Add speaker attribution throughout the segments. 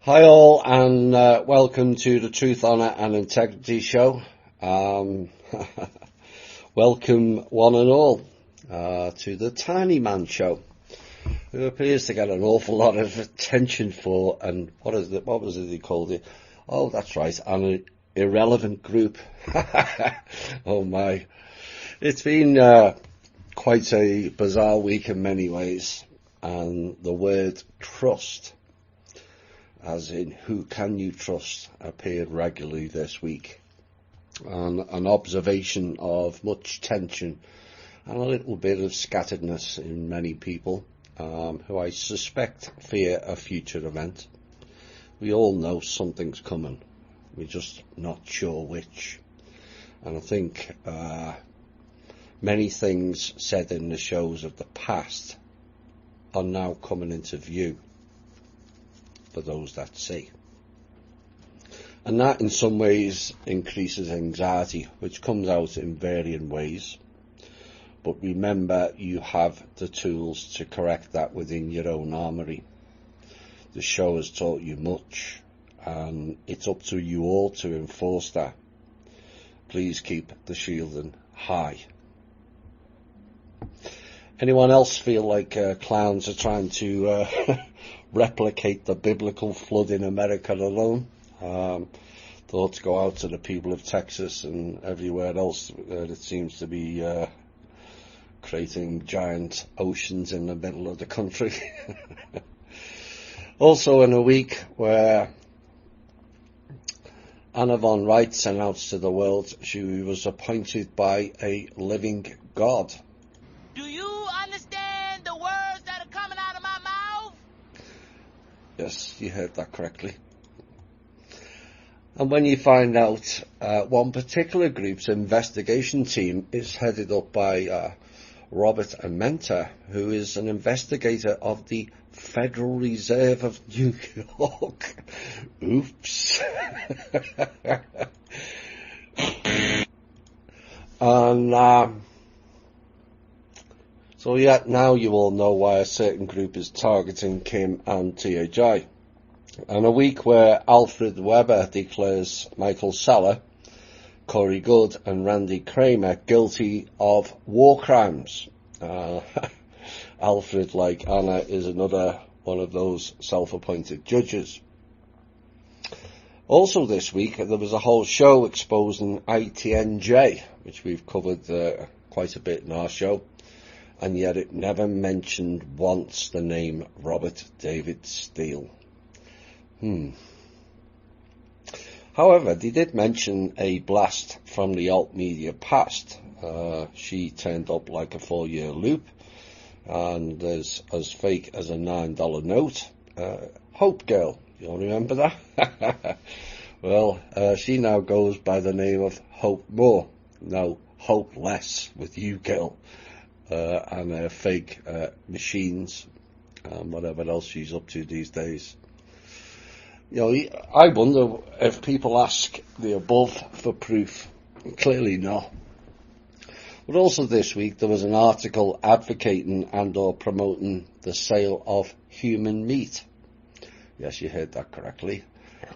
Speaker 1: Hi all, and welcome to the Truth, Honour and Integrity Show. Welcome one and all to the Tiny Man Show, who appears to get an awful lot of attention for, and what was it he called it? Oh, that's right, an irrelevant group. Oh my. It's been quite a bizarre week in many ways, and the word trust, as in who can you trust, appeared regularly this week. And an observation of much tension and a little bit of scatteredness in many people who I suspect fear a future event. We all know something's coming, we're just not sure which. And I think many things said in the shows of the past are now coming into view for those that see. And that in some ways increases anxiety, which comes out in varying ways. But remember, you have the tools to correct that within your own armoury. The show has taught you much, and it's up to you all to enforce that. Please keep the shielding high. Anyone else feel like clowns are trying to replicate the biblical flood in America alone? Thoughts go out to the people of Texas and everywhere else that seems to be creating giant oceans in the middle of the country. Also in a week where Anna von Reitz announced to the world she was appointed by a living God.
Speaker 2: Do you understand the words that are coming out of my mouth?
Speaker 1: Yes, you heard that correctly. And when you find out one particular group's investigation team is headed up by Robert Amenta, who is an investigator of the Federal Reserve of New York. Oops. And so yeah, now you all know why a certain group is targeting Kim and THI. And a week where Alfred Weber declares Michael Saller, Corey Good and Randy Kramer guilty of war crimes. Alfred, like Anna, is another one of those self-appointed judges. Also this week there was a whole show exposing ITNJ, which we've covered quite a bit in our show, and yet it never mentioned once the name Robert David Steele. However, they did mention a blast from the alt media past. She turned up like a 4-year loop, and as fake as a $9 note. Hope Girl, you all remember that? Well, she now goes by the name of Hope More. No, Hope Less with you, girl. And her fake machines and whatever else she's up to these days. You know, I wonder if people ask the above for proof. Clearly not. But also this week there was an article advocating and or promoting the sale of human meat. Yes, you heard that correctly.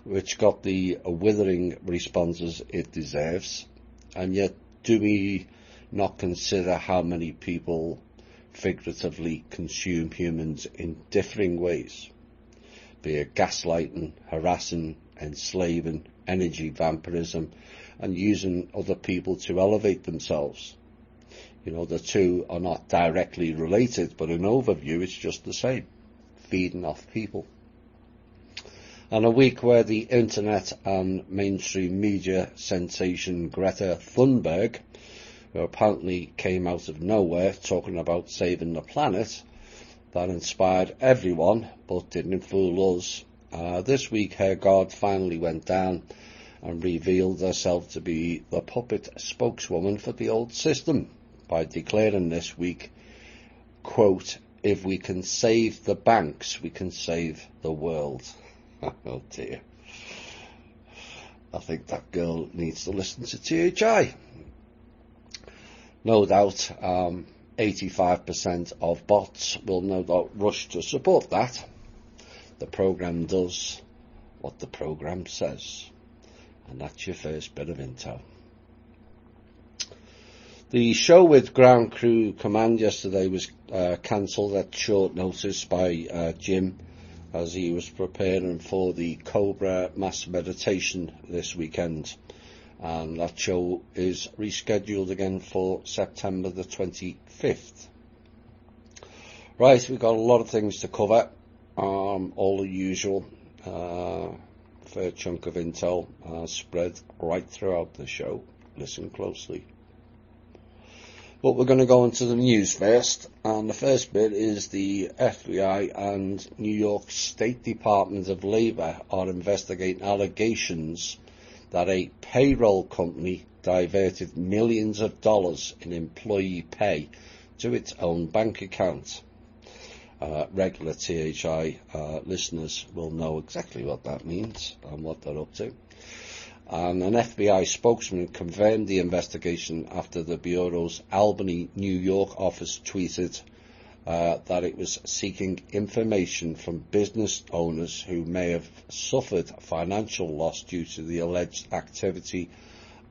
Speaker 1: Which got the withering responses it deserves. And yet, do we not consider how many people figuratively consume humans in differing ways? Be it gaslighting, harassing, enslaving, energy vampirism, and using other people to elevate themselves. You know, the two are not directly related, but in overview it's just the same. Feeding off people. And a week where the internet and mainstream media sensation Greta Thunberg, who apparently came out of nowhere talking about saving the planet, that inspired everyone, but didn't fool us. This week her guard finally went down and revealed herself to be the puppet spokeswoman for the old system by declaring this week, quote, "If we can save the banks, we can save the world." Oh dear. I think that girl needs to listen to THI. No doubt 85% of bots will no doubt rush to support that. The programme does, what the programme says. And that's your first bit of intel. The show with Ground Crew Command yesterday was cancelled at short notice by Jim as he was preparing for the Cobra mass meditation this weekend. And that show is rescheduled again for September the 25th. Right, we've got a lot of things to cover. All the usual. Fair chunk of intel spread right throughout the show. Listen closely. But we're going to go into the news first, and the first bit is the FBI and New York State Department of Labor are investigating allegations that a payroll company diverted millions of dollars in employee pay to its own bank account. Regular THI listeners will know exactly what that means and what they're up to. And an FBI spokesman confirmed the investigation after the Bureau's Albany, New York office tweeted that it was seeking information from business owners who may have suffered financial loss due to the alleged activity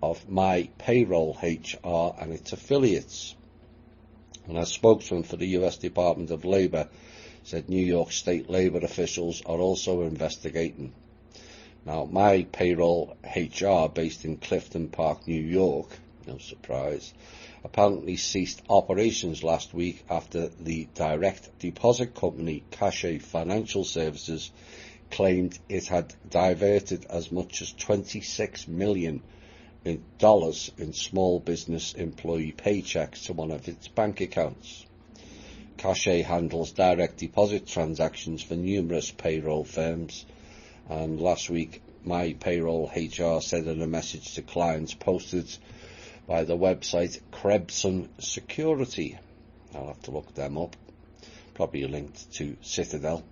Speaker 1: of My Payroll HR and its affiliates. And a spokesman for the US Department of Labor said New York State labor officials are also investigating. Now, My Payroll HR, based in Clifton Park, New York, no surprise, apparently ceased operations last week after the direct deposit company Cachet Financial Services claimed it had diverted as much as $26 million in small business employee paychecks to one of its bank accounts. Cachet handles direct deposit transactions for numerous payroll firms, and last week My Payroll HR said in a message to clients posted by the website Krebson Security, I'll have to look them up, probably linked to Citadel,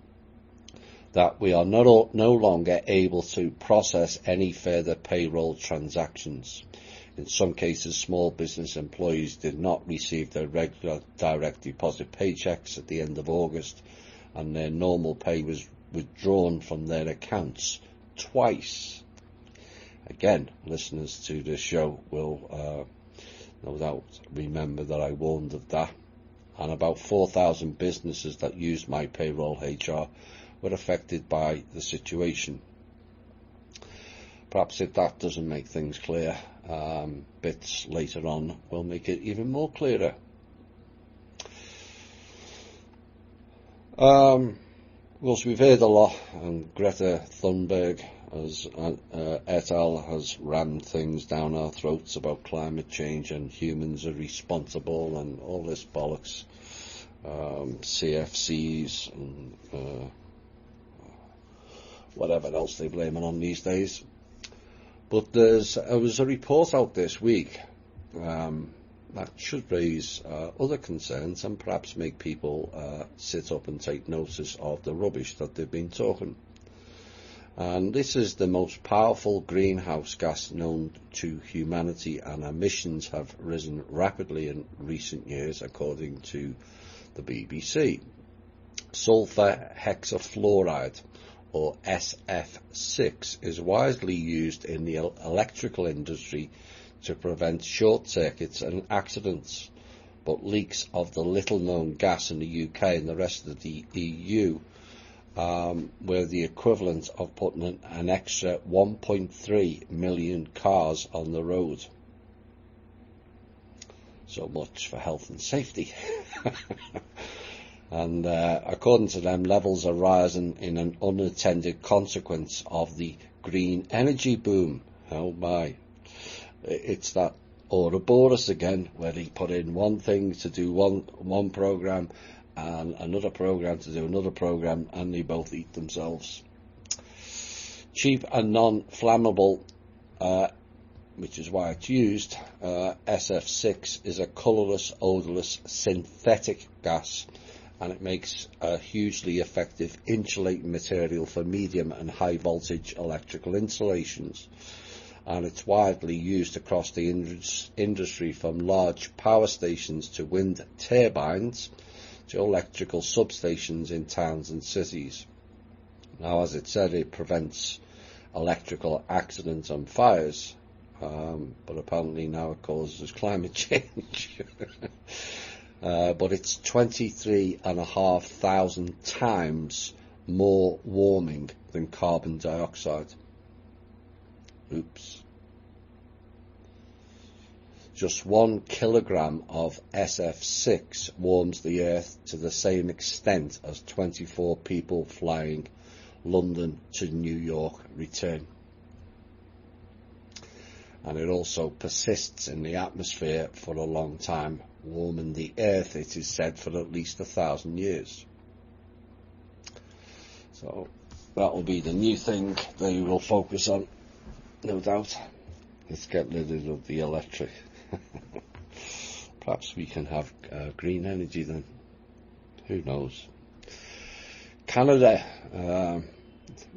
Speaker 1: that we are no longer able to process any further payroll transactions. In some cases, small business employees did not receive their regular direct deposit paychecks at the end of August, and their normal pay was withdrawn from their accounts twice. Again, listeners to this show will no doubt remember that I warned of that. And about 4,000 businesses that used My Payroll HR were affected by the situation. Perhaps if that doesn't make things clear, bits later on will make it even more clearer. Whilst we've heard a lot, and Greta Thunberg et al. Has rammed things down our throats about climate change and humans are responsible and all this bollocks, CFCs and whatever else they blame it on these days. But there was a report out this week that should raise other concerns and perhaps make people sit up and take notice of the rubbish that they've been talking. And this is the most powerful greenhouse gas known to humanity, and emissions have risen rapidly in recent years, according to the BBC. Sulfur hexafluoride, or SF6, is widely used in the electrical industry to prevent short circuits and accidents, but leaks of the little-known gas in the UK and the rest of the EU were the equivalent of putting an extra 1.3 million cars on the road. So much for health and safety. And according to them, levels are rising in an unintended consequence of the green energy boom. Oh my. It's that Ouroboros again, where they put in one thing to do one program and another program to do another program, and they both eat themselves. Cheap and non-flammable, which is why it's used, SF6 is a colourless, odourless synthetic gas, and it makes a hugely effective insulating material for medium and high voltage electrical installations. And it's widely used across the industry, from large power stations to wind turbines to electrical substations in towns and cities. Now, as it said, it prevents electrical accidents and fires, but apparently now it causes climate change. But it's 23,500 times more warming than carbon dioxide. Oops. Just 1 kilogram of SF6 warms the Earth to the same extent as 24 people flying London to New York return. And it also persists in the atmosphere for a long time, warming the Earth, it is said, for at least 1,000 years. So that will be the new thing they will focus on, no doubt. Let's get rid of the electric. Perhaps we can have green energy then. Who knows? Canada,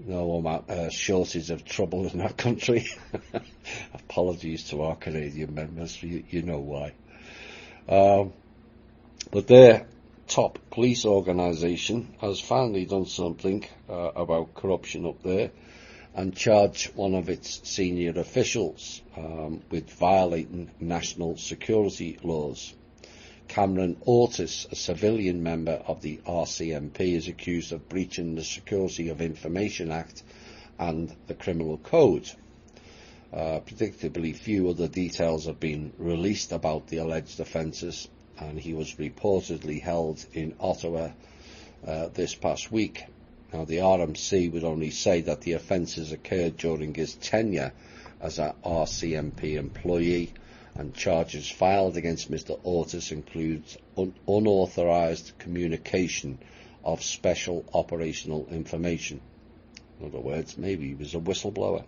Speaker 1: no shortage of trouble in that country. Apologies to our Canadian members, you know why. But their top police organisation has finally done something about corruption up there, and charged one of its senior officials with violating national security laws. Cameron Ortis, a civilian member of the RCMP, is accused of breaching the Security of Information Act and the Criminal Code. Predictably, few other details have been released about the alleged offences, and he was reportedly held in Ottawa this past week. Now, the RMC would only say that the offences occurred during his tenure as an RCMP employee, and charges filed against Mr. Ortis includes unauthorised communication of special operational information. In other words, maybe he was a whistleblower.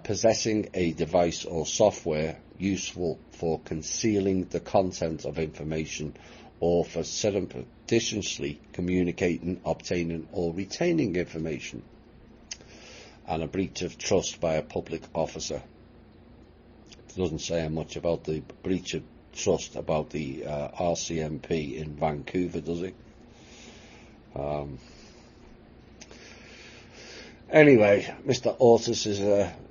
Speaker 1: Possessing a device or software useful for concealing the content of information, or for surreptitiously communicating, obtaining or retaining information, and a breach of trust by a public officer. It doesn't say much about the breach of trust about the RCMP in Vancouver, does it? Anyway, Mr. Ortis is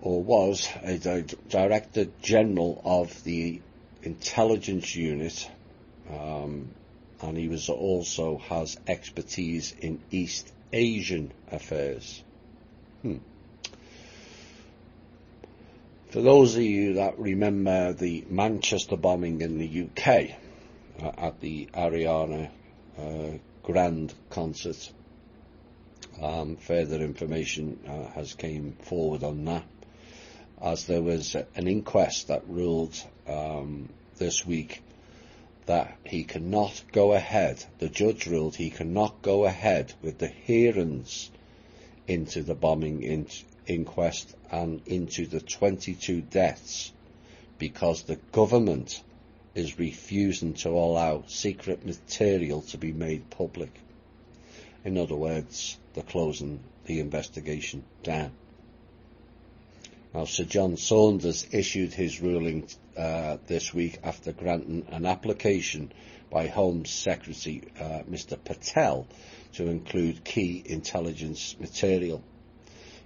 Speaker 1: was a Director General of the Intelligence Unit, and he was also has expertise in East Asian affairs. For those of you that remember the Manchester bombing in the UK at the Ariana Grande concert, further information has came forward on that, as there was an inquest that ruled this week that he cannot go ahead, the judge ruled he cannot go ahead with the hearings into the bombing inquest and into the 22 deaths, because the government is refusing to allow secret material to be made public. In other words, they're closing the investigation down. Now, Sir John Saunders issued his ruling this week after granting an application by Home Secretary Mr. Patel to include key intelligence material.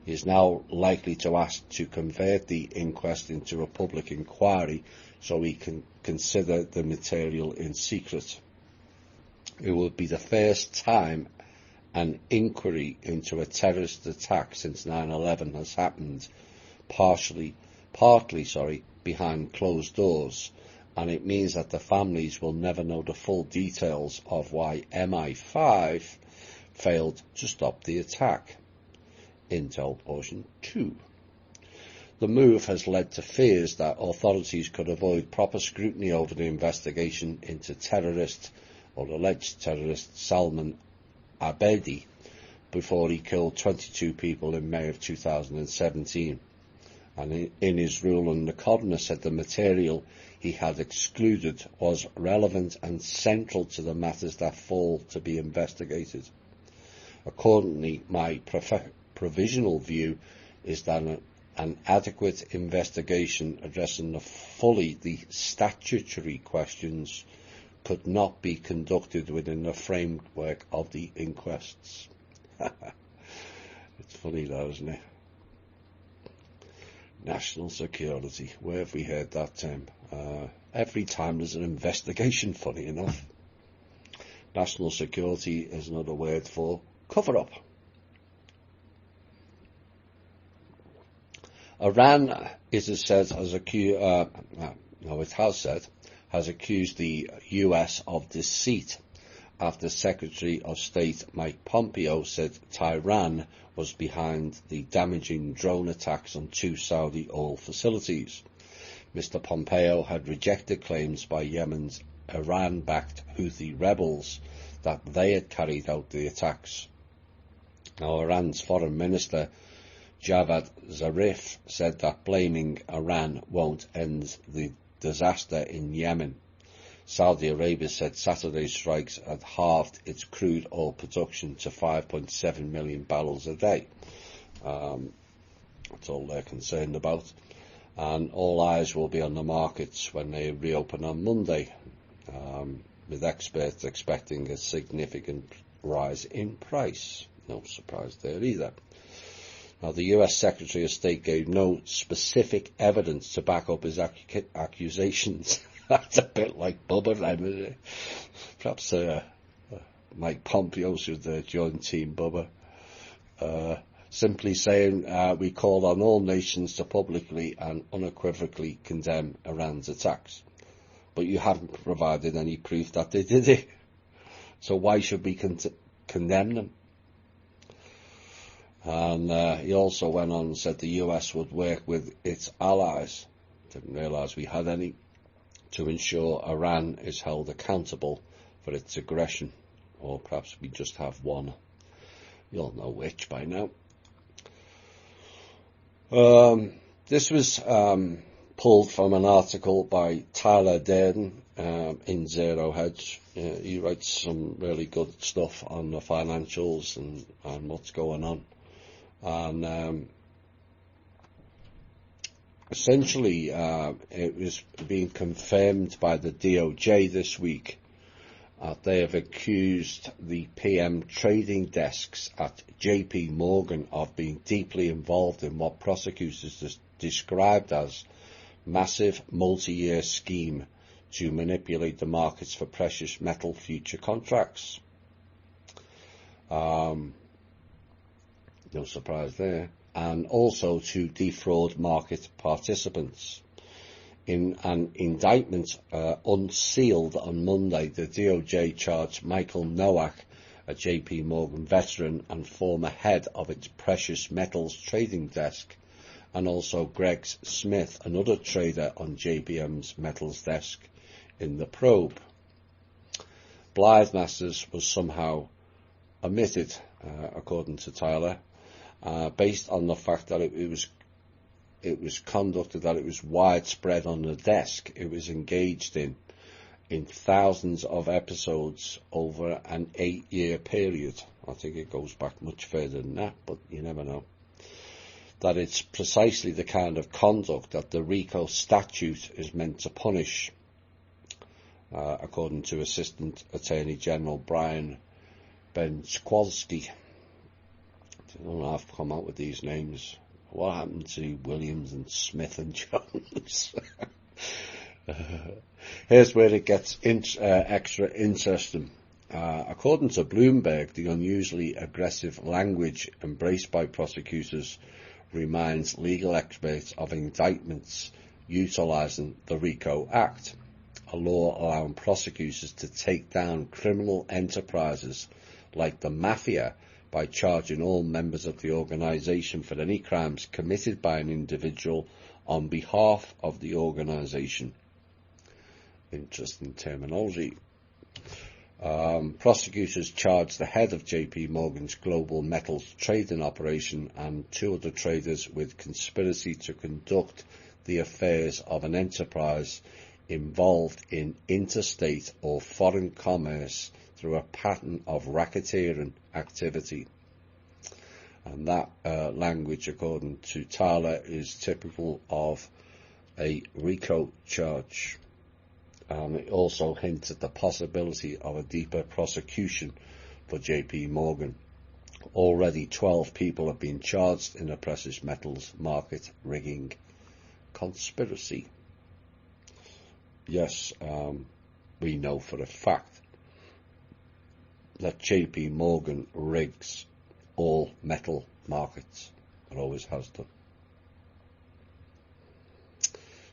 Speaker 1: He is now likely to ask to convert the inquest into a public inquiry so he can consider the material in secret. It will be the first time an inquiry into a terrorist attack since 9/11 has happened, partly behind closed doors, and it means that the families will never know the full details of why MI5 failed to stop the attack. Intel Portion 2. The move has led to fears that authorities could avoid proper scrutiny over the investigation into terrorist or alleged terrorist Salman Abedi before he killed 22 people in May of 2017. And in his ruling, the coroner said the material he had excluded was relevant and central to the matters that fall to be investigated. Accordingly, my provisional view is that an adequate investigation addressing fully the statutory questions could not be conducted within the framework of the inquests. It's funny though, isn't it? National security. Where have we heard that term? Every time there's an investigation, funny enough. National security is another word for cover-up. Iran, it has said, has accused the US of deceit after Secretary of State Mike Pompeo said Tehran was behind the damaging drone attacks on 2 Saudi oil facilities. Mr. Pompeo had rejected claims by Yemen's Iran-backed Houthi rebels that they had carried out the attacks. Now, Iran's Foreign Minister Javad Zarif said that blaming Iran won't end the disaster in Yemen. Saudi Arabia said Saturday's strikes had halved its crude oil production to 5.7 million barrels a day. That's all they're concerned about. And all eyes will be on the markets when they reopen on Monday, with experts expecting a significant rise in price. No surprise there either. Now, the US Secretary of State gave no specific evidence to back up his accusations. That's a bit like Bubba then, isn't it? Perhaps Mike Pompeo should join Team Bubba. Simply saying, we call on all nations to publicly and unequivocally condemn Iran's attacks. But you haven't provided any proof that they did it. So why should we condemn them? And he also went on and said the US would work with its allies, didn't realise we had any, to ensure Iran is held accountable for its aggression. Or perhaps we just have one. You'll know which by now. This was pulled from an article by Tyler Durden in Zero Hedge. He writes some really good stuff on the financials and what's going on. And essentially it was being confirmed by the DOJ this week. They have accused the PM trading desks at JP Morgan of being deeply involved in what prosecutors described as massive multi-year scheme to manipulate the markets for precious metal future contracts. No surprise there. And also to defraud market participants. In an indictment unsealed on Monday, the DOJ charged Michael Nowak, a JP Morgan veteran and former head of its precious metals trading desk, and also Greg Smith, another trader on JPM's metals desk, in the probe. Blythe Masters was somehow omitted, according to Tyler, based on the fact that it was conducted, that it was widespread on the desk. It was engaged in thousands of episodes over an 8-year period. I think it goes back much further than that, but you never know. That it's precisely the kind of conduct that the RICO statute is meant to punish, according to Assistant Attorney General Brian Benczkowski. I don't know, I've come out with these names. What happened to Williams and Smith and Jones? Here's where it gets extra interesting. According to Bloomberg, the unusually aggressive language embraced by prosecutors reminds legal experts of indictments utilising the RICO Act, a law allowing prosecutors to take down criminal enterprises like the mafia by charging all members of the organisation for any crimes committed by an individual on behalf of the organisation. Interesting terminology. Prosecutors charged the head of JP Morgan's global metals trading operation and 2 other traders with conspiracy to conduct the affairs of an enterprise involved in interstate or foreign commerce through a pattern of racketeering activity. And that language, according to Tyler, is typical of a RICO charge. It also hints at the possibility of a deeper prosecution for JP Morgan. Already 12 people have been charged in a precious metals market rigging conspiracy. Yes, we know for a fact that JP Morgan rigs all metal markets. It always has done.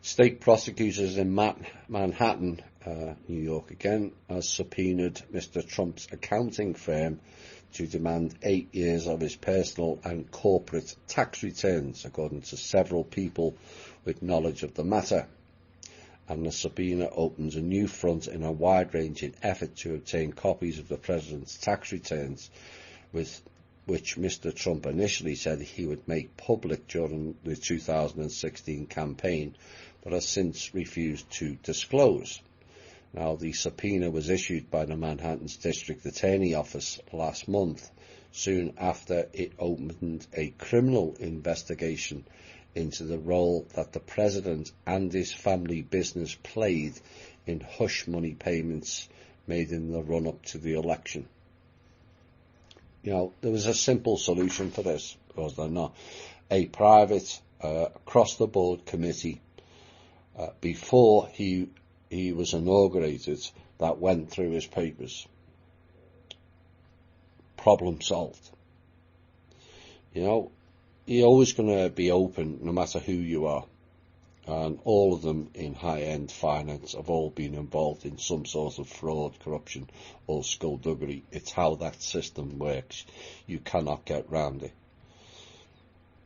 Speaker 1: State prosecutors in Manhattan, New York again, has subpoenaed Mr. Trump's accounting firm to demand 8 years of his personal and corporate tax returns, according to several people with knowledge of the matter. And the subpoena opens a new front in a wide-ranging effort to obtain copies of the president's tax returns, with which Mr. Trump initially said he would make public during the 2016 campaign, but has since refused to disclose. Now, the subpoena was issued by the Manhattan's District Attorney Office last month, soon after it opened a criminal investigation into the role that the president and his family business played in hush money payments made in the run-up to the election. You know, there was a simple solution for this, was there not? A private, across-the-board committee before he was inaugurated that went through his papers. Problem solved. You know, you're always going to be open no matter who you are. And all of them in high-end finance have all been involved in some sort of fraud, corruption or skullduggery. It's how that system works. You cannot get round it.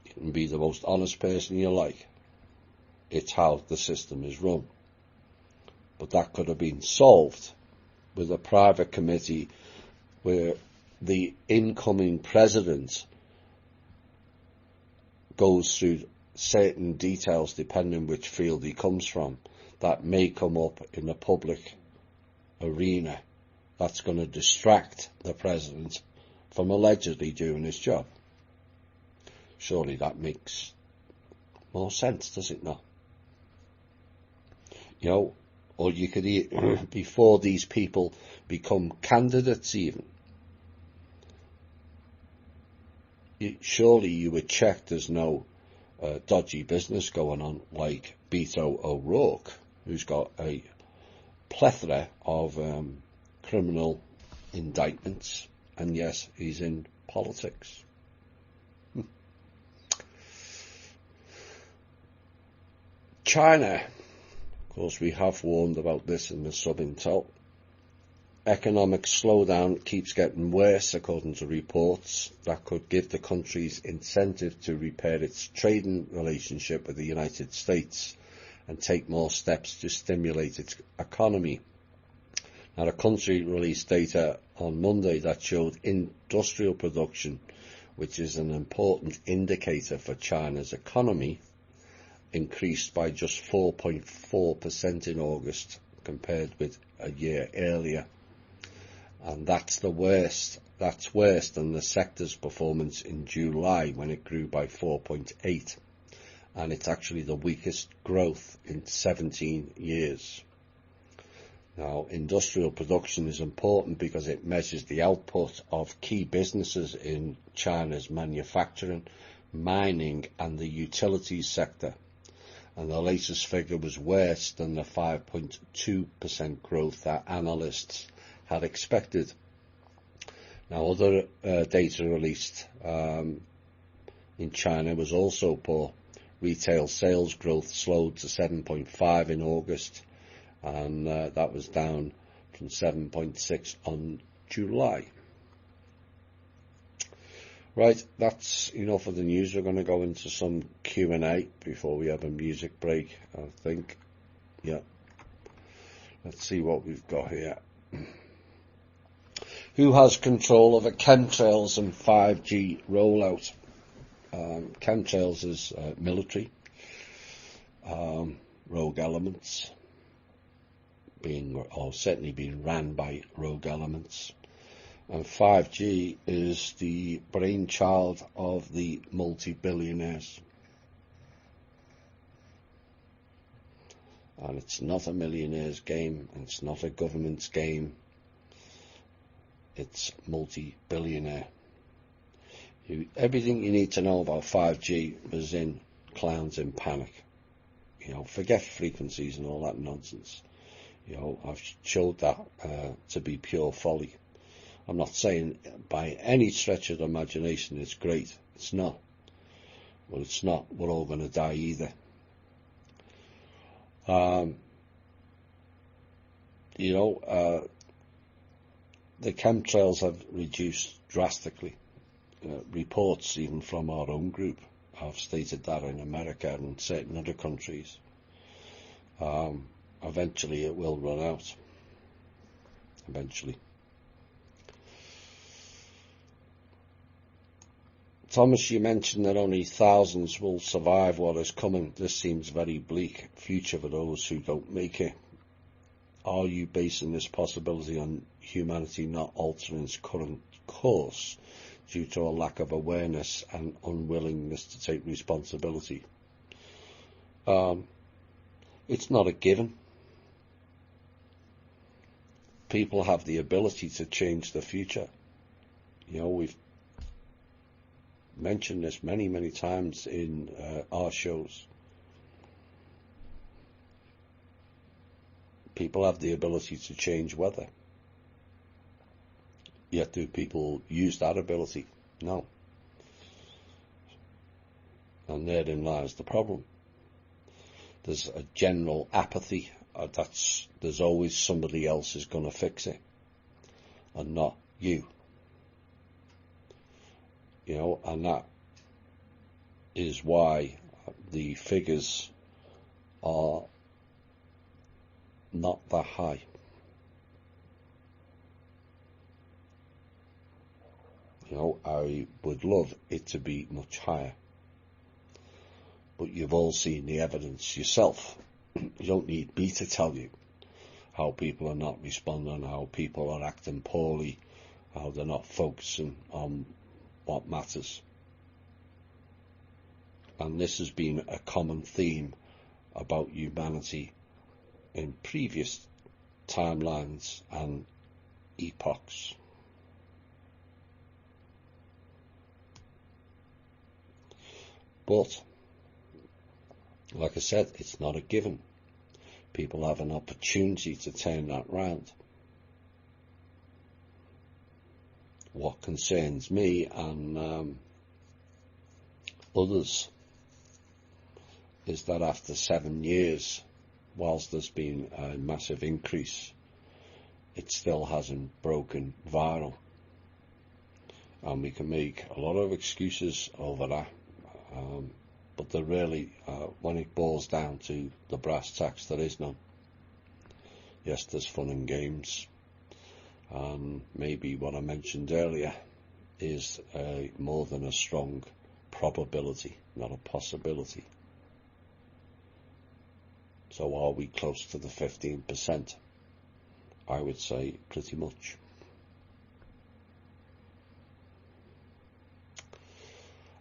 Speaker 1: You can be the most honest person you like. It's how the system is run. But that could have been solved with a private committee where the incoming president goes through certain details, depending which field he comes from, that may come up in the public arena that's going to distract the president from allegedly doing his job. Surely that makes more sense, does it not? You know, or you could, before these people become candidates even, surely you would check there's no dodgy business going on, like Beto O'Rourke, who's got a plethora of criminal indictments, and yes, he's in politics. China, of course, we have warned about this in the sub-intel. Economic slowdown keeps getting worse, according to reports that could give the country's incentive to repair its trading relationship with the United States and take more steps to stimulate its economy. Now, the country released data on Monday that showed industrial production, which is an important indicator for China's economy, increased by just 4.4% in August compared with a year earlier. And that's the worst. That's worse than the sector's performance in July, when it grew by 4.8%. And it's actually the weakest growth in 17 years. Now, industrial production is important because it measures the output of key businesses in China's manufacturing, mining and the utilities sector. And the latest figure was worse than the 5.2% growth that analysts had expected. Now, other data released in China was also poor. Retail sales growth slowed to 7.5 in August, and that was down from 7.6 on July. Right, that's enough of the news. We're going to go into some Q&A before we have a music break, I think. Yeah. Let's see what we've got here. Who has control over chemtrails and 5G rollout? Chemtrails is military, rogue elements, certainly being ran by rogue elements. And 5G is the brainchild of the multi-billionaires. And it's not a millionaire's game, and it's not a government's game. It's multi-billionaire. Everything you need to know about 5G was in Clowns in Panic. Forget frequencies and all that nonsense. I've showed that to be pure folly. I'm not saying by any stretch of the imagination it's great. It's not. Well, it's not. We're all going to die either. The chemtrails have reduced drastically. Reports even from our own group have stated that in America and certain other countries. Eventually it will run out. Eventually. Thomas, you mentioned that only thousands will survive what is coming. This seems very bleak future for those who don't make it. Are you basing this possibility on humanity not altering its current course due to a lack of awareness and unwillingness to take responsibility? It's not a given. People have the ability to change the future. We've mentioned this many, many times in our shows. People have the ability to change weather. Yet do people use that ability? No. And therein lies the problem. There's a general apathy. There's always somebody else is going to fix it, and not you. And that is why the figures are not that high. I would love it to be much higher. But you've all seen the evidence yourself. You don't need me to tell you how people are not responding, how people are acting poorly, how they're not focusing on what matters. And this has been a common theme about humanity in previous timelines and epochs. But, like I said, it's not a given. People have an opportunity to turn that round. What concerns me and others is that after 7 years, whilst there's been a massive increase, it still hasn't broken viral. And we can make a lot of excuses over that, but there really, when it boils down to the brass tacks, there is none. Yes, there's fun and games, and maybe what I mentioned earlier is more than a strong probability, not a possibility. So are we close to the 15%? I would say pretty much.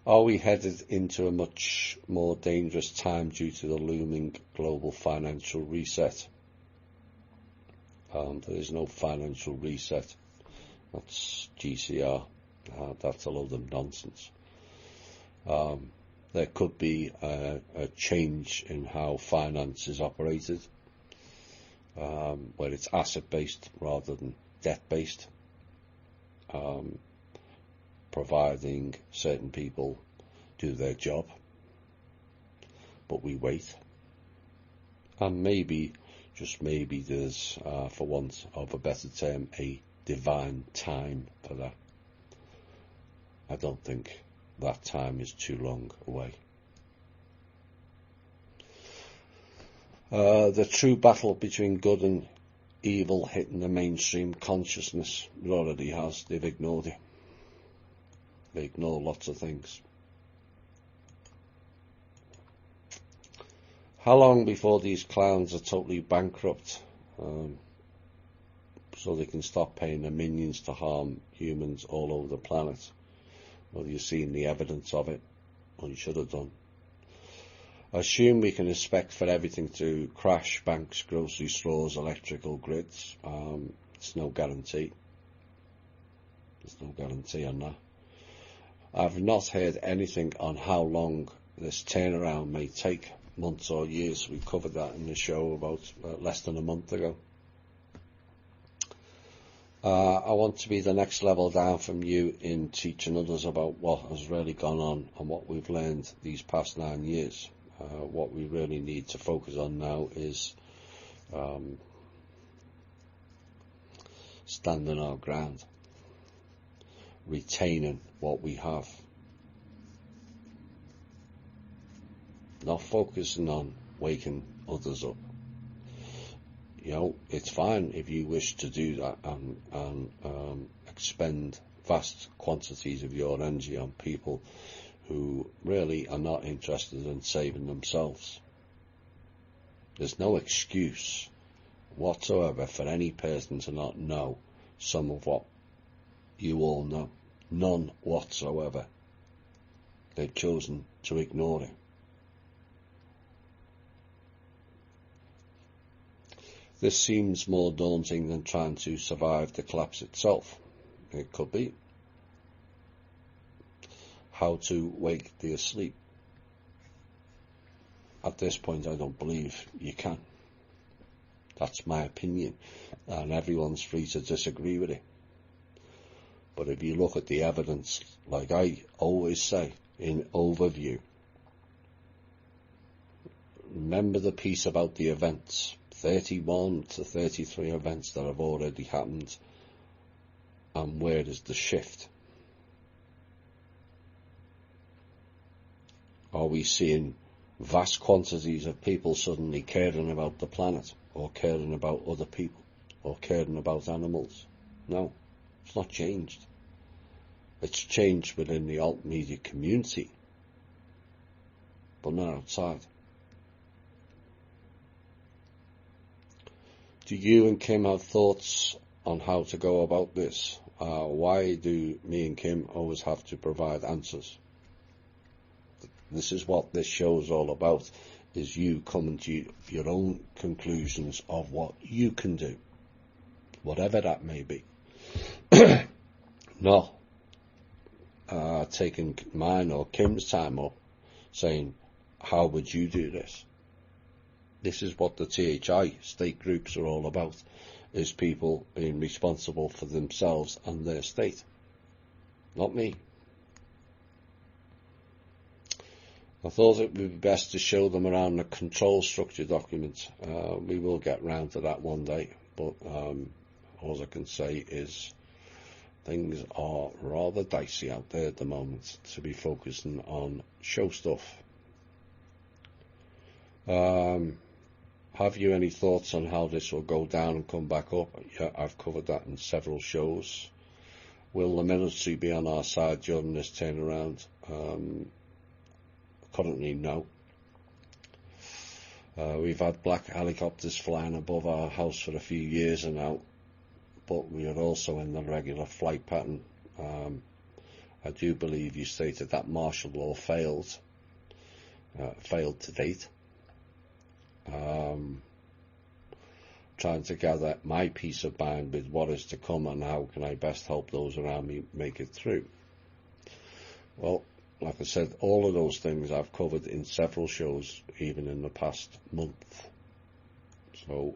Speaker 1: Are we headed into a much more dangerous time due to the looming global financial reset? There is no financial reset. That's GCR. That's a load of nonsense. There could be a change in how finance is operated, where it's asset-based rather than debt-based, providing certain people do their job, but we wait. And maybe, just maybe, there's, for want of a better term, a divine time for that. I don't think that time is too long away. The true battle between good and evil hitting the mainstream consciousness, it already has. They've ignored it. They ignore lots of things. How long before these clowns are totally bankrupt, so they can stop paying their minions to harm humans all over the planet? Well, you've seen the evidence of it, or you should have done. Assume we can expect for everything to crash: banks, grocery stores, electrical grids. It's no guarantee. There's no guarantee on that. I've not heard anything on how long this turnaround may take, months or years. We covered that in the show about less than a month ago. I want to be the next level down from you in teaching others about what has really gone on and what we've learned these past 9 years. What we really need to focus on now is standing our ground, retaining what we have, not focusing on waking others up. You know, it's fine if you wish to do that and expend vast quantities of your energy on people who really are not interested in saving themselves. There's no excuse whatsoever for any person to not know some of what you all know. None whatsoever. They've chosen to ignore it. This seems more daunting than trying to survive the collapse itself. It could be. How to wake the asleep. At this point, I don't believe you can. That's my opinion, and everyone's free to disagree with it. But if you look at the evidence, like I always say, in overview, remember the piece about the events. 31 to 33 events that have already happened, and where is the shift? Are we seeing vast quantities of people suddenly caring about the planet, or caring about other people, or caring about animals? No, it's not changed. It's changed within the alt media community, but not outside. Do you and Kim have thoughts on how to go about this? Why do me and Kim always have to provide answers? This is what this show is all about, is you coming to your own conclusions of what you can do, whatever that may be. Not taking mine or Kim's time up, saying, how would you do this? This is what the THI state groups are all about, is people being responsible for themselves and their state. Not me. I thought it would be best to show them around the control structure document. We will get round to that one day, but all I can say is things are rather dicey out there at the moment to be focusing on show stuff. Have you any thoughts on how this will go down and come back up? Yeah, I've covered that in several shows. Will the military be on our side during this turnaround? Currently, no. We've had black helicopters flying above our house for a few years now, but we are also in the regular flight pattern. I do believe you stated that martial law failed to date. Trying to gather my peace of mind with what is to come and how can I best help those around me make it through. Well, like I said, all of those things I've covered in several shows, even in the past month. So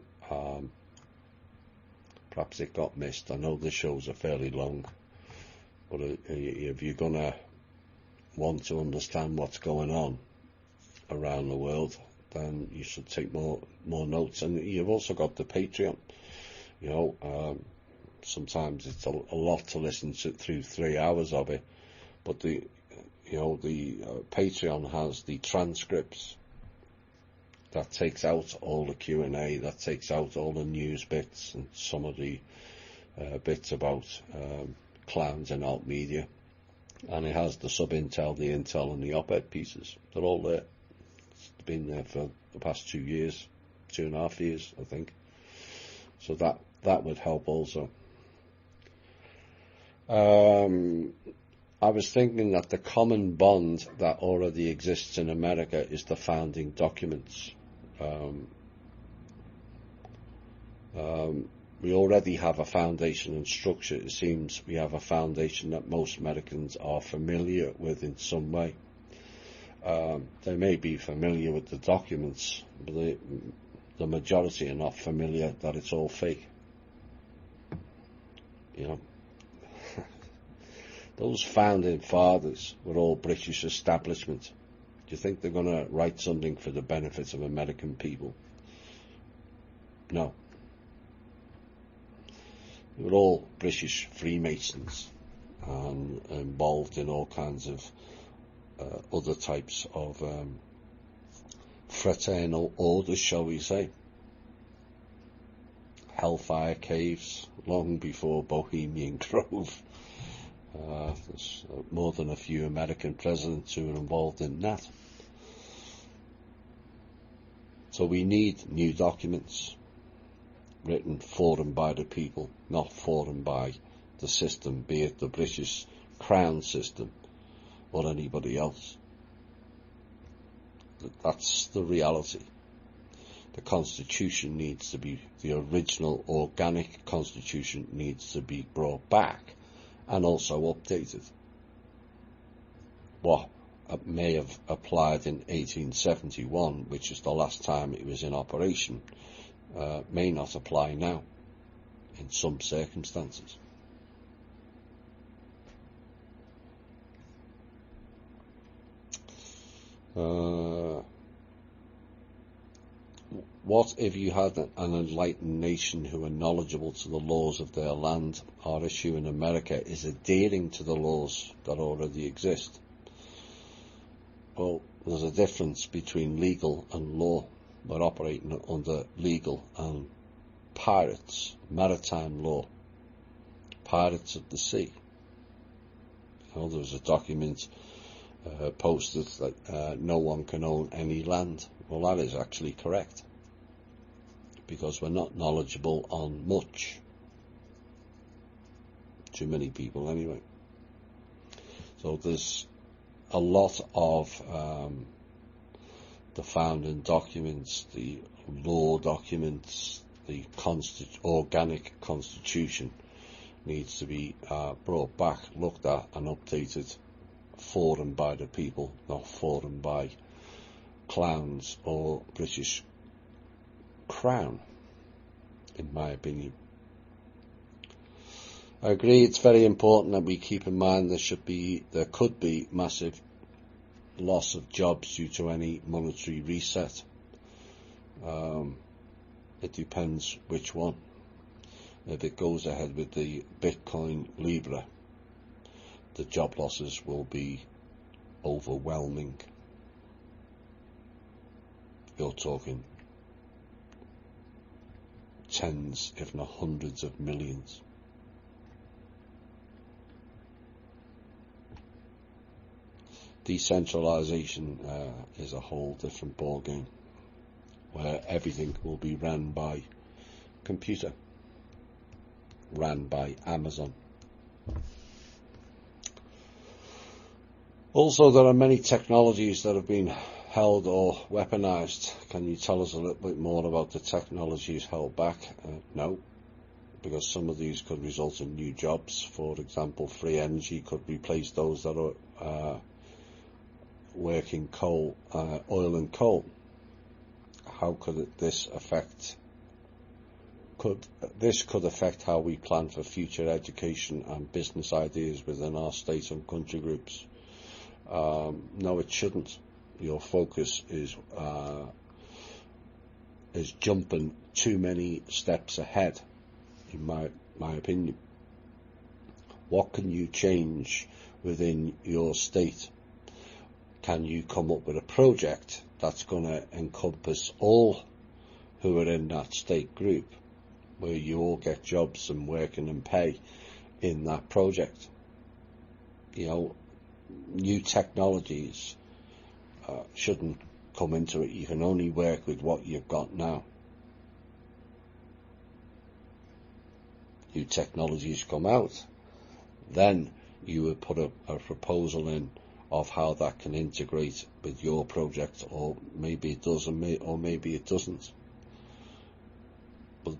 Speaker 1: perhaps it got missed. I know the shows are fairly long, but if you're going to want to understand what's going on around the world, then you should take more notes. And you've also got the Patreon. You know, sometimes it's a lot to listen to through 3 hours of it, but the Patreon has the transcripts that takes out all the Q&A, that takes out all the news bits and some of the bits about clowns and alt media, and it has the sub-intel, the intel and the op-ed pieces. They're all there. It's been there for the past 2 years, 2.5 years, I think. So that would help also. I was thinking that the common bond that already exists in America is the founding documents. We already have a foundation and structure. It seems we have a foundation that most Americans are familiar with in some way. They may be familiar with the documents, but the majority are not familiar that it's all fake. You know, those founding fathers were all British establishment. Do you think they're going to write something for the benefit of American people? No. They were all British Freemasons and involved in all kinds of other types of fraternal orders, shall we say. Hellfire Caves, long before Bohemian Grove. There's more than a few American presidents who are involved in that. So we need new documents written for and by the people, not for and by the system, be it the British Crown system or anybody else. That's the reality. The Constitution needs to be, the original organic Constitution needs to be brought back and also updated. What may have applied in 1871, which is the last time it was in operation, may not apply now in some circumstances. What if you had an enlightened nation who are knowledgeable to the laws of their land? Our issue in America is adhering to the laws that already exist. Well, there's a difference between legal and law. We're operating under legal and pirates, maritime law, pirates of the sea. You know, there was a document posted that no one can own any land. Well, that is actually correct, because we're not knowledgeable on much. Too many people anyway. So there's a lot of the founding documents, the law documents, the organic constitution needs to be brought back, looked at and updated for and by the people, not for and by clowns or British Crown, in my opinion. I agree it's very important that we keep in mind there could be massive loss of jobs due to any monetary reset. It depends which one. If it goes ahead with the Bitcoin Libra, the job losses will be overwhelming. You're talking tens, if not hundreds of millions. Decentralization is a whole different ballgame, where everything will be ran by computer, ran by Amazon. Also, there are many technologies that have been held or weaponized. Can you tell us a little bit more about the technologies held back? No, because some of these could result in new jobs. For example, free energy could replace those that are working coal, oil and coal. How could this affect? Could affect how we plan for future education and business ideas within our state and country groups? No, it shouldn't. Your focus is jumping too many steps ahead, in my opinion. What can you change within your state? Can you come up with a project that's going to encompass all who are in that state group, where you all get jobs and working and pay in that project? You know, new technologies shouldn't come into it. You can only work with what you've got now. New technologies come out, then you would put a proposal in of how that can integrate with your project, or maybe it does, or maybe it doesn't. But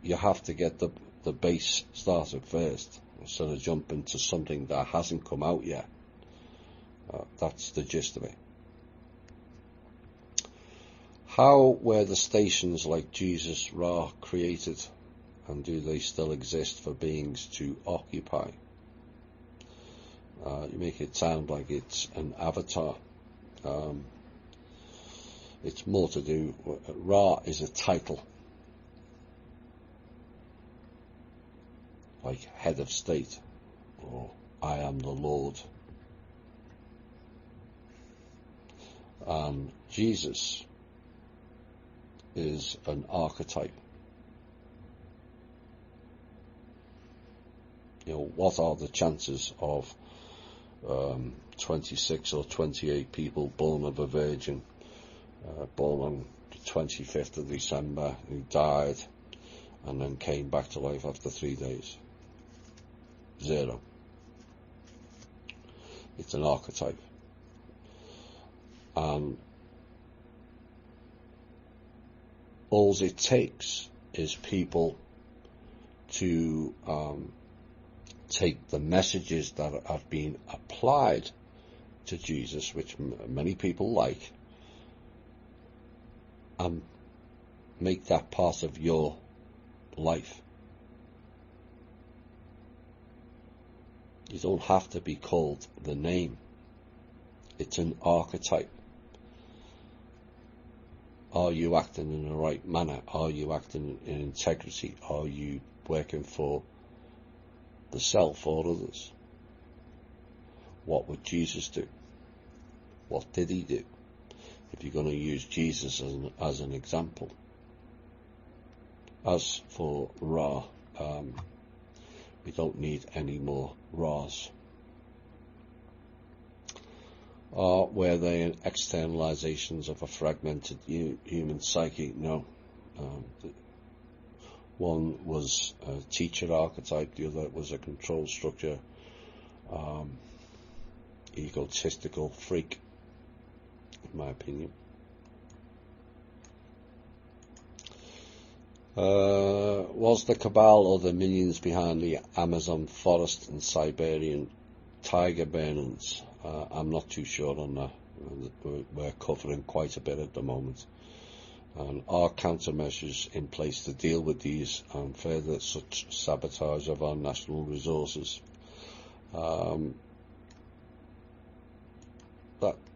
Speaker 1: you have to get the base started first, instead of jumping to something that hasn't come out yet. That's the gist of it. How were the stations like Jesus Ra created, and do they still exist for beings to occupy? You make it sound like it's an avatar. It's more to do, Ra is a title, like head of state, or I am the Lord. And Jesus is an archetype. What are the chances of 26 or 28 people born of a virgin, born on the 25th of December, who died and then came back to life after 3 days? 0. It's an archetype. And all it takes is people to take the messages that have been applied to Jesus, which many people like, and make that part of your life. You don't have to be called the name. It's an archetype. Are you acting in the right manner? Are you acting in integrity? Are you working for the self or others? What would Jesus do? What did he do? If you're going to use Jesus as an example. As for Ra, we don't need any more Ra's. Were they externalizations of a fragmented human psyche? No. One was a teacher archetype, the other was a control structure, egotistical freak, in my opinion. Was the cabal or the minions behind the Amazon forest and Siberian tiger burnings? I'm not too sure on that. We're covering quite a bit at the moment. And are countermeasures in place to deal with these and further such sabotage of our national resources?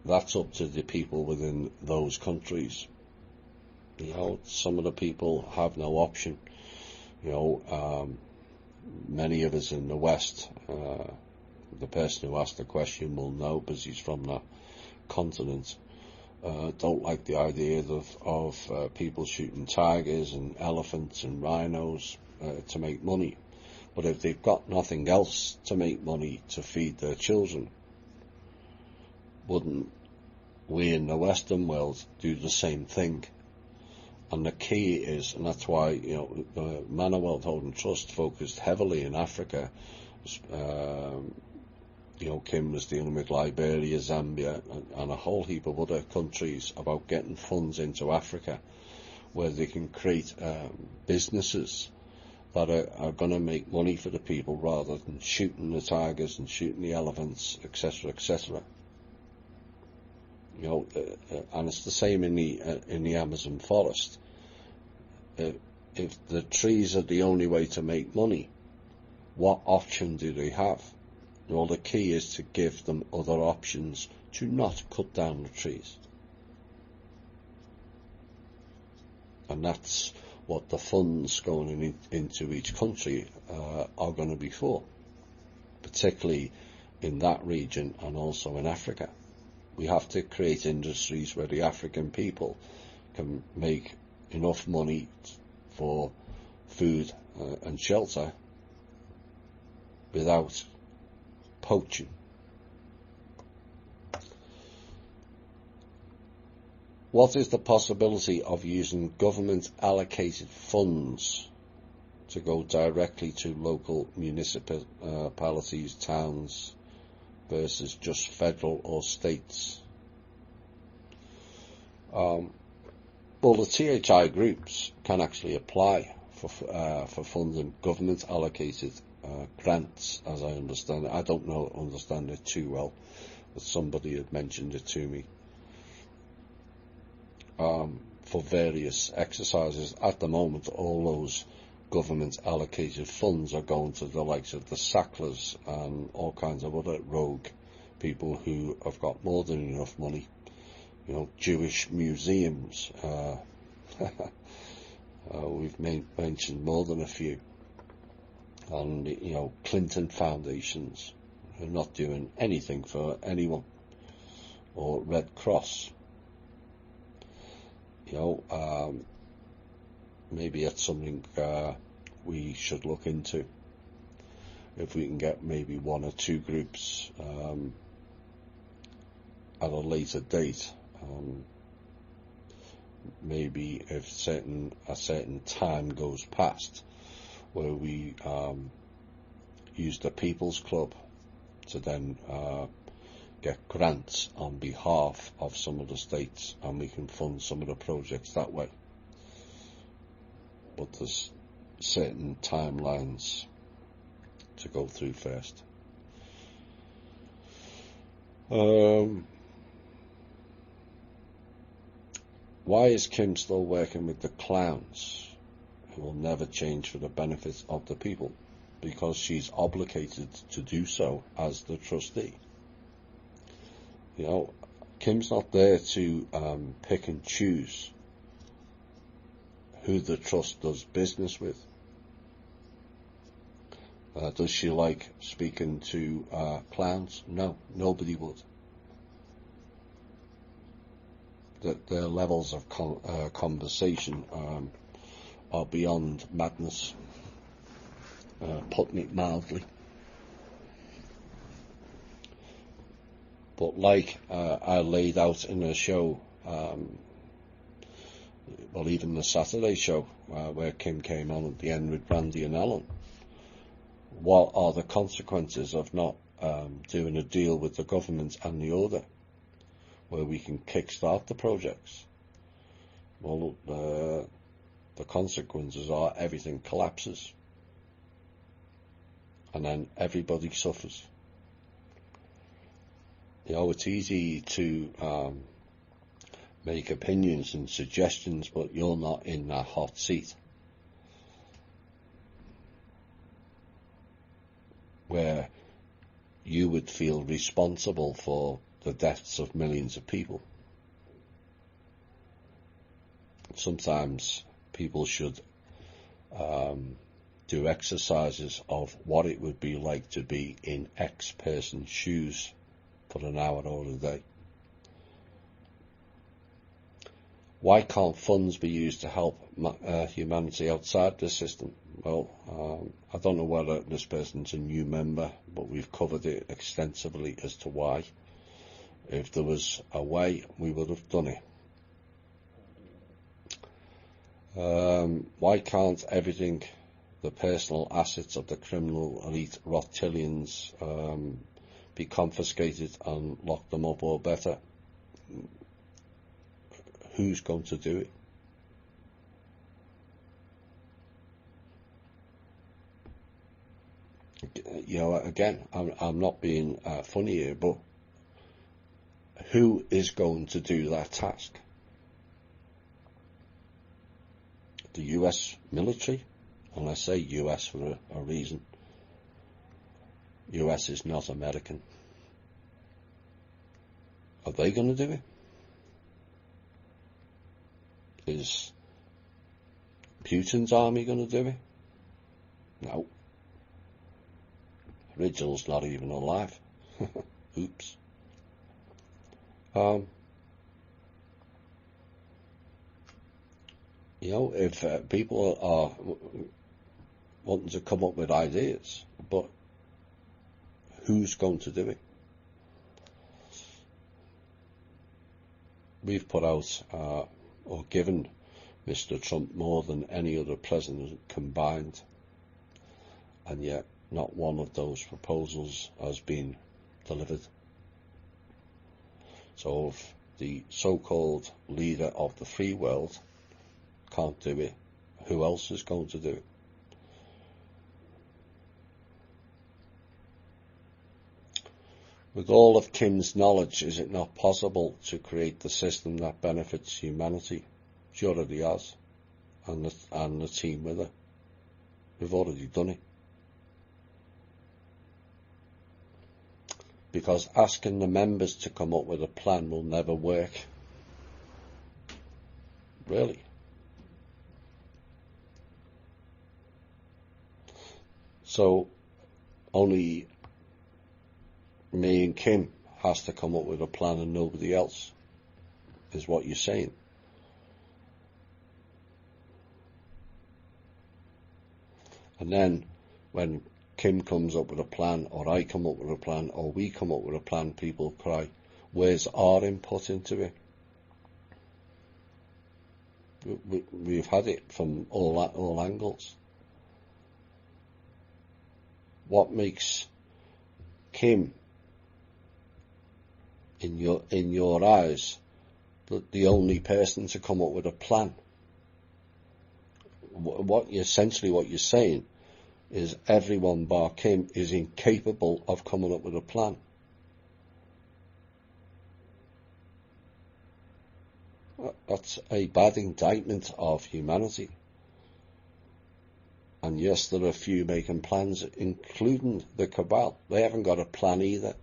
Speaker 1: That's up to the people within those countries. Some of the people have no option. Many of us in the West, the person who asked the question will know because he's from that continent, don't like the idea of people shooting tigers and elephants and rhinos to make money. But if they've got nothing else to make money to feed their children, wouldn't we in the Western world do the same thing? And the key is, and that's why the Manor World Holding Trust focused heavily in Africa. Kim was dealing with Liberia, Zambia, and a whole heap of other countries about getting funds into Africa where they can create businesses that are going to make money for the people rather than shooting the tigers and shooting the elephants, etc., etc. And it's the same in the Amazon forest. If the trees are the only way to make money, what option do they have? Well, the key is to give them other options to not cut down the trees. And that's what the funds going into each country are going to be for, particularly in that region and also in Africa. We have to create industries where the African people can make enough money for food and shelter without poaching. What is the possibility of using government allocated funds to go directly to local municipalities, towns, versus just federal or states? Well, the THI groups can actually apply for funding government allocated grants, as I understand it. I don't understand it too well, but somebody had mentioned it to me. For various exercises. At the moment, all those government allocated funds are going to the likes of the Sacklers and all kinds of other rogue people who have got more than enough money. You know, Jewish museums. We've mentioned more than a few. And, you know, Clinton foundations are not doing anything for anyone. Or Red Cross. You know, maybe it's something we should look into. If we can get maybe one or two groups at a later date, maybe if a certain time goes past, where we use the People's Club to then get grants on behalf of some of the states, and we can fund some of the projects that way. But there's certain timelines to go through first. Why is Kim still working with the clowns who will never change for the benefit of the people? Because she's obligated to do so as the trustee. You know, Kim's not there to pick and choose who the trust does business with. Does she like speaking to clowns? No, nobody would. Their levels of conversation are beyond madness, putting it mildly. But like I laid out in a show, well, even the Saturday show where Kim came on at the end with Brandy and Ellen, what are the consequences of not doing a deal with the government and the order where we can kickstart the projects? Well, the consequences are everything collapses and then everybody suffers. You know, it's easy to make opinions and suggestions, but you're not in that hot seat where you would feel responsible for the deaths of millions of people. Sometimes people should do exercises of what it would be like to be in X person's shoes for an hour or a day. Why can't funds be used to help humanity outside the system? Well, I don't know whether this person's a new member, but we've covered it extensively as to why. If there was a way, we would have done it. Why can't everything, the personal assets of the criminal elite Rothschildians, be confiscated and lock them up, or better? Who's going to do it? You know, again, I'm not being funny here, but who is going to do that task? The US military? And I say US for a reason. US is not American. Are they going to do it? Is Putin's army going to do it? No. Original's not even alive. Oops. You know, if people are wanting to come up with ideas, but who's going to do it? We've put out or given Mr. Trump more than any other president combined, and yet not one of those proposals has been delivered. So if the so-called leader of the free world can't do it, Who else is going to do it? With all of Kim's knowledge, is it not possible to create the system that benefits humanity? She already has, and the team with her. We've already done it. Because asking the members to come up with a plan will never work. Really. So only me and Kim has to come up with a plan and nobody else, is what you're saying. And then when Kim comes up with a plan, or I come up with a plan, or we come up with a plan, people cry, where's our input into it? We've had it from all angles. What makes Kim, in your eyes, the only person to come up with a plan? Essentially what you're saying is everyone bar Kim is incapable of coming up with a plan. That's a bad indictment of humanity. And yes, there are a few making plans, including the cabal. They haven't got a plan either.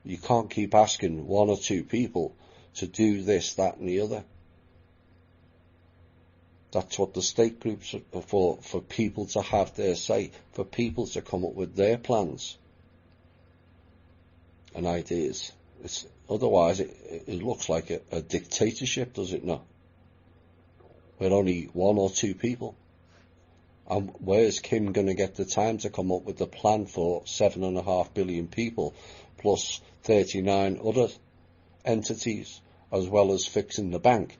Speaker 1: You can't keep asking one or two people to do this, that and the other. That's what the state groups are for people to have their say, for people to come up with their plans and ideas. Otherwise, it looks like a dictatorship, does it not? With only one or two people. And where's Kim going to get the time to come up with the plan for 7.5 billion people, plus 39 other entities, as well as fixing the bank?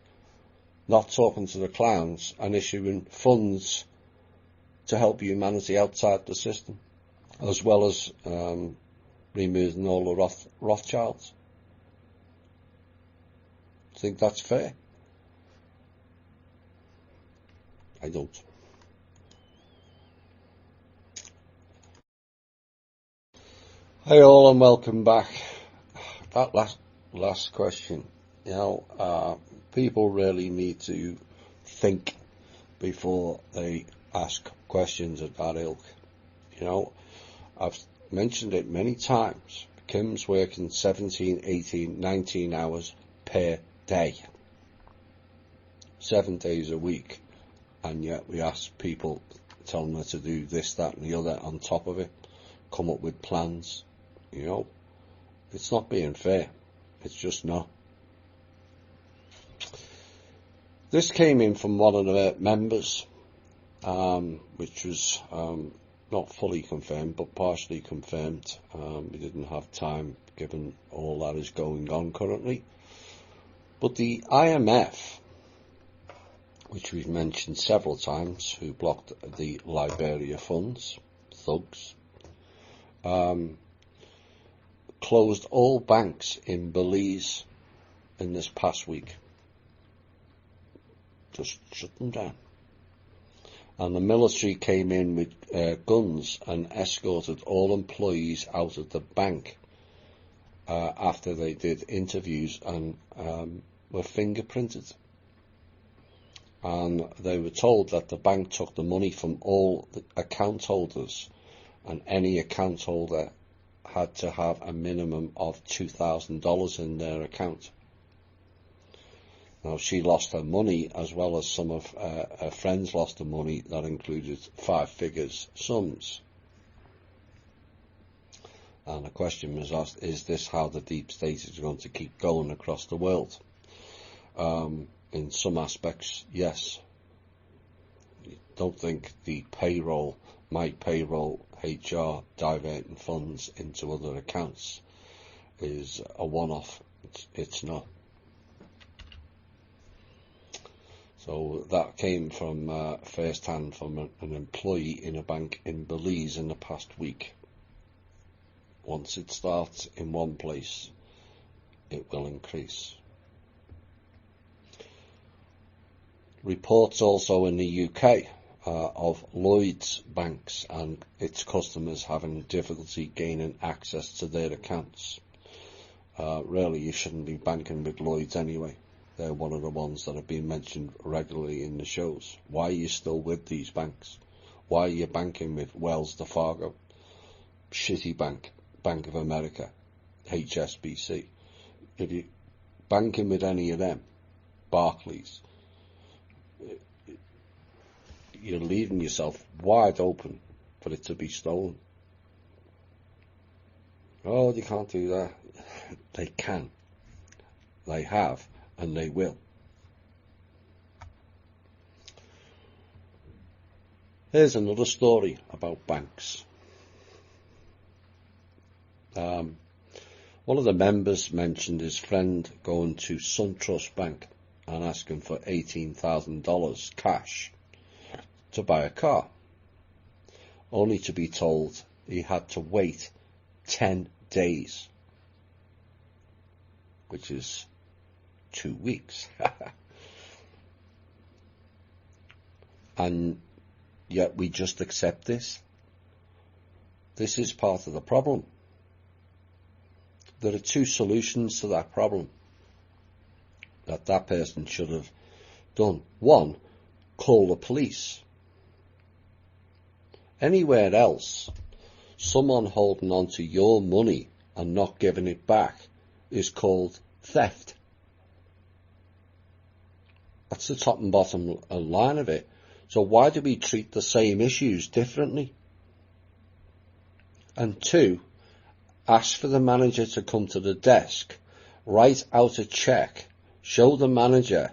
Speaker 1: Not talking to the clowns and issuing funds to help humanity outside the system, as well as removing all the Rothschilds. Think that's fair? I don't. Hey all, and welcome back. That last question, people really need to think before they ask questions of that ilk. I've mentioned it many times. Kim's working 17, 18, 19 hours per day, 7 days a week, and yet we ask people, telling her to do this, that and the other on top of it, come up with plans. It's not being fair. It's just not. This came in from one of the members, which was not fully confirmed, but partially confirmed. We didn't have time, given all that is going on currently. But the IMF, which we've mentioned several times, who blocked the Liberia funds, thugs, closed all banks in Belize in this past week. Just shut them down. And the military came in with guns and escorted all employees out of the bank after they did interviews and were fingerprinted. And they were told that the bank took the money from all the account holders, and any account holder had to have a minimum of $2,000 in their account. Now, she lost her money, as well as some of her friends lost the money. That included 5-figure sums. And the question was asked, is this how the deep state is going to keep going across the world? In some aspects, yes. Don't think the payroll, my payroll, HR diverting funds into other accounts is a one-off. It's not. So that came from first hand from an employee in a bank in Belize in the past week. Once it starts in one place, it will increase. Reports also in the UK of Lloyds banks and its customers having difficulty gaining access to their accounts. Really, you shouldn't be banking with Lloyds anyway. They're one of the ones that have been mentioned regularly in the shows. Why are you still with these banks? Why are you banking with Wells Fargo, Citibank, Bank of America, HSBC? If you're banking with any of them, Barclays, you're leaving yourself wide open for it to be stolen. Oh, they can't do that. They can. They have, and they will. Here's another story about banks. One of the members mentioned his friend going to SunTrust Bank and asking for $18,000 cash to buy a car, only to be told he had to wait 10 days, which is 2 weeks. And yet we just accept this. This is part of the problem. There are two solutions to that problem that person should have done. One, call the police. Anywhere else, someone holding on to your money and not giving it back is called theft. That's the top and bottom line of it. So why do we treat the same issues differently? And two, ask for the manager to come to the desk, write out a cheque, show the manager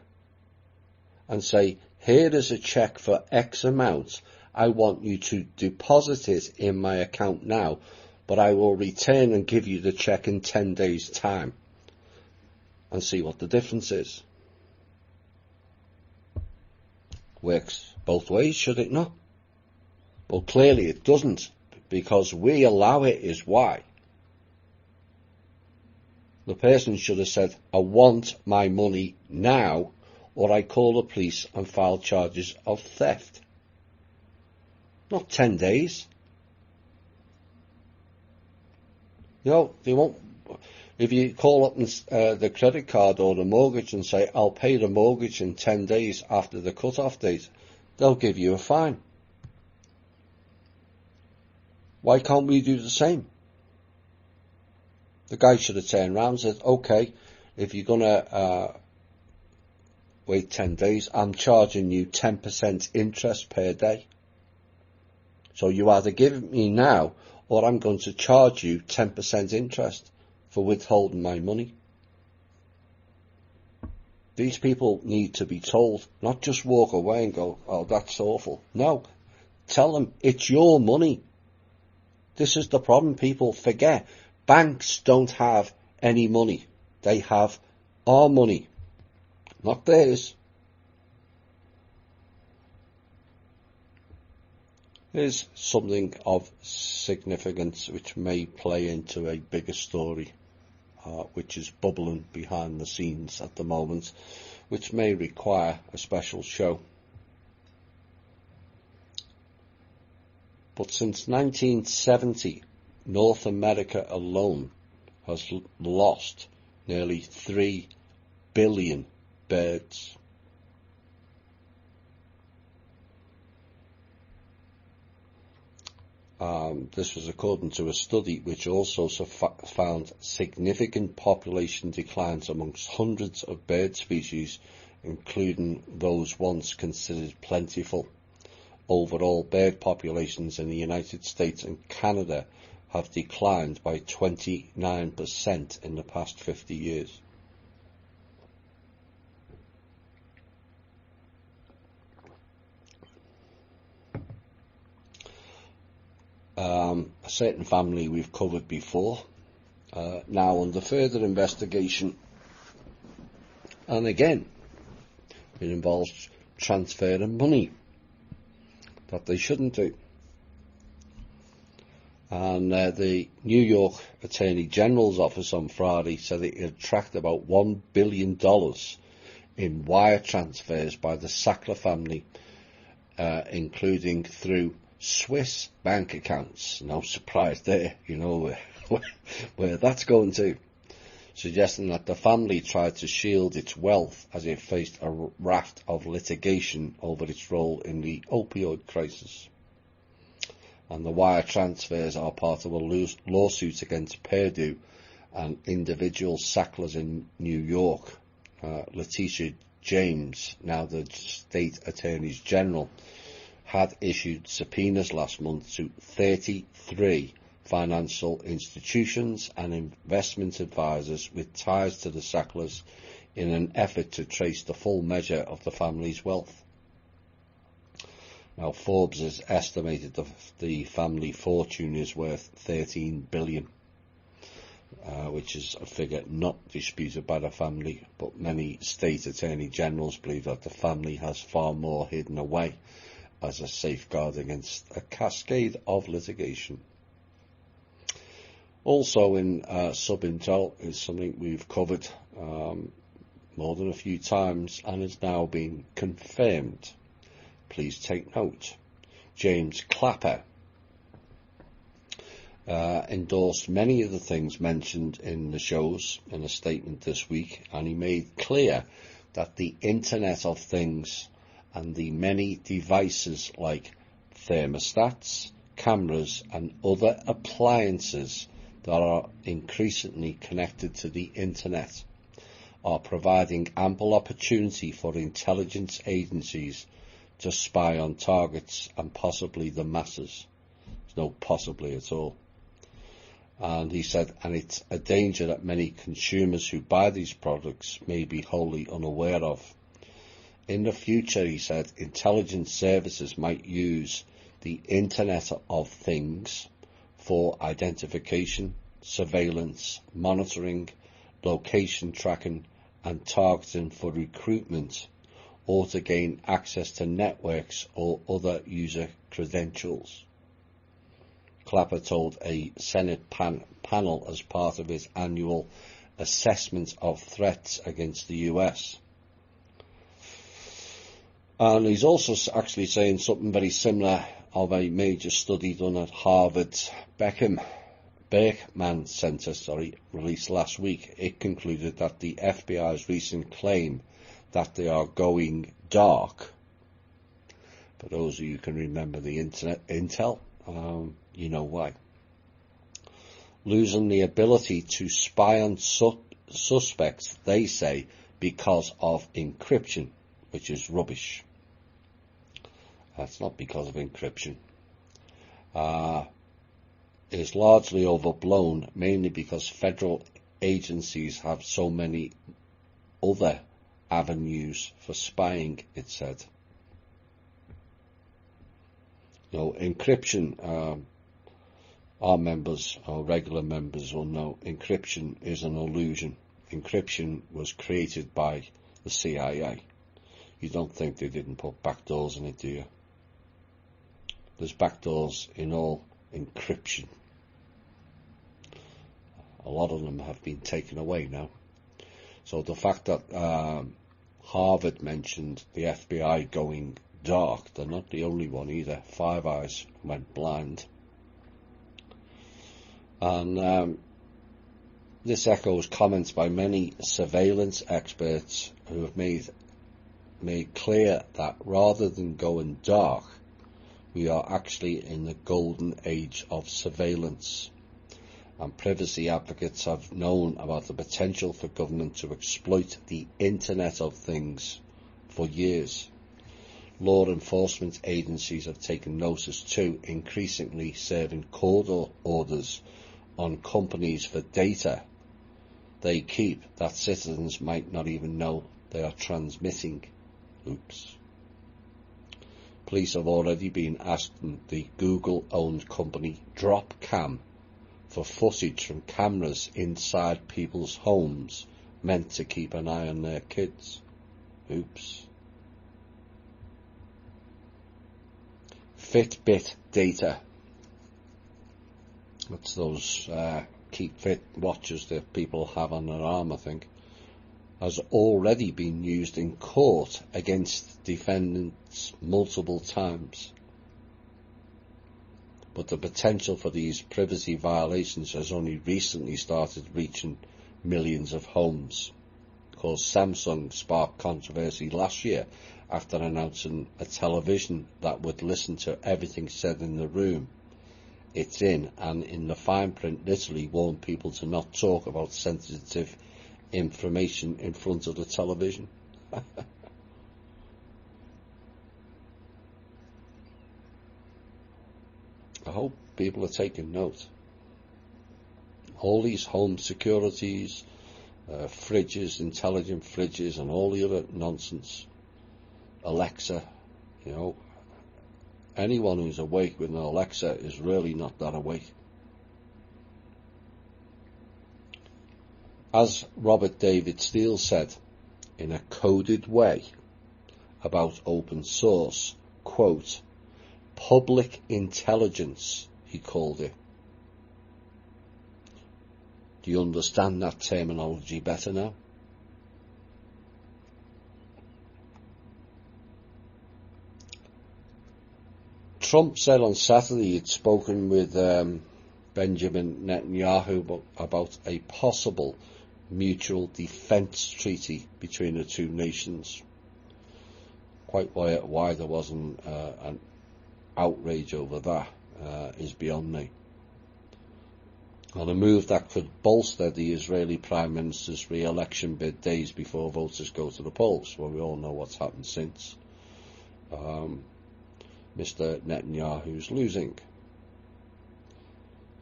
Speaker 1: and say, here is a cheque for X amount. I want you to deposit it in my account now, but I will return and give you the cheque in 10 days' time, and see what the difference is. Works both ways, should it not? Well, clearly it doesn't, because we allow it is why. The person should have said, I want my money now, or I call the police and file charges of theft. Not 10 days. You know, they won't. If you call up the credit card or the mortgage and say, I'll pay the mortgage in 10 days after the cut-off date, they'll give you a fine. Why can't we do the same? The guy should have turned around and said, okay, if you're going to wait 10 days, I'm charging you 10% interest per day. So you either give it me now, or I'm going to charge you 10% interest for withholding my money. These people need to be told, not just walk away and go, oh, that's awful. No, tell them it's your money. This is the problem people forget. Banks don't have any money. They have our money, not theirs. Here's something of significance which may play into a bigger story, which is bubbling behind the scenes at the moment, which may require a special show. But since 1970, North America alone has lost nearly 3 billion birds. This was according to a study which also found significant population declines amongst hundreds of bird species, including those once considered plentiful. Overall, bird populations in the United States and Canada have declined by 29% in the past 50 years. A certain family we've covered before, now under further investigation, and again it involves transferring money that they shouldn't do. And the New York Attorney General's office on Friday said it had tracked about $1 billion in wire transfers by the Sackler family, including through Swiss bank accounts. No surprise there, you know where that's going to. Suggesting that the family tried to shield its wealth as it faced a raft of litigation over its role in the opioid crisis. And the wire transfers are part of a lawsuit against Purdue and individual Sacklers in New York. Letitia James, now the state attorneys general, had issued subpoenas last month to 33 financial institutions and investment advisors with ties to the Sacklers in an effort to trace the full measure of the family's wealth. Now, Forbes has estimated the family fortune is worth $13 billion, which is a figure not disputed by the family, but many state attorney generals believe that the family has far more hidden away as a safeguard against a cascade of litigation. Also in sub-intel is something we've covered more than a few times and is now being confirmed. Please take note. James Clapper endorsed many of the things mentioned in the shows in a statement this week, and he made clear that the Internet of Things and the many devices like thermostats, cameras and other appliances that are increasingly connected to the Internet are providing ample opportunity for intelligence agencies to spy on targets and possibly the masses. There's no possibly at all. And he said, and it's a danger that many consumers who buy these products may be wholly unaware of. In the future, he said, intelligence services might use the Internet of Things for identification, surveillance, monitoring, location tracking and targeting for recruitment, or to gain access to networks or other user credentials. Clapper told a Senate panel as part of his annual assessment of threats against the US. And he's also actually saying something very similar of a major study done at Harvard's Berkman Center, released last week. It concluded that the FBI's recent claim that they are going dark, for those of you who can remember the intel, you know why. Losing the ability to spy on suspects, they say, because of encryption, which is rubbish. That's not because of encryption. Is largely overblown, mainly because federal agencies have so many other avenues for spying, it said. Encryption, our regular members will know, encryption is an illusion. Encryption was created by the CIA. You don't think they didn't put backdoors in it, do you? There's backdoors in all encryption. A lot of them have been taken away now. So the fact that Harvard mentioned the FBI going dark, they're not the only one either. Five Eyes went blind. And this echoes comments by many surveillance experts who have made clear that rather than going dark, we are actually in the golden age of surveillance. And privacy advocates have known about the potential for government to exploit the Internet of Things for years. Law enforcement agencies have taken notice too, increasingly serving court orders on companies for data they keep that citizens might not even know they are transmitting. Oops. Police have already been asking the Google-owned company Dropcam for footage from cameras inside people's homes meant to keep an eye on their kids. Oops. Fitbit data. That's those Keep Fit watches that people have on their arm, I think. has already been used in court against defendants multiple times. But the potential for these privacy violations has only recently started reaching millions of homes. Of course, Samsung sparked controversy last year after announcing a television that would listen to everything said in the room it's in, and in the fine print literally warned people to not talk about sensitive information in front of the television. I hope people are taking note. All these home securities, fridges, intelligent fridges, and all the other nonsense, Alexa, anyone who's awake with an Alexa is really not that awake. As Robert David Steele said, in a coded way, about open source, quote, public intelligence, he called it. Do you understand that terminology better now? Trump said on Saturday he'd spoken with Benjamin Netanyahu about a possible mutual defence treaty between the two nations. Quite why there wasn't an outrage over that is beyond me. On a move that could bolster the Israeli Prime Minister's re-election bid days before voters go to the polls. Well, we all know what's happened since. Mr. Netanyahu's losing.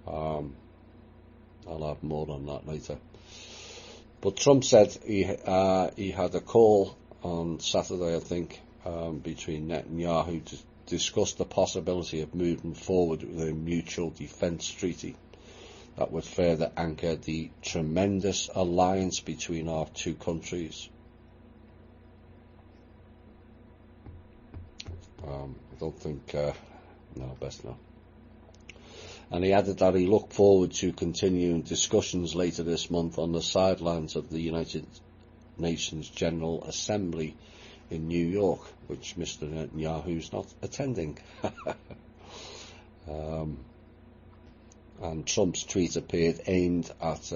Speaker 1: I'll have more on that later. But Trump said he had a call on Saturday, I think, between Netanyahu to discuss the possibility of moving forward with a mutual defence treaty that would further anchor the tremendous alliance between our two countries. I don't think, no, best not. And he added that he looked forward to continuing discussions later this month on the sidelines of the United Nations General Assembly in New York, which Mr. Netanyahu's not attending. And Trump's tweet appeared aimed at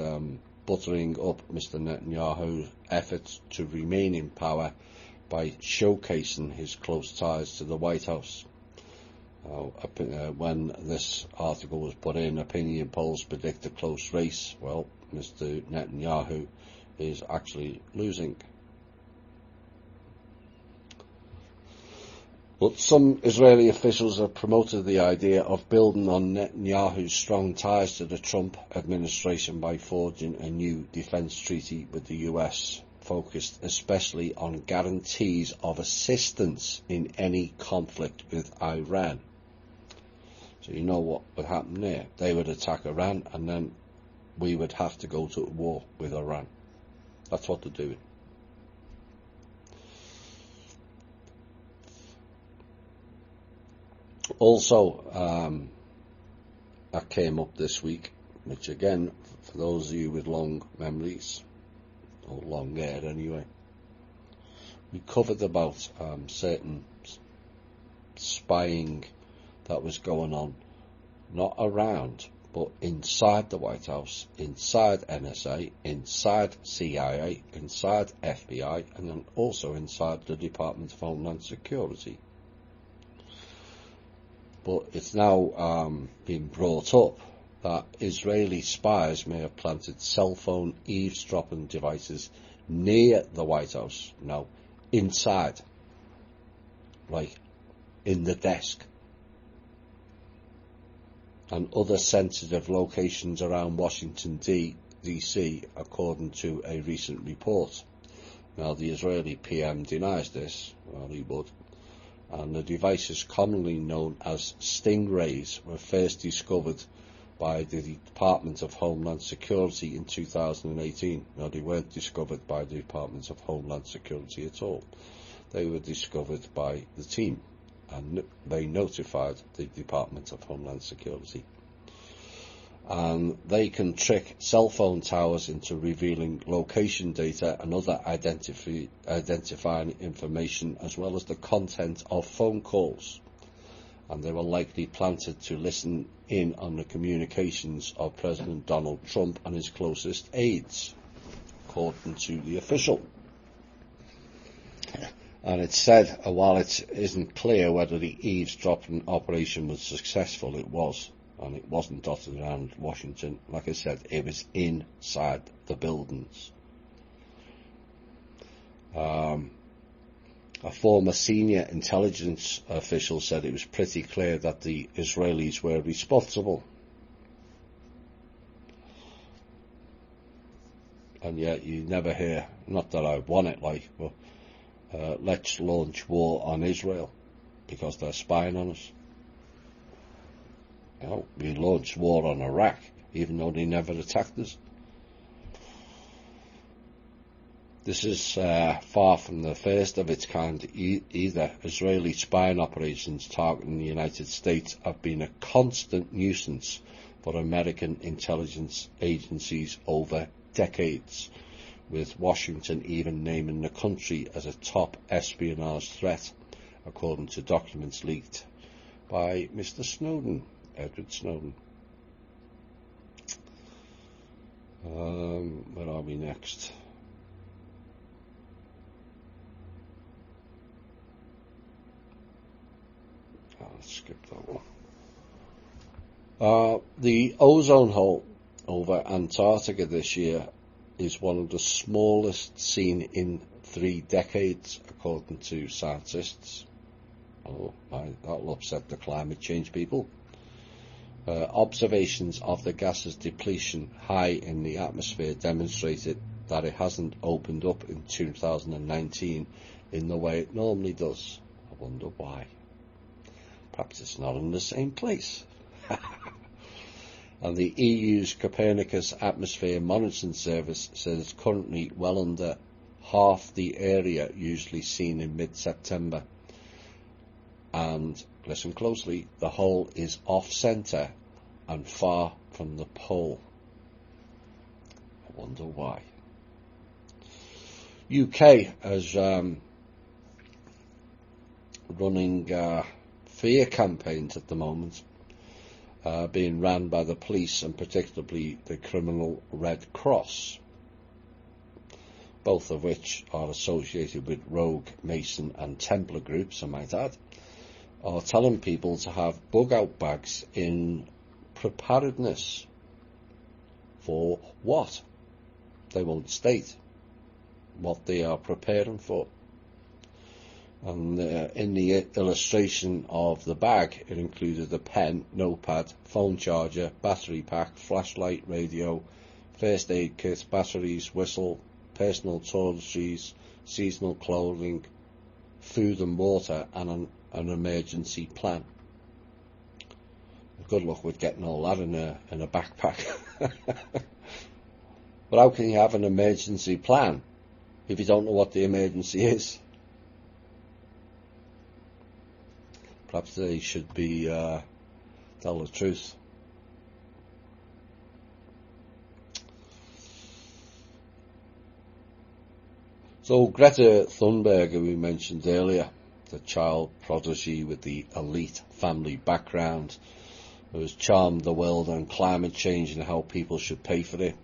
Speaker 1: buttering up Mr. Netanyahu's efforts to remain in power by showcasing his close ties to the White House. When this article was put in, opinion polls predict a close race. Well, Mr. Netanyahu is actually losing. But some Israeli officials have promoted the idea of building on Netanyahu's strong ties to the Trump administration by forging a new defence treaty with the US, focused especially on guarantees of assistance in any conflict with Iran. So you know what would happen there. They would attack Iran and then we would have to go to war with Iran. That's what they're doing. Also, that came up this week, which again, for those of you with long memories, or long hair anyway, we covered about certain spying that was going on, not around, but inside the White House, inside NSA, inside CIA, inside FBI, and then also inside the Department of Homeland Security. But it's now been brought up that Israeli spies may have planted cell phone eavesdropping devices near the White House, no, inside, like in the desk, and other sensitive locations around Washington DC, according to a recent report. Now, the Israeli PM denies this, well, he would, and the devices commonly known as stingrays were first discovered by the Department of Homeland Security in 2018. Now, they weren't discovered by the Department of Homeland Security at all. They were discovered by the team, and they notified the Department of Homeland Security. and they can trick cell phone towers into revealing location data and other identifying information, as well as the content of phone calls. And they were likely planted to listen in on the communications of President Donald Trump and his closest aides, according to the official. And it said, while it isn't clear whether the eavesdropping operation was successful, it was. And it wasn't dotted around Washington. Like I said, it was inside the buildings. A former senior intelligence official said it was pretty clear that the Israelis were responsible. And yet you never hear, not that I want it like, but let's launch war on Israel because they're spying on us. You know, we launched war on Iraq, even though they never attacked us. This is far from the first of its kind either. Israeli spying operations targeting the United States have been a constant nuisance for American intelligence agencies over decades, with Washington even naming the country as a top espionage threat, according to documents leaked by Mr. Snowden. Edward Snowden. Where are we next? I'll skip that one. The ozone hole over Antarctica this year is one of the smallest seen in 3 decades, according to scientists. Oh, that'll upset the climate change people. Observations of the gas's depletion high in the atmosphere demonstrated that it hasn't opened up in 2019 in the way it normally does. I wonder why. Perhaps it's not in the same place. And the EU's Copernicus Atmosphere Monitoring Service says it's currently well under half the area usually seen in mid-September. And listen closely, the hole is off-centre and far from the pole. I wonder why. UK is running fear campaigns at the moment, being ran by the police and particularly the criminal Red Cross, both of which are associated with rogue Mason and Templar groups, I might add, are telling people to have bug-out bags in preparedness. For what? They won't state what they are preparing for. And in the illustration of the bag, it included a pen, notepad, phone charger, battery pack, flashlight, radio, first aid kit, batteries, whistle, personal toiletries, seasonal clothing, food and water, and an emergency plan. Good luck with getting all that in a backpack. But how can you have an emergency plan if you don't know what the emergency is? Perhaps they should be tell the truth. So Greta Thunberg, who we mentioned earlier, the child prodigy with the elite family background, who has charmed the world on climate change and how people should pay for it,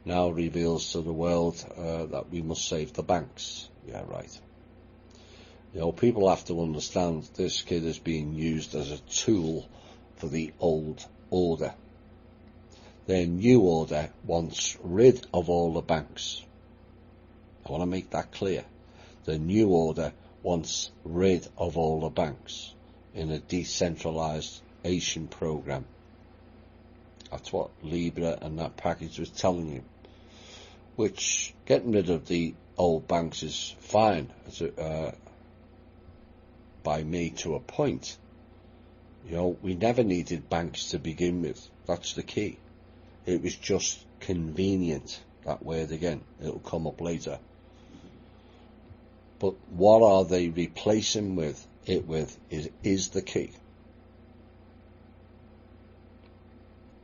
Speaker 1: now reveals to the world that we must save the banks. Yeah, right. You know, people have to understand this kid is being used as a tool for the old order. Their new order wants rid of all the banks. I want to make that clear. The new order wants rid of all the banks in a decentralization program. That's what Libra and that package was telling you. Which, getting rid of the old banks is fine, by me to a point. You know, we never needed banks to begin with. That's the key. It was just convenient. That word again. It'll come up later. But what are they replacing it with is the key.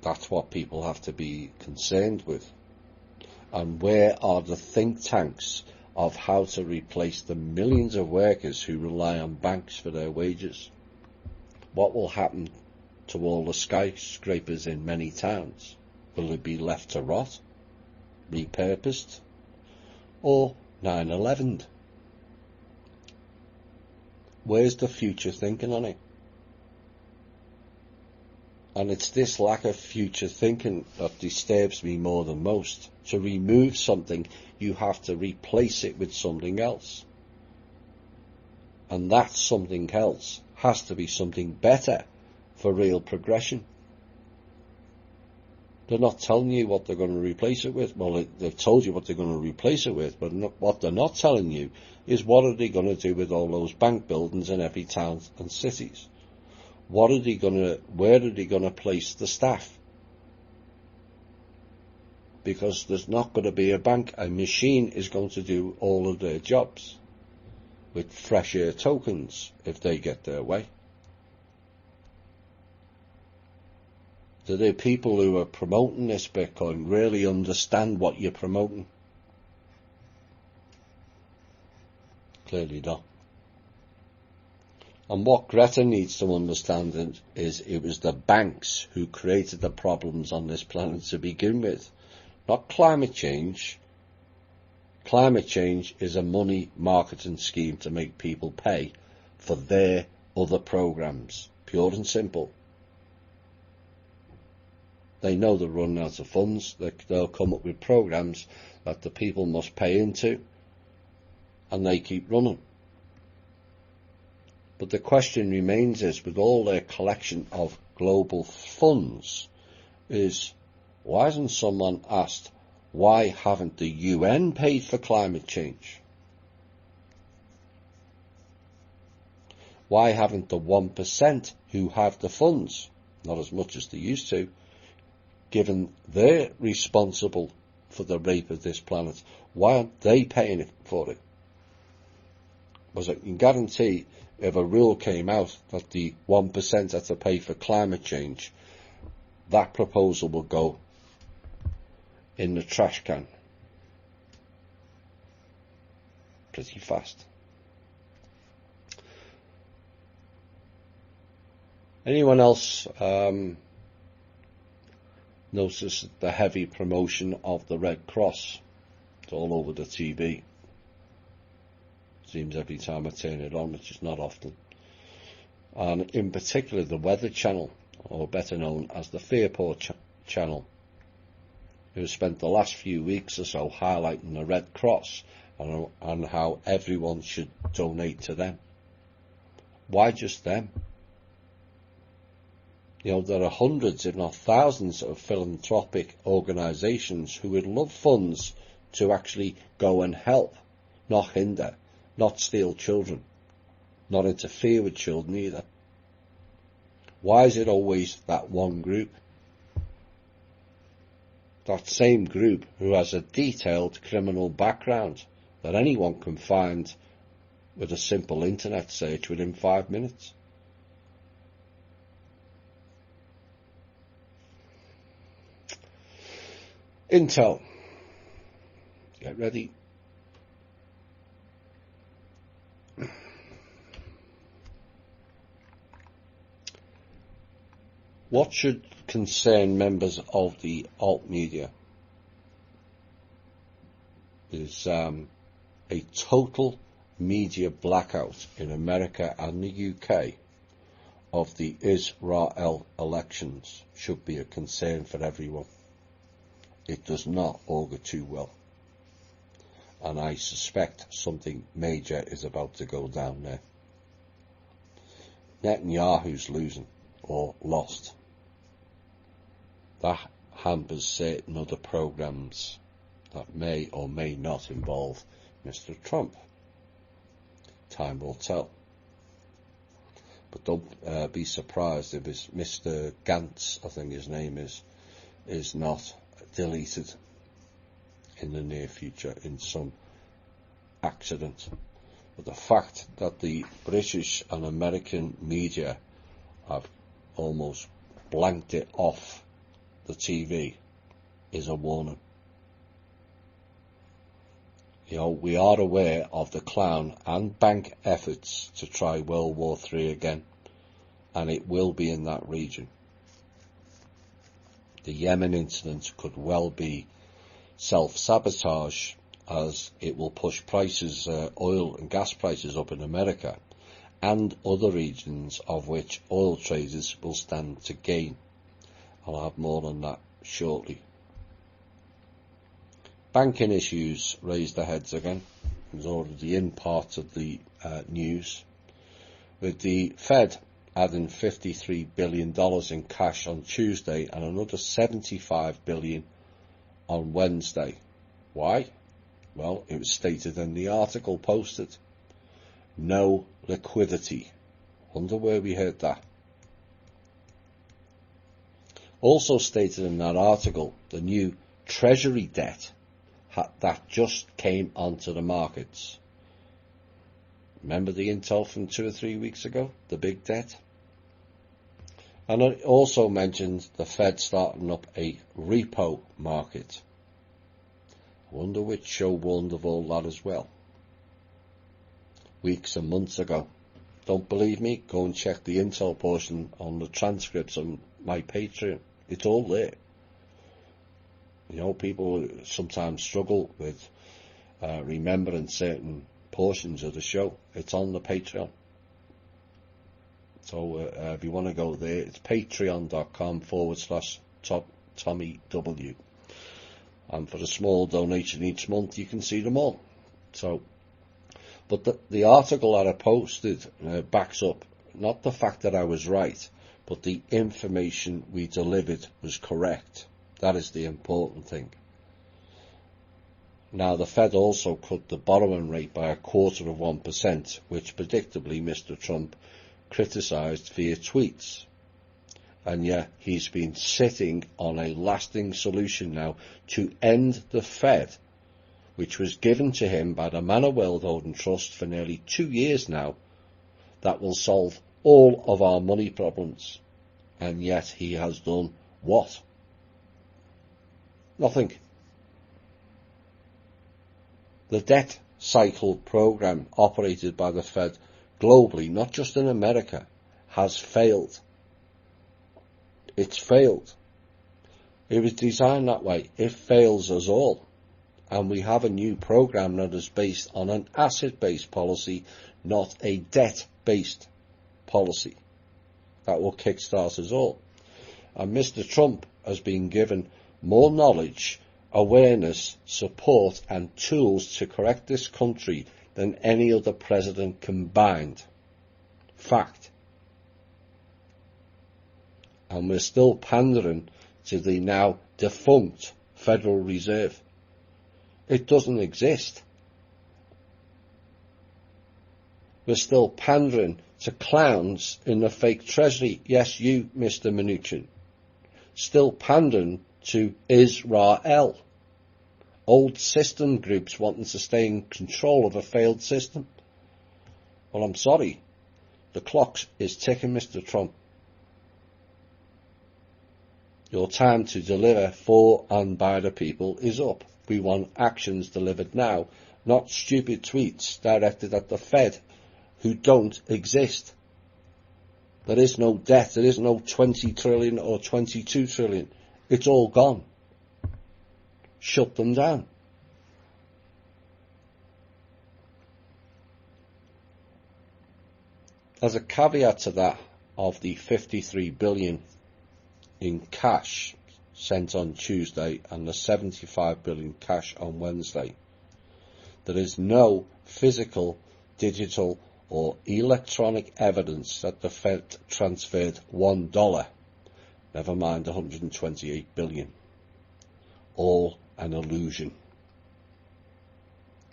Speaker 1: That's what people have to be concerned with. And where are the think tanks of how to replace the millions of workers who rely on banks for their wages? What will happen to all the skyscrapers in many towns? Will it be left to rot, repurposed, or 9/11? Where's the future thinking on it? And it's this lack of future thinking that disturbs me more than most. To remove something, you have to replace it with something else. And that something else has to be something better for real progression. They're not telling you what they're going to replace it with. Well, they've told you what they're going to replace it with, but what they're not telling you is what are they going to do with all those bank buildings in every town and cities? Where are they going to place the staff? Because there's not going to be a bank. A machine is going to do all of their jobs with fresh air tokens if they get their way. Do the people who are promoting this Bitcoin really understand what you're promoting? Clearly not. And what Greta needs to understand is it was the banks who created the problems on this planet to begin with, not climate change. Climate change is a money marketing scheme to make people pay for their other programs, pure and simple. They know they're running out of funds. They'll come up with programs that the people must pay into, and they keep running. But the question remains is, with all their collection of global funds, is why hasn't someone asked, why haven't the UN paid for climate change? Why haven't the 1% who have the funds, not as much as they used to, given they're responsible for the rape of this planet, why aren't they paying for it? Because I can guarantee if a rule came out that the 1% had to pay for climate change, that proposal will go in the trash can pretty fast. Anyone else notice the heavy promotion of the Red Cross? It's all over the TV. Seems every time I turn it on, which is not often. And in particular the Weather Channel, or better known as the Fearport Channel, who has spent the last few weeks or so highlighting the Red Cross and how everyone should donate to them. Why just them? You know, there are hundreds, if not thousands, of philanthropic organisations who would love funds to actually go and help, not hinder, not steal children, not interfere with children either. Why is it always that one group? That same group who has a detailed criminal background that anyone can find with a simple internet search within 5 minutes. Intel. Get ready. What should concern members of the alt media is a total media blackout in America and the UK of the Israel elections should be a concern for everyone. It does not augur too well. And I suspect something major is about to go down there. Netanyahu's losing, or lost. That hampers certain other programs that may or may not involve Mr. Trump. Time will tell. But don't be surprised if it's Mr. Gantz, I think his name is not deleted in the near future in some accident. But the fact that the British and American media have almost blanked it off the TV is a warning. You know, we are aware of the clown and bank efforts to try World War III again, and it will be in that region. The Yemen incident could well be self-sabotage, as it will push prices, oil and gas prices up in America and other regions of which oil traders will stand to gain. I'll have more on that shortly. Banking issues raised their heads again. It was already in part of the news, with the Fed adding $53 billion in cash on Tuesday and another $75 billion on Wednesday. Why? Well, it was stated in the article posted. No liquidity. Wonder where we heard that. Also stated in that article, the new Treasury debt that just came onto the markets. Remember the intel from 2 or 3 weeks ago? The big debt? And it also mentioned the Fed starting up a repo market. I wonder which show warned of all that as well. Weeks and months ago. Don't believe me? Go and check the intel portion on the transcripts on my Patreon. It's all there. You know, people sometimes struggle with remembering certain portions of the show. It's on the Patreon. So if you want to go there, it's patreon.com/Tommy W. And for a small donation each month, you can see them all. So, but the article that I posted backs up not the fact that I was right, but the information we delivered was correct. That is the important thing. Now, the Fed also cut the borrowing rate by 0.25%, which predictably Mr. Trump criticised via tweets. And yet he's been sitting on a lasting solution now to end the Fed, which was given to him by the Manor Weldhoden Trust for nearly 2 years now, that will solve all of our money problems. And yet he has done what? Nothing. The debt cycle program operated by the Fed globally, not just in America, has failed. It's failed. It was designed that way. It fails us all. And we have a new program that is based on an asset-based policy, not a debt-based policy. That will kickstart us all. And Mr. Trump has been given more knowledge, awareness, support and tools to correct this country than any other president combined. Fact. And we're still pandering to the now defunct Federal Reserve. It doesn't exist. We're still pandering to clowns in the fake treasury. Yes, you, Mr. Mnuchin. Still pandering to Israel. Old system groups wanting to stay in control of a failed system. Well, I'm sorry. The clock is ticking, Mr. Trump. Your time to deliver for and by the people is up. We want actions delivered now, not stupid tweets directed at the Fed, who don't exist. There is no debt. There is no 20 trillion or 22 trillion. It's all gone. Shut them down. As a caveat to that, of the 53 billion in cash sent on Tuesday and the 75 billion cash on Wednesday, there is no physical, digital or electronic evidence that the Fed transferred $1, never mind 128 billion. All an illusion.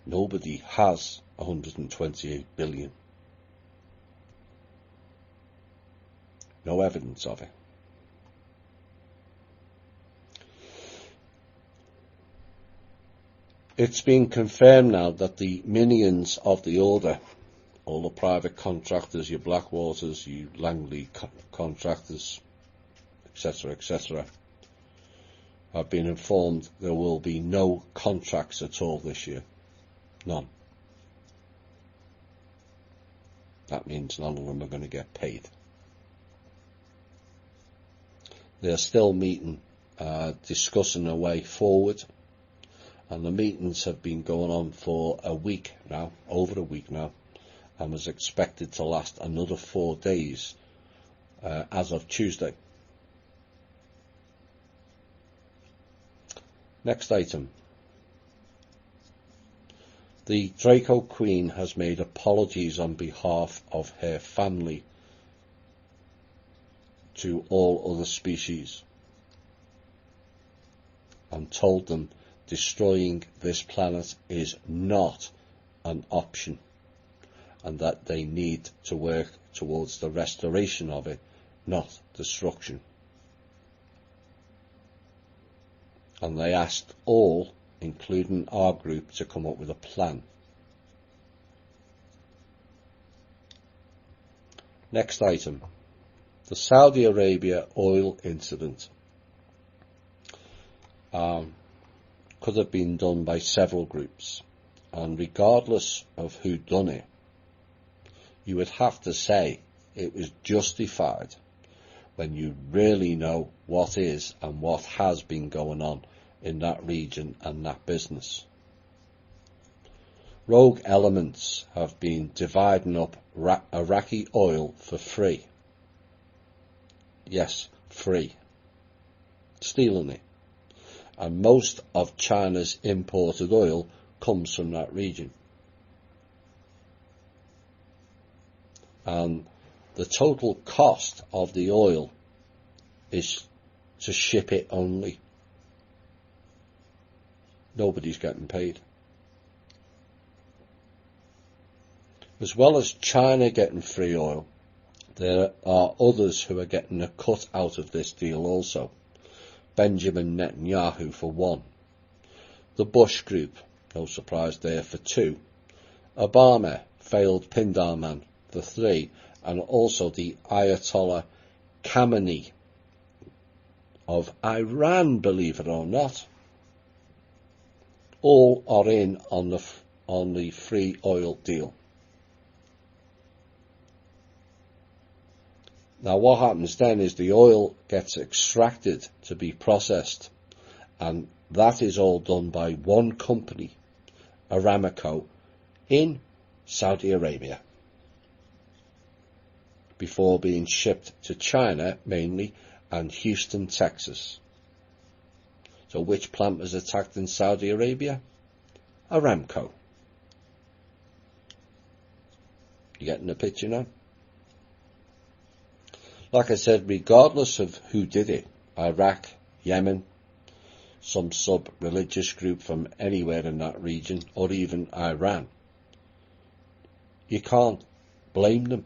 Speaker 1: Nobody has 128 billion. No evidence of it. It's been confirmed now that the minions of the order, all the private contractors, your Blackwaters, you Langley contractors, etc., etc., I've been informed there will be no contracts at all this year. None. That means none of them are going to get paid. They're still meeting, discussing a way forward, and the meetings have been going on for a week now, over a week now, and was expected to last another 4 days as of Tuesday. Next item. The Draco Queen has made apologies on behalf of her family to all other species and told them destroying this planet is not an option and that they need to work towards the restoration of it, not destruction. And they asked all, including our group, to come up with a plan. Next item. The Saudi Arabia oil incident could have been done by several groups, and regardless of who done it, you would have to say it was justified when you really know what is and what has been going on in that region and that business. Rogue elements have been dividing up Iraqi oil for free. Yes, free. Stealing it. And most of China's imported oil comes from that region. And the total cost of the oil is to ship it only. Nobody's getting paid. As well as China getting free oil, there are others who are getting a cut out of this deal also. Benjamin Netanyahu for one. The Bush Group, no surprise there, for two. Obama, failed Pindar man, for three. And also the Ayatollah Khamenei of Iran, believe it or not. All are in on the free oil deal. Now what happens then is the oil gets extracted to be processed, and that is all done by one company, Aramco, in Saudi Arabia, before being shipped to China mainly and Houston, Texas. So which plant was attacked in Saudi Arabia? Aramco. You getting the picture now? Like I said, regardless of who did it, Iraq, Yemen, some sub-religious group from anywhere in that region, or even Iran, you can't blame them.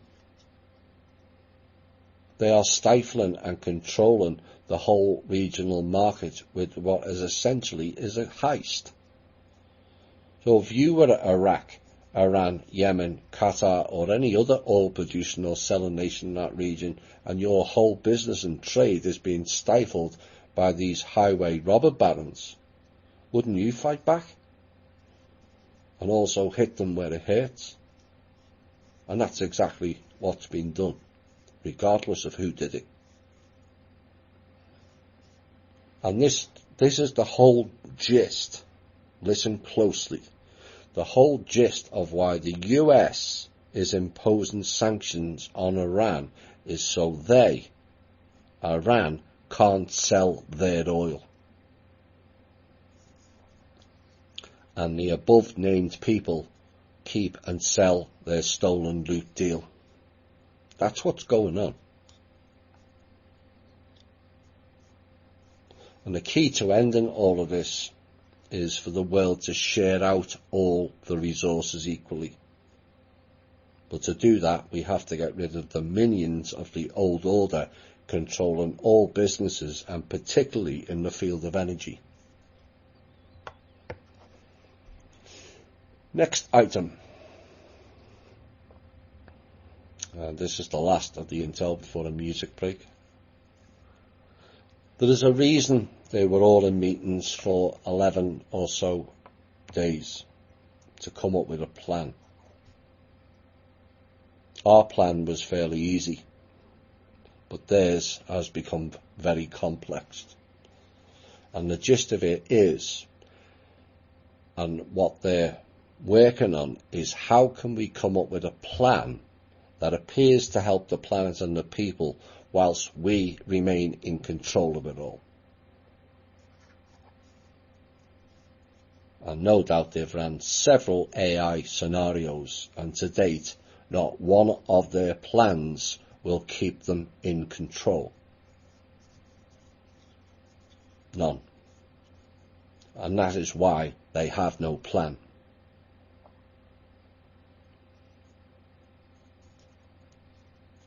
Speaker 1: They are stifling and controlling the whole regional market with what is essentially is a heist. So if you were Iraq, Iran, Yemen, Qatar or any other oil producing or selling nation in that region, and your whole business and trade is being stifled by these highway robber barons, wouldn't you fight back? And also hit them where it hurts? And that's exactly what's been done, regardless of who did it. And this is the whole gist. Listen closely. The whole gist of why the US is imposing sanctions on Iran is so Iran, can't sell their oil. And the above named people keep and sell their stolen loot deal. That's what's going on. And the key to ending all of this is for the world to share out all the resources equally. But to do that, we have to get rid of the minions of the old order controlling all businesses, and particularly in the field of energy. Next item. And this is the last of the intel before a music break. There is a reason They were all in meetings for 11 or so days to come up with a plan. Our plan was fairly easy, but theirs has become very complex. And the gist of it is, and what they're working on, is how can we come up with a plan that appears to help the planet and the people whilst we remain in control of it all. And no doubt they've ran several AI scenarios, and to date, not one of their plans will keep them in control. None. And that is why they have no plan.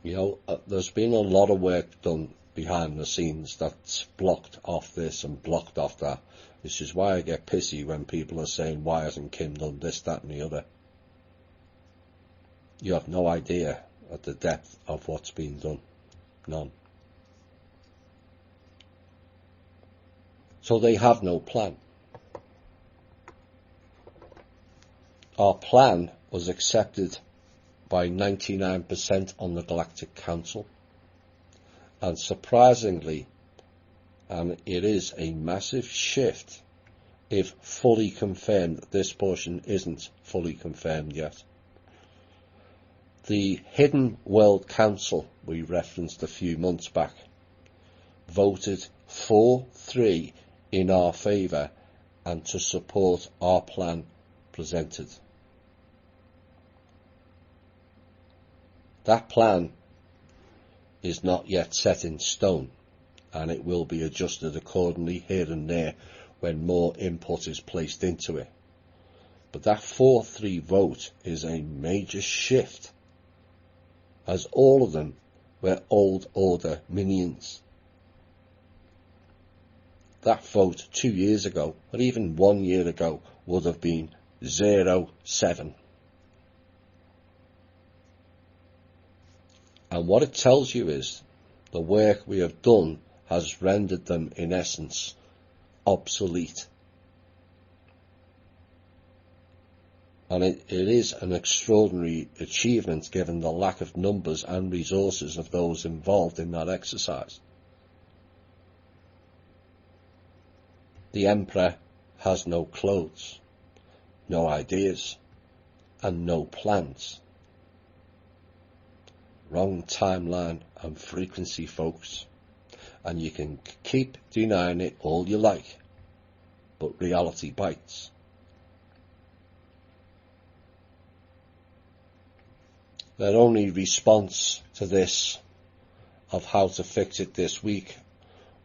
Speaker 1: You know, there's been a lot of work done behind the scenes that's blocked off this and blocked off that. This is why I get pissy when people are saying, why hasn't Kim done this, that and the other? You have no idea at the depth of what's been done. None. So they have no plan. Our plan was accepted by 99% on the Galactic Council. And surprisingly, and it is a massive shift if fully confirmed, this portion isn't fully confirmed yet. The Hidden World Council we referenced a few months back voted 4-3 in our favour and to support our plan presented. That plan is not yet set in stone, and it will be adjusted accordingly here and there when more input is placed into it. But that 4-3 vote is a major shift, as all of them were old order minions. That vote 2 years ago, or even 1 year ago, would have been 0-7. And what it tells you is the work we have done has rendered them, in essence, obsolete. And it is an extraordinary achievement given the lack of numbers and resources of those involved in that exercise. The Emperor has no clothes, no ideas, and no plans. Wrong timeline and frequency, folks. And you can keep denying it all you like, but reality bites. Their only response to this, of how to fix it this week,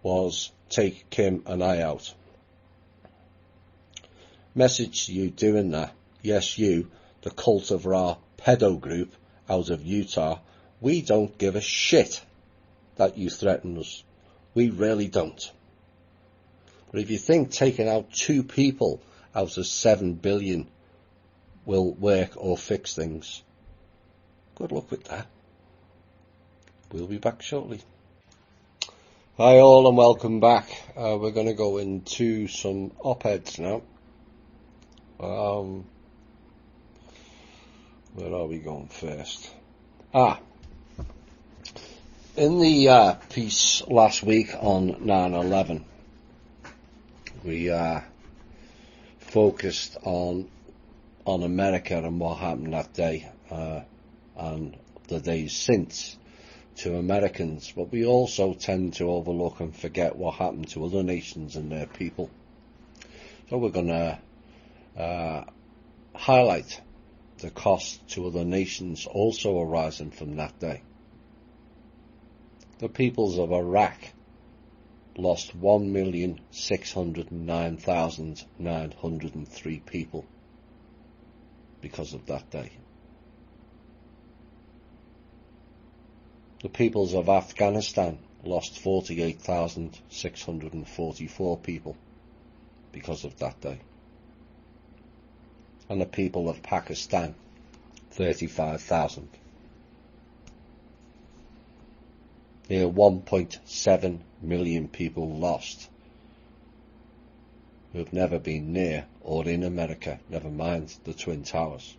Speaker 1: was take Kim and I out. Message to you doing that. Yes, you, the Cult of Ra pedo group out of Utah, we don't give a shit that you threaten us. We really don't. But if you think taking out 2 people out of 7 billion will work or fix things, good luck with that. We'll be back shortly. Hi all and welcome back. We're going to go into some op-eds now. Where are we going first? In the piece last week on 9/11, we focused on America and what happened that day and the days since to Americans, but we also tend to overlook and forget what happened to other nations and their people. So we're going to highlight the cost to other nations also arising from that day. The peoples of Iraq lost 1,609,903 people because of that day. The peoples of Afghanistan lost 48,644 people because of that day. And the people of Pakistan, 35,000. Near 1.7 million people lost who have never been near or in America, never mind the Twin Towers.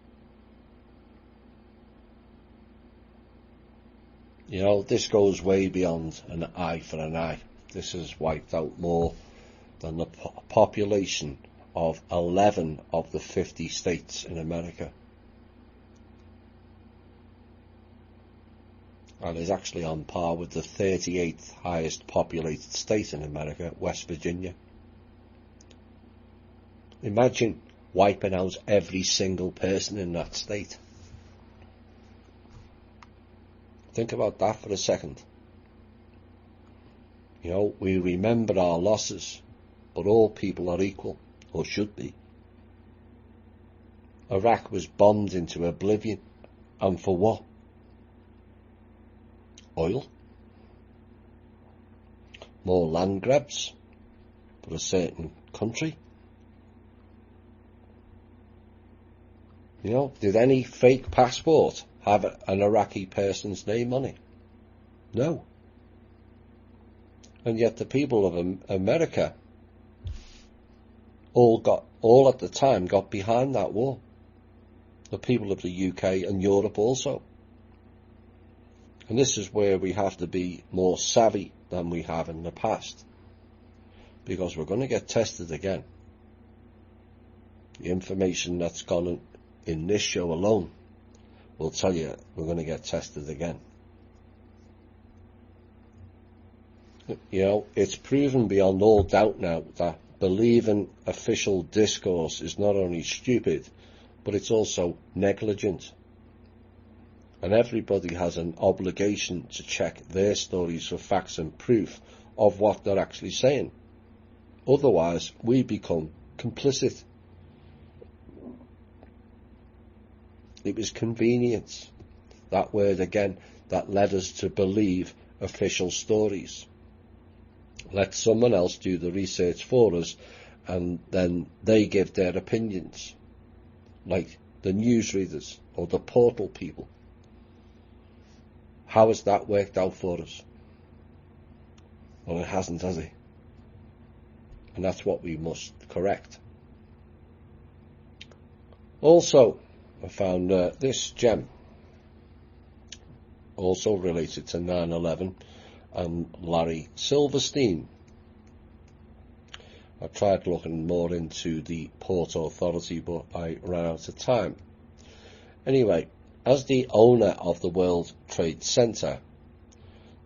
Speaker 1: You know, this goes way beyond an eye for an eye. This has wiped out more than the population of 11 of the 50 states in America. And is actually on par with the 38th highest populated state in America, West Virginia. Imagine wiping out every single person in that state. Think about that for a second. You know, we remember our losses, but all people are equal, or should be. Iraq was bombed into oblivion, and for what? Oil? More land grabs for a certain country? You know, did any fake passport have an Iraqi person's name on it? No. And yet the people of America all at the time got behind that war. The people of the UK and Europe also. And this is where we have to be more savvy than we have in the past, because we're going to get tested again. The information that's gone in this show alone will tell you we're going to get tested again. You know, it's proven beyond all doubt now that believing official discourse is not only stupid, but it's also negligent. And everybody has an obligation to check their stories for facts and proof of what they're actually saying. Otherwise, we become complicit. It was convenience, that word again, that led us to believe official stories. Let someone else do the research for us, and then they give their opinions, like the newsreaders or the portal people. How has that worked out for us? Well, it hasn't, has it? And that's what we must correct. Also, I found this gem, also related to 9/11 and Larry Silverstein. I tried looking more into the Port Authority, but I ran out of time. Anyway, as the owner of the World Trade Center,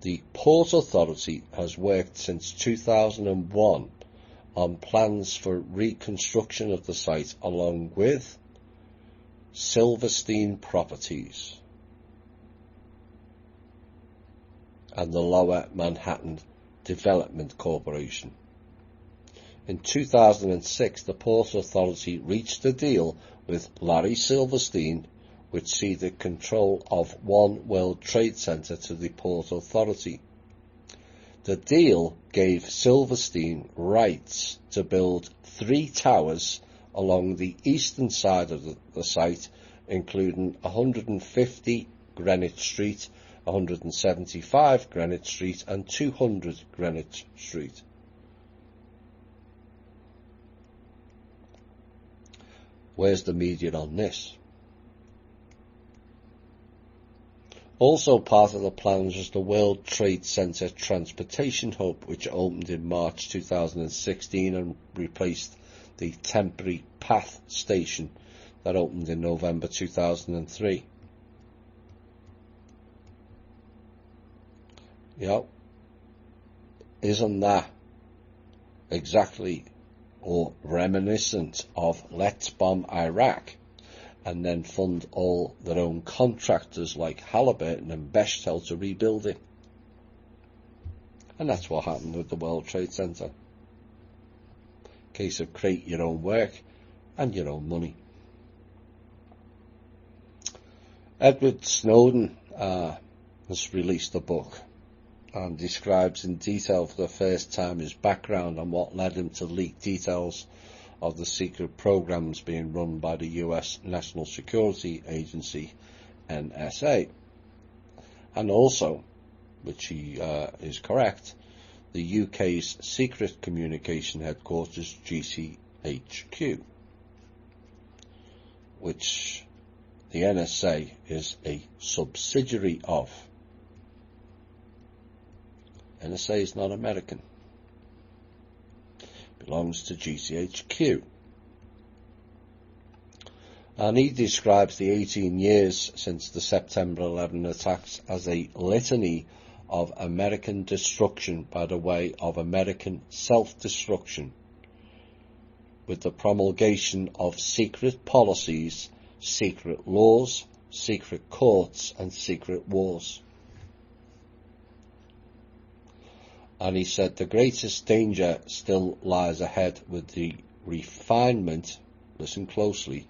Speaker 1: the Port Authority has worked since 2001 on plans for reconstruction of the site, along with Silverstein Properties and the Lower Manhattan Development Corporation. In 2006, the Port Authority reached a deal with Larry Silverstein, which ceded control of One World Trade Center to the Port Authority. The deal gave Silverstein rights to build 3 towers along the eastern side of the site, including 150 Greenwich Street, 175 Greenwich Street and 200 Greenwich Street. Where's the media on this? Also part of the plans was the World Trade Center Transportation Hub, which opened in March 2016 and replaced the temporary PATH station that opened in November 2003. Yeah, isn't that exactly or reminiscent of Let's Bomb Iraq and then fund all their own contractors like Halliburton and Bechtel to rebuild it? And that's what happened with the World Trade Center. Case of create your own work and your own money. Edward Snowden has released a book and describes in detail for the first time his background and what led him to leak details of the secret programs being run by the US National Security Agency, NSA. And also, which he is correct, the UK's Secret Communication Headquarters, GCHQ, which the NSA is a subsidiary of. NSA is not American. It belongs to GCHQ. And he describes the 18 years since the September 11 attacks as a litany of American destruction by the way of American self-destruction, with the promulgation of secret policies, secret laws, secret courts, and secret wars. And he said the greatest danger still lies ahead with the refinement, listen closely,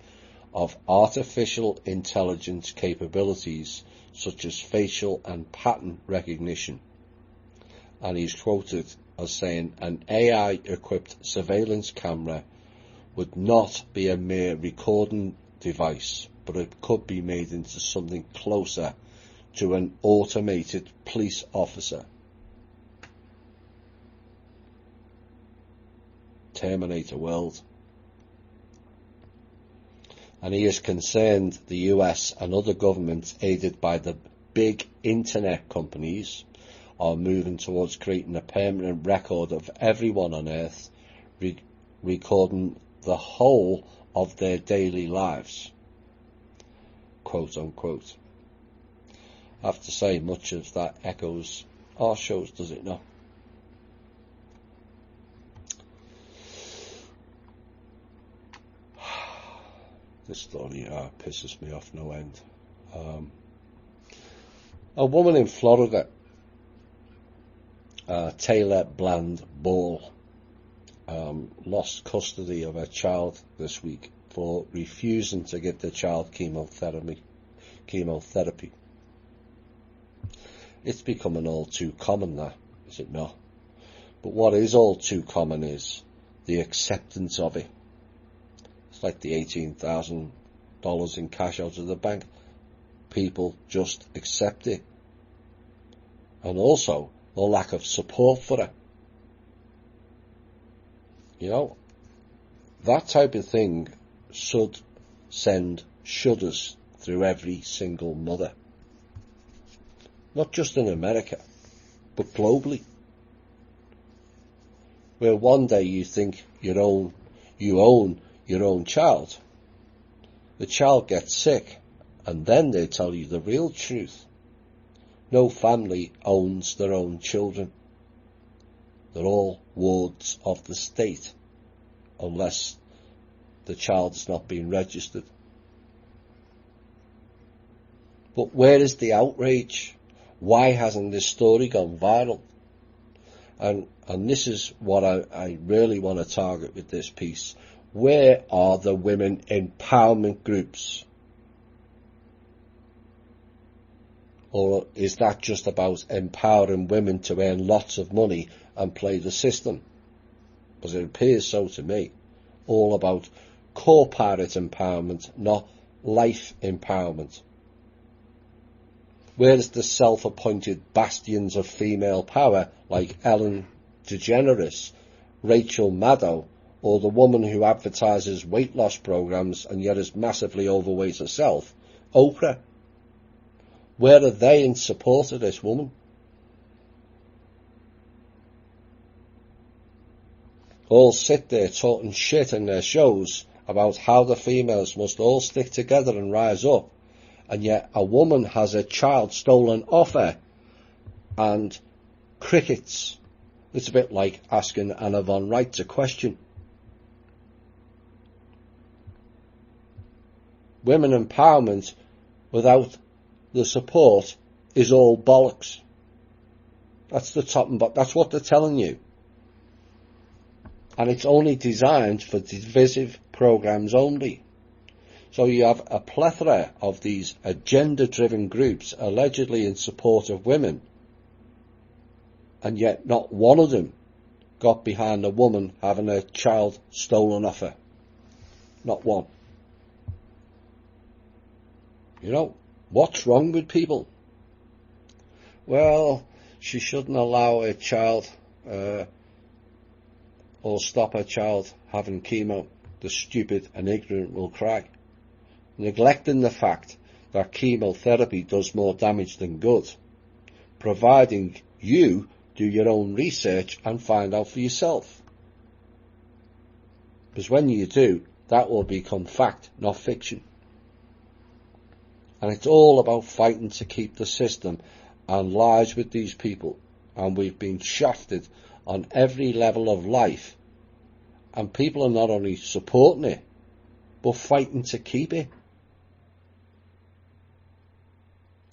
Speaker 1: of artificial intelligence capabilities such as facial and pattern recognition. And he's quoted as saying, an AI-equipped surveillance camera would not be a mere recording device, but it could be made into something closer to an automated police officer. Terminator world. And he is concerned the US and other governments aided by the big internet companies are moving towards creating a permanent record of everyone on Earth, recording the whole of their daily lives, quote unquote. I have to say, much of that echoes our shows, does it not? This story pisses me off no end. A woman in Florida, Taylor Bland Ball, lost custody of her child this week for refusing to give the child chemotherapy. It's becoming all too common now, is it not? But what is all too common is the acceptance of it. It's like the $18,000 in cash out of the bank. People just accept it. And also the lack of support for it. You know, that type of thing should send shudders through every single mother. Not just in America, but globally. Where one day you think you own your own child. The child gets sick, and then they tell you the real truth. No family owns their own children. They're all wards of the state, unless the child's not being registered. But where is the outrage? Why hasn't this story gone viral? And this is what I really want to target with this piece. Where are the women empowerment groups? Or is that just about empowering women to earn lots of money and play the system? Because it appears so to me. All about corporate empowerment, not life empowerment. Where is the self-appointed bastions of female power like Ellen DeGeneres, Rachel Maddow, or the woman who advertises weight loss programs and yet is massively overweight herself, Oprah? Where are they in support of this woman? All sit there talking shit in their shows about how the females must all stick together and rise up, and yet a woman has a child stolen off her and crickets. It's a bit like asking Anna von Wright a question. Women empowerment without the support is all bollocks. That's the top and bottom. That's what they're telling you. And it's only designed for divisive programs only. So you have a plethora of these agenda-driven groups allegedly in support of women, and yet not one of them got behind a woman having her child stolen off her. Not one. You know, what's wrong with people? Well, she shouldn't allow her child. or stop a child having chemo, the stupid and ignorant will cry, neglecting the fact that chemotherapy does more damage than good, providing you do your own research and find out for yourself. Because when you do, that will become fact, not fiction. And it's all about fighting to keep the system and lies with these people. And we've been shafted on every level of life. And people are not only supporting it, but fighting to keep it.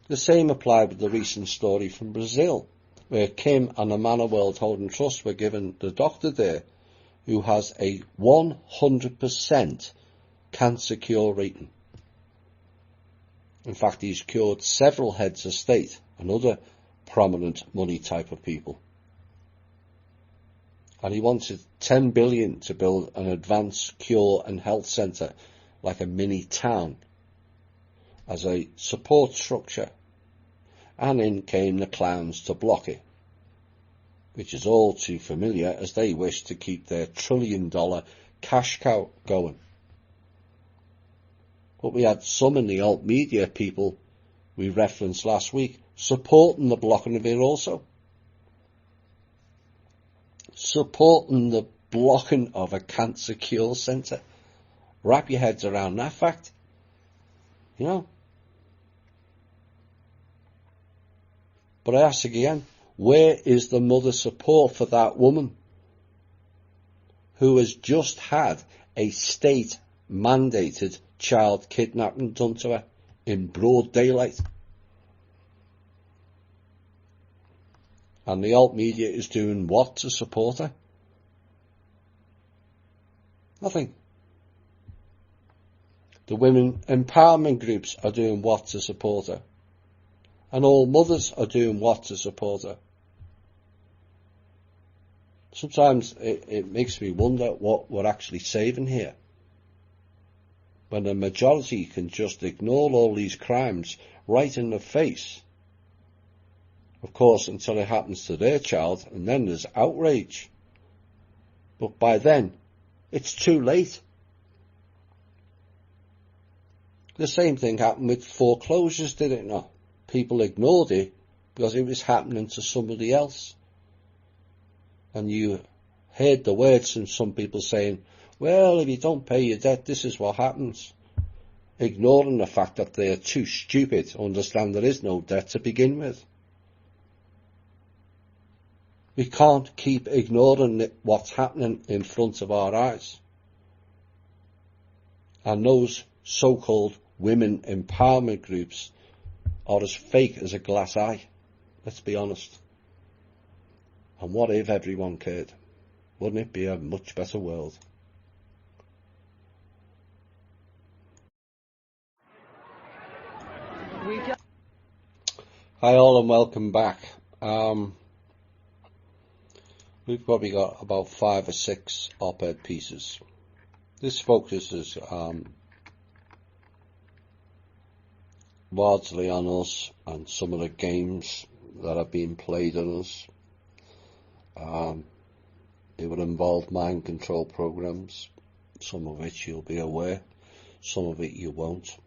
Speaker 1: The same applied with the recent story from Brazil, where Kim and the Man of World Holding Trust were given the doctor there, who has a 100% cancer cure rating. In fact, he's cured several heads of state and other prominent money type of people. And he wanted 10 billion to build an advanced cure and health centre like a mini town as a support structure. And in came the clowns to block it, which is all too familiar as they wish to keep their $1 trillion cash cow going. But we had some in the alt media people we referenced last week supporting the blocking of it also. Supporting the blocking of a cancer cure centre. Wrap your heads around that fact. You know. But I ask again, where is the mother support for that woman who has just had a state-mandated child kidnapping done to her in broad daylight? And the alt media is doing what to support her? Nothing. The women empowerment groups are doing what to support her? And all mothers are doing what to support her? Sometimes it makes me wonder what we're actually saving here. When the majority can just ignore all these crimes right in the face. Of course, until it happens to their child, and then there's outrage. But by then, it's too late. The same thing happened with foreclosures, did it not? People ignored it because it was happening to somebody else. And you heard the words from some people saying, well, if you don't pay your debt, this is what happens. Ignoring the fact that they're too stupid to understand there is no debt to begin with. We can't keep ignoring what's happening in front of our eyes. And those so-called women empowerment groups are as fake as a glass eye. Let's be honest. And what if everyone cared? Wouldn't it be a much better world? Hi all and welcome back. We've probably got about 5 or 6 op-ed pieces. This focuses largely on us and some of the games that are being played on us. It would involve mind control programs, some of which you'll be aware, some of it you won't.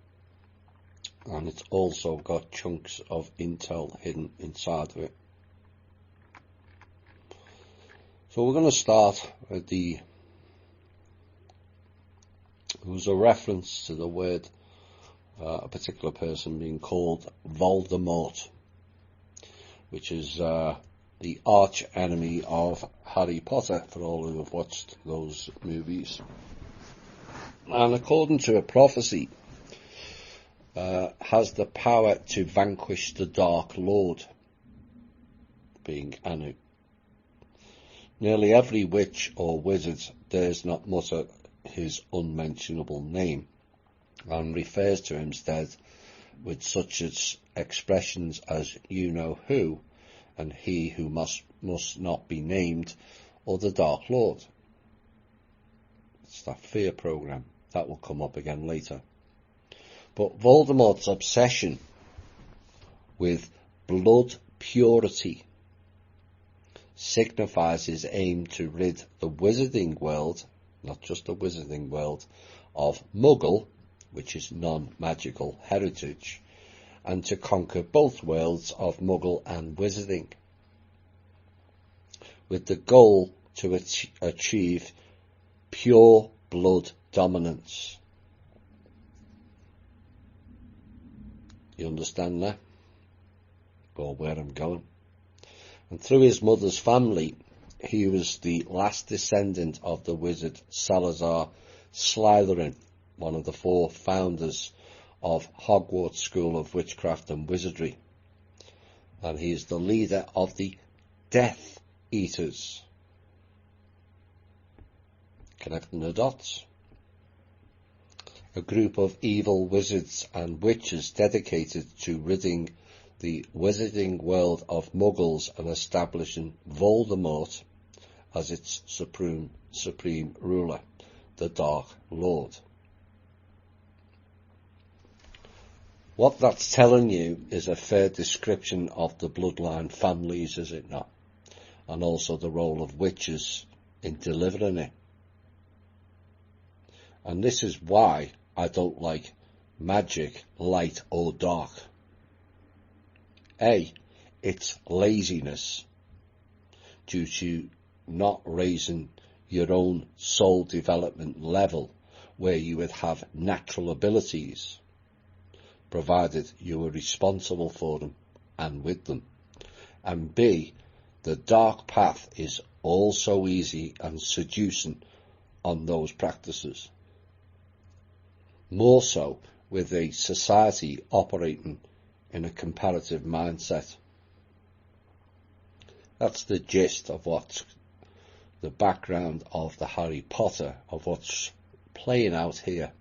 Speaker 1: And it's also got chunks of intel hidden inside of it. So we're going to start with there was a reference to the word, a particular person being called Voldemort, which is the arch enemy of Harry Potter, for all who have watched those movies. And according to a prophecy, has the power to vanquish the Dark Lord, being Anu. Nearly every witch or wizard dares not mutter his unmentionable name, and refers to him instead with such expressions as you know who, and he who must not be named, or the Dark Lord. It's that fear program. That will come up again later. But Voldemort's obsession with blood purity signifies his aim to rid the wizarding world, not just the wizarding world, of Muggle, which is non-magical heritage, and to conquer both worlds of Muggle and wizarding, with the goal to achieve pure blood dominance. You understand that? Or where I'm going? And through his mother's family, he was the last descendant of the wizard Salazar Slytherin, one of the 4 founders of Hogwarts School of Witchcraft and Wizardry. And he is the leader of the Death Eaters. Connecting the dots. A group of evil wizards and witches dedicated to ridding the wizarding world of Muggles and establishing Voldemort as its supreme ruler, the Dark Lord. What that's telling you is a fair description of the bloodline families, is it not? And also the role of witches in delivering it. And this is why I don't like magic, light or dark. A, it's laziness due to not raising your own soul development level where you would have natural abilities, provided you were responsible for them and with them. And B, the dark path is also easy and seducing on those practices. More so with a society operating in a comparative mindset. That's the gist of what's the background of the Harry Potter, of what's playing out here.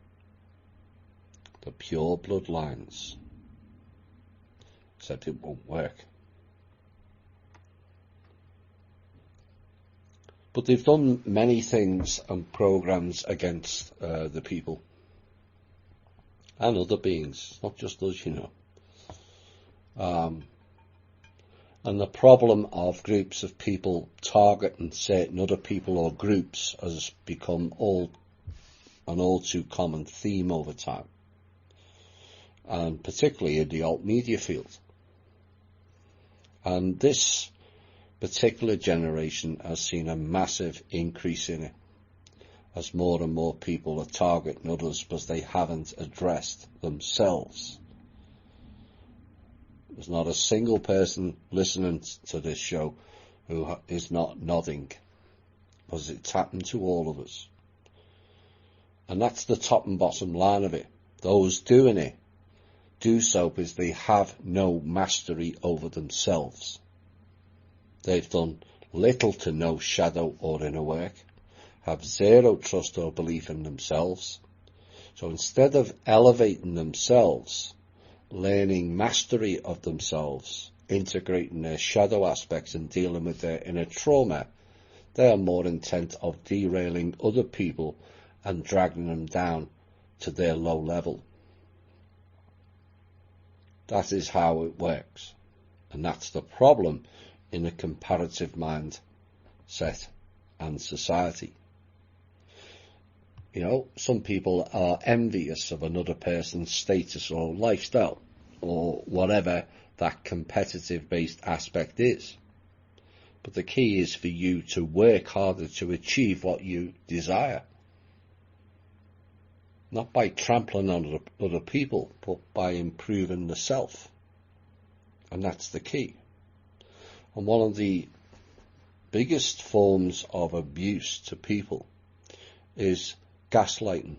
Speaker 1: The pure bloodlines. Except it won't work. But they've done many things and programs against the people. And other beings, not just us, you know. And the problem of groups of people targeting certain other people or groups has become an all too common theme over time. And particularly in the alt media field. And this particular generation has seen a massive increase in it, as more and more people are targeting others because they haven't addressed themselves. There's not a single person listening to this show who is not nodding, because it's happened to all of us. And that's the top and bottom line of it. Those doing it do so because they have no mastery over themselves. They've done little to no shadow or inner work, have zero trust or belief in themselves. So instead of elevating themselves, learning mastery of themselves, integrating their shadow aspects and dealing with their inner trauma, they are more intent of derailing other people and dragging them down to their low level. That is how it works. And that's the problem in a comparative mindset and society. You know, some people are envious of another person's status or lifestyle, or whatever that competitive-based aspect is. But the key is for you to work harder to achieve what you desire. Not by trampling on other people, but by improving the self. And that's the key. And one of the biggest forms of abuse to people is gaslighting.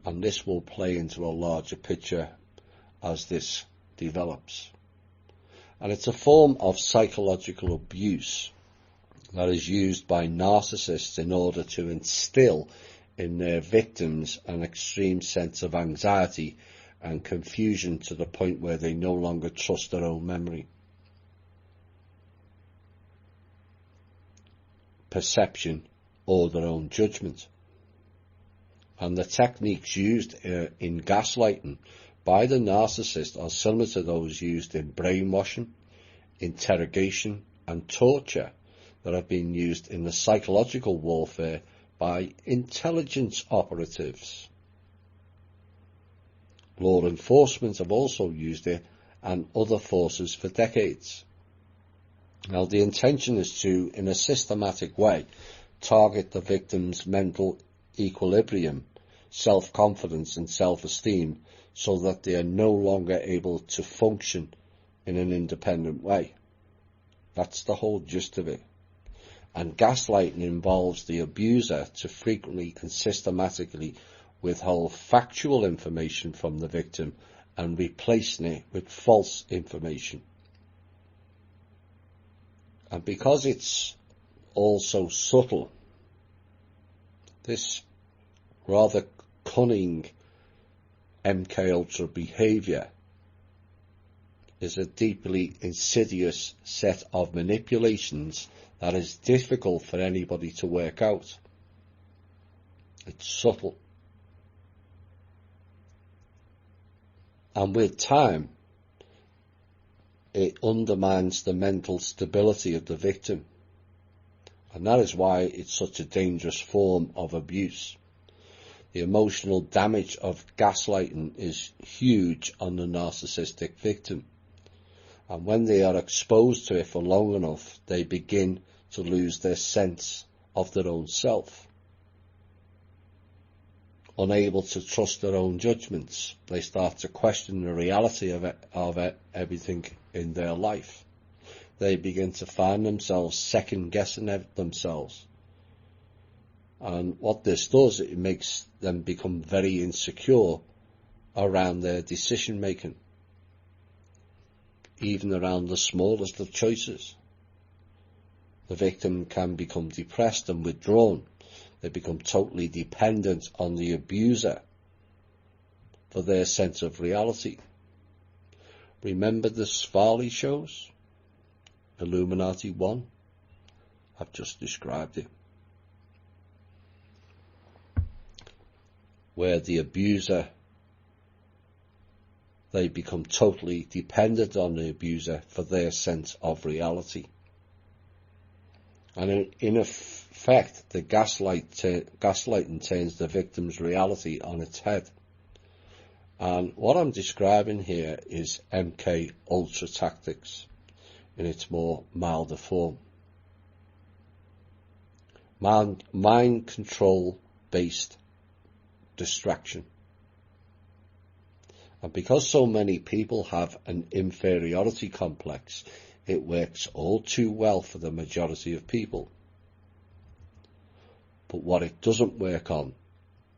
Speaker 1: And this will play into a larger picture as this develops. And it's a form of psychological abuse that is used by narcissists in order to instill in their victims an extreme sense of anxiety and confusion to the point where they no longer trust their own memory, perception, or their own judgment. And the techniques used in gaslighting by the narcissist are similar to those used in brainwashing, interrogation and torture that have been used in the psychological warfare by intelligence operatives. Law enforcement have also used it and other forces for decades. Now, the intention is to, in a systematic way, target the victim's mental equilibrium, self-confidence and self-esteem so that they are no longer able to function in an independent way. That's the whole gist of it. And gaslighting involves the abuser to frequently and systematically withhold factual information from the victim and replacing it with false information. And because it's also subtle, this rather cunning MKUltra behaviour is a deeply insidious set of manipulations that is difficult for anybody to work out. It's subtle. And with time, it undermines the mental stability of the victim. And that is why it's such a dangerous form of abuse. The emotional damage of gaslighting is huge on the narcissistic victim. And when they are exposed to it for long enough, they begin to lose their sense of their own self. Unable to trust their own judgments, they start to question the reality of everything in their life. They begin to find themselves second-guessing themselves. And what this does, it makes them become very insecure around their decision-making, even around the smallest of choices. The victim can become depressed and withdrawn. They become totally dependent on the abuser for their sense of reality. Remember the Farley shows? Illuminati 1? I've just described it. Where the abuser, they become totally dependent on the abuser for their sense of reality. And in effect, the gaslighting turns the victim's reality on its head. And what I'm describing here is MKUltra tactics in its more milder form. Mind control based distraction. And because so many people have an inferiority complex, it works all too well for the majority of people. But what it doesn't work on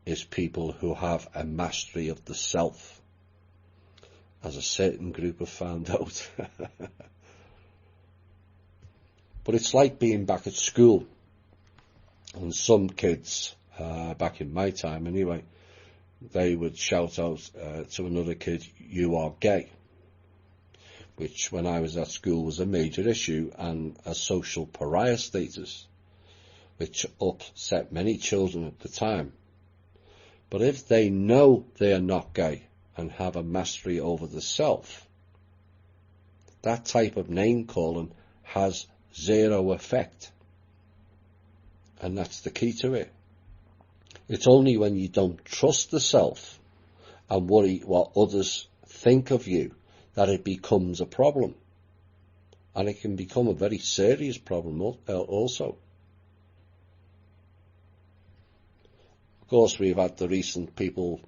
Speaker 1: is people who have a mastery of the self, as a certain group have found out. But it's like being back at school, and some kids, back in my time anyway, they would shout out to another kid, "You are gay," which when I was at school was a major issue and a social pariah status, which upset many children at the time. But if they know they are not gay and have a mastery over the self, that type of name calling has zero effect. And that's the key to it. It's only when you don't trust the self and worry what others think of you that it becomes a problem. And it can become a very serious problem also. Of course, we've had the recent people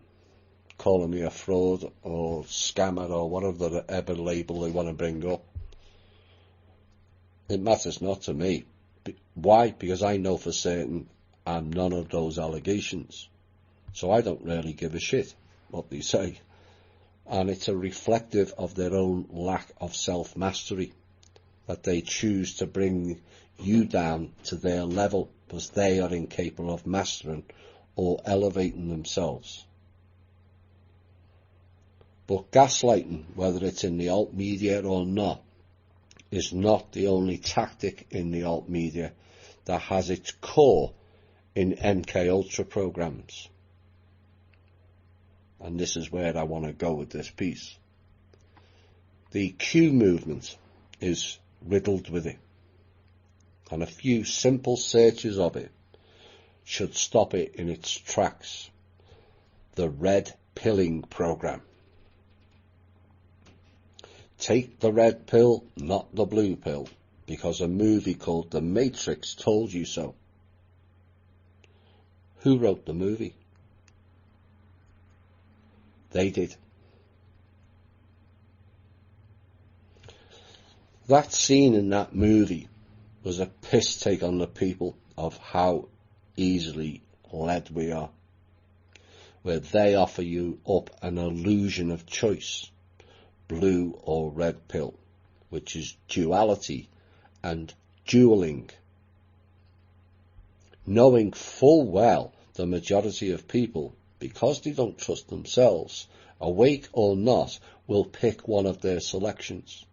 Speaker 1: calling me a fraud or scammer or whatever label they want to bring up. It matters not to me. Why? Because I know for certain I'm none of those allegations. So I don't really give a shit what they say. And it's a reflective of their own lack of self-mastery, that they choose to bring you down to their level because they are incapable of mastering or elevating themselves. But gaslighting, whether it's in the alt media or not, is not the only tactic in the alt media that has its core in MKUltra programs. And this is where I want to go with this piece. The Q movement is riddled with it, and a few simple searches of it should stop it in its tracks. The red pilling program. Take the red pill, not the blue pill, because a movie called The Matrix told you so. Who wrote the movie? They did. That scene in that movie was a piss take on the people of how easily led we are, where they offer you up an illusion of choice, blue or red pill, which is duality and dueling, knowing full well the majority of people, because they don't trust themselves, awake or not, will pick one of their selections.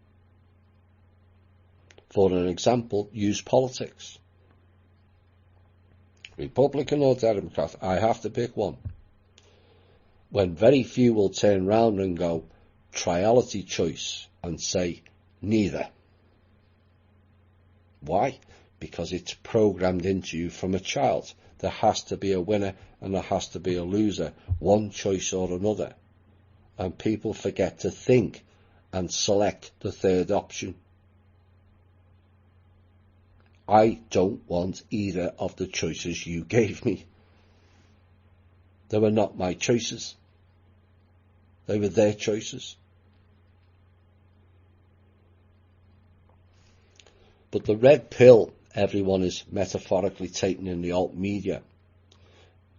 Speaker 1: For an example, use politics. Republican or Democrat, I have to pick one. When very few will turn round and go, triality choice, and say, neither. Why? Because it's programmed into you from a child. There has to be a winner and there has to be a loser, one choice or another. And people forget to think and select the third option. I don't want either of the choices you gave me. They were not my choices. They were their choices. But the red pill everyone is metaphorically taking in the alt media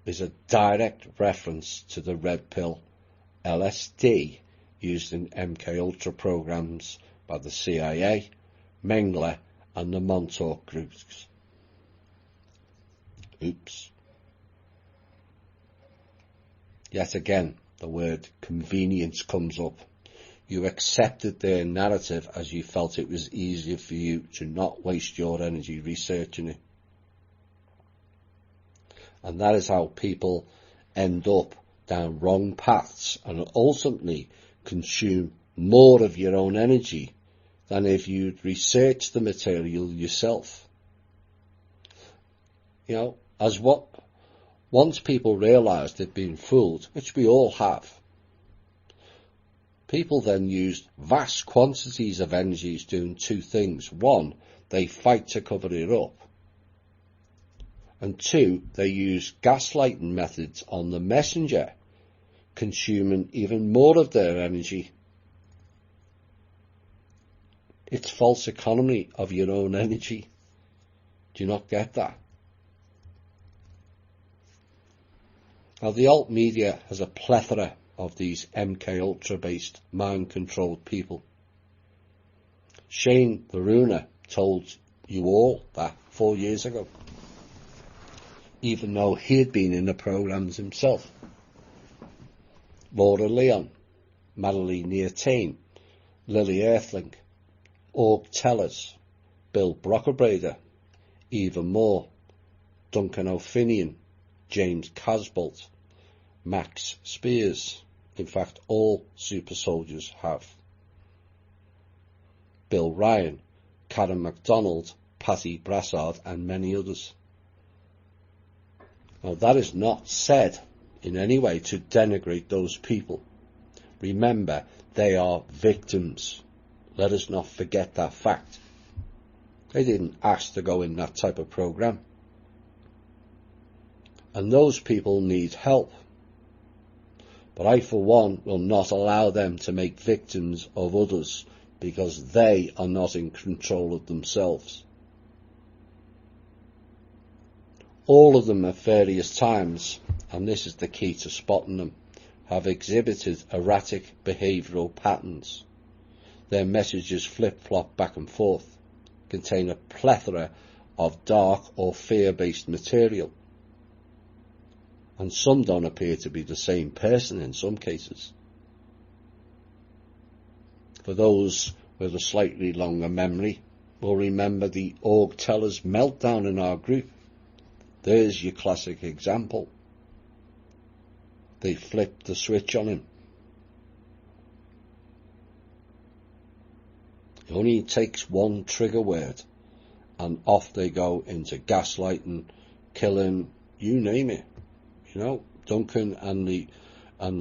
Speaker 1: is a direct reference to the red pill LSD used in MKUltra programs by the CIA, Mengele and the Montauk groups. Oops. Yet again, the word convenience comes up. You accepted their narrative as you felt it was easier for you to not waste your energy researching it. And that is how people end up down wrong paths and ultimately consume more of your own energy than if you'd researched the material yourself. You know, once people realised they'd been fooled, which we all have, people then used vast quantities of energies doing two things. One, they fight to cover it up. And two, they use gaslighting methods on the messenger, consuming even more of their energy. It's false economy of your own energy. Do you not get that? Now, the alt media has a plethora of these MKUltra based mind controlled people. Shane Varuna told you all that 4 years ago, even though he had been in the programs himself. Laura Leon, Madeline Neartain, Lily Earthling, Org Tellers, Bill Brockerbrader, Eva Moore, Duncan O'Finian, James Casbolt, Max Spears. In fact, all super soldiers have. Bill Ryan, Karen MacDonald, Patty Brassard, and many others. Now, that is not said in any way to denigrate those people. Remember, they are victims. Let us not forget that fact. They didn't ask to go in that type of program. And those people need help. But I, for one, will not allow them to make victims of others because they are not in control of themselves. All of them at various times, and this is the key to spotting them, have exhibited erratic behavioural patterns. Their messages flip-flop back and forth, contain a plethora of dark or fear-based material. And some don't appear to be the same person in some cases. For those with a slightly longer memory, will remember the Org Tellers meltdown in our group. There's your classic example. They flipped the switch on him. only takes one trigger word and off they go into gaslighting, killing, you name it. You know, Duncan and the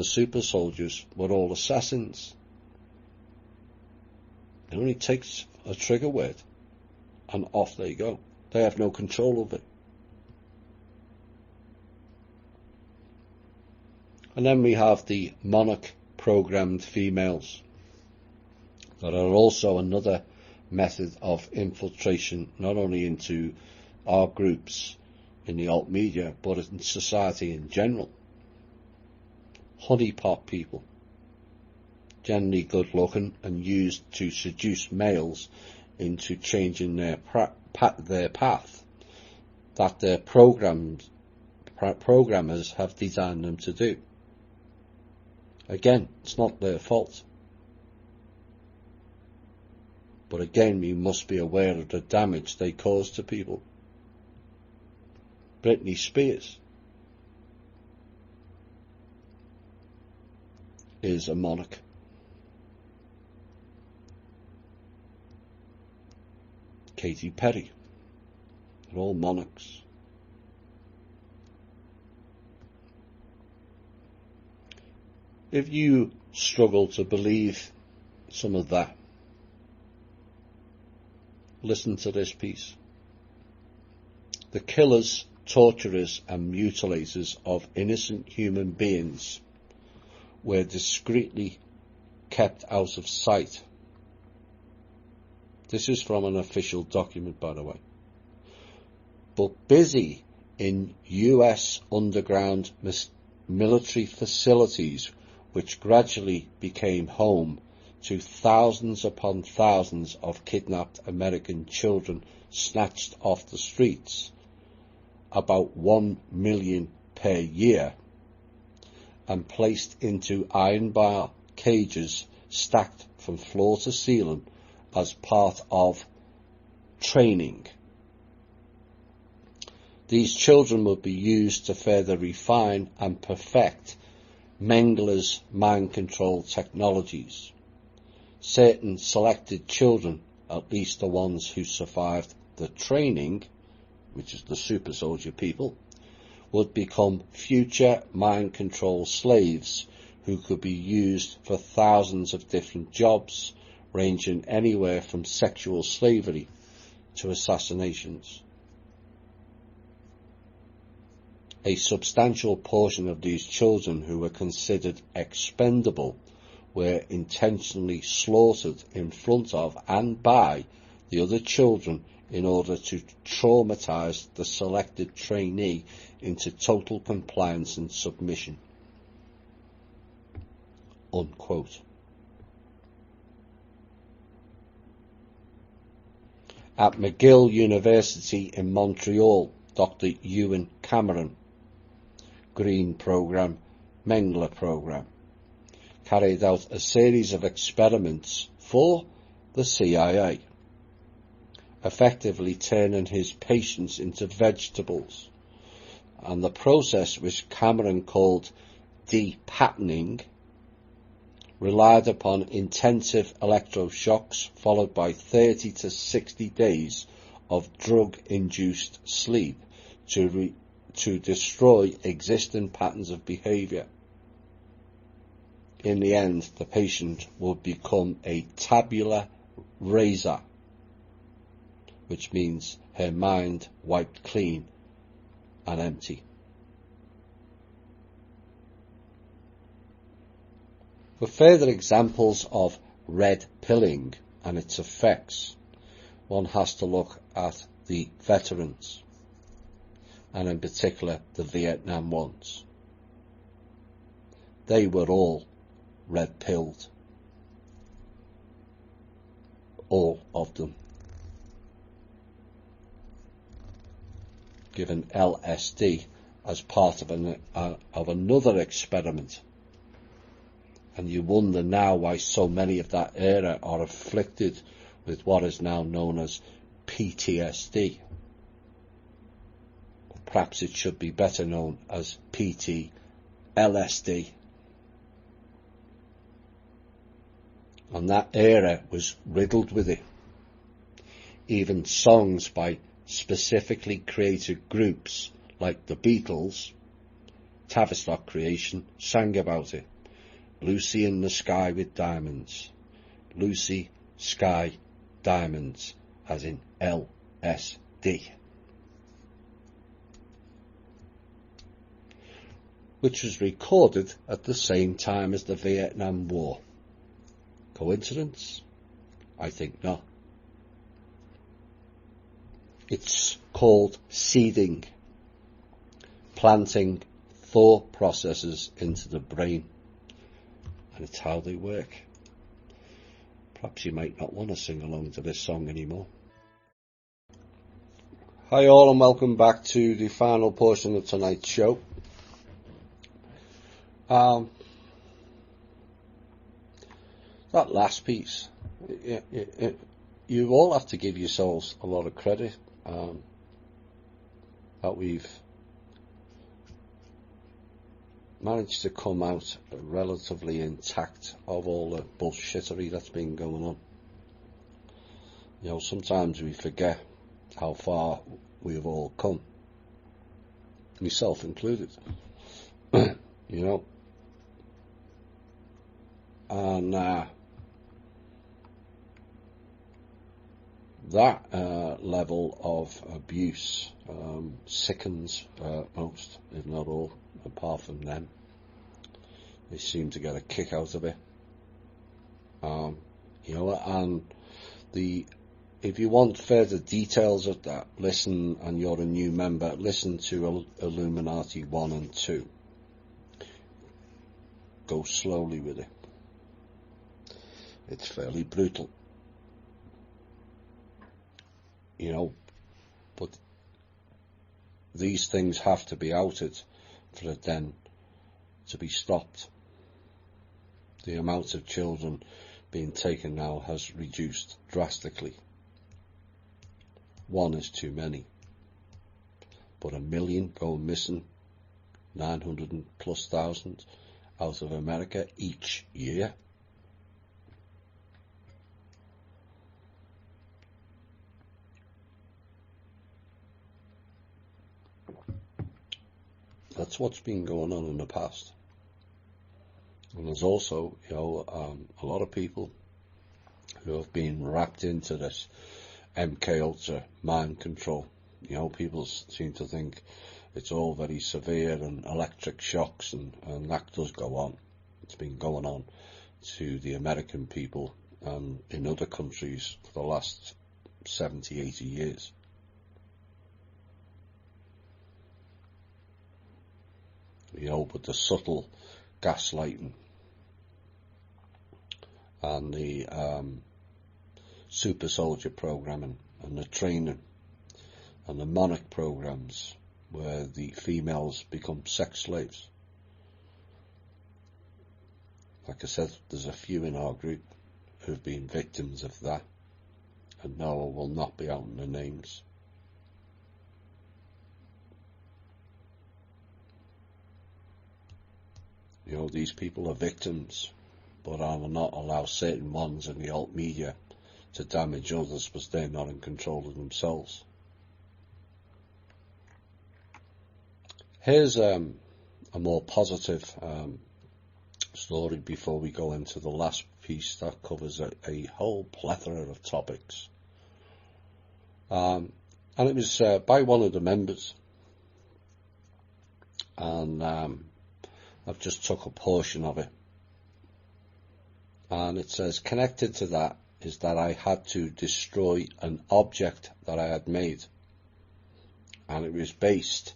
Speaker 1: super soldiers were all assassins. It only takes a trigger word and off they go. They have no control of it. And then we have the monarch-programmed females that are also another method of infiltration, not only into our groups in the alt media, but in society in general. Honeypot people, generally good looking and used to seduce males into changing their path that their programmers have designed them to do. Again, it's not their fault. But again, we must be aware of the damage they cause to people. Britney Spears is a monarch. Katy Perry, they're all monarchs. If you struggle to believe some of that, listen to this piece. The killers, torturers and mutilators of innocent human beings were discreetly kept out of sight. This is from an official document, by the way. But busy in US underground military facilities, which gradually became home to thousands upon thousands of kidnapped American children snatched off the streets, about 1 million per year, and placed into iron bar cages stacked from floor to ceiling as part of training. These children would be used to further refine and perfect Mengele's mind control technologies. Certain selected children, at least the ones who survived the training, which is the super soldier people, would become future mind control slaves who could be used for thousands of different jobs, ranging anywhere from sexual slavery to assassinations. A substantial portion of these children who were considered expendable were intentionally slaughtered in front of and by the other children in order to traumatize the selected trainee into total compliance and submission. Unquote. At McGill University in Montreal, Dr. Ewan Cameron, Green Programme, Mengele Programme, carried out a series of experiments for the CIA, effectively turning his patients into vegetables, and the process, which Cameron called depatterning, relied upon intensive electroshocks followed by 30 to 60 days of drug-induced sleep to destroy existing patterns of behaviour. In the end, the patient would become a tabula rasa, which means her mind wiped clean and empty. For further examples of red pilling and its effects, one has to look at the veterans, and in particular the Vietnam ones. They were all red-pilled. All of them. Given LSD as part of another experiment. And you wonder now why so many of that era are afflicted with what is now known as PTSD. Or perhaps it should be better known as PTLSD. and that era was riddled with it. Even songs by specifically created groups like the Beatles, Tavistock creation, sang about it. Lucy in the Sky with Diamonds. Lucy, Sky, Diamonds, as in LSD. Which was recorded at the same time as the Vietnam War. Coincidence? I think not. It's called seeding, planting thought processes into the brain, and it's how they work. Perhaps you might not want to sing along to this song anymore. Hi all, and welcome back to the final portion of tonight's show. That last piece, you all have to give yourselves a lot of credit that we've managed to come out relatively intact of all the bullshittery that's been going on. You know, sometimes we forget how far we've all come, myself included. You know, and that level of abuse sickens most, if not all, apart from them. They seem to get a kick out of it. You know, and if you want further details of that, listen, and you're a new member, listen to Illuminati 1 and 2. Go slowly with it. It's fairly brutal. You know, but these things have to be outed for it then to be stopped. The amount of children being taken now has reduced drastically. One is too many. But 1 million go missing, 900,000+ out of America each year. That's what's been going on in the past. And there's also, you know, a lot of people who have been wrapped into this MK Ultra mind control. You know, people seem to think it's all very severe and electric shocks, and that does go on. It's been going on to the American people and in other countries for the last 70, 80 years. You know, but the subtle gaslighting and the super soldier programming and the training and the monarch programs where the females become sex slaves. Like I said, there's a few in our group who've been victims of that, and no, I will not be out in the names. You know, these people are victims, but I will not allow certain ones in the alt media to damage others because they're not in control of themselves. Here's a more positive story before we go into the last piece that covers a whole plethora of topics. And it was by one of the members, and I've just took a portion of it, and it says, connected to that is that I had to destroy an object that I had made, and it was based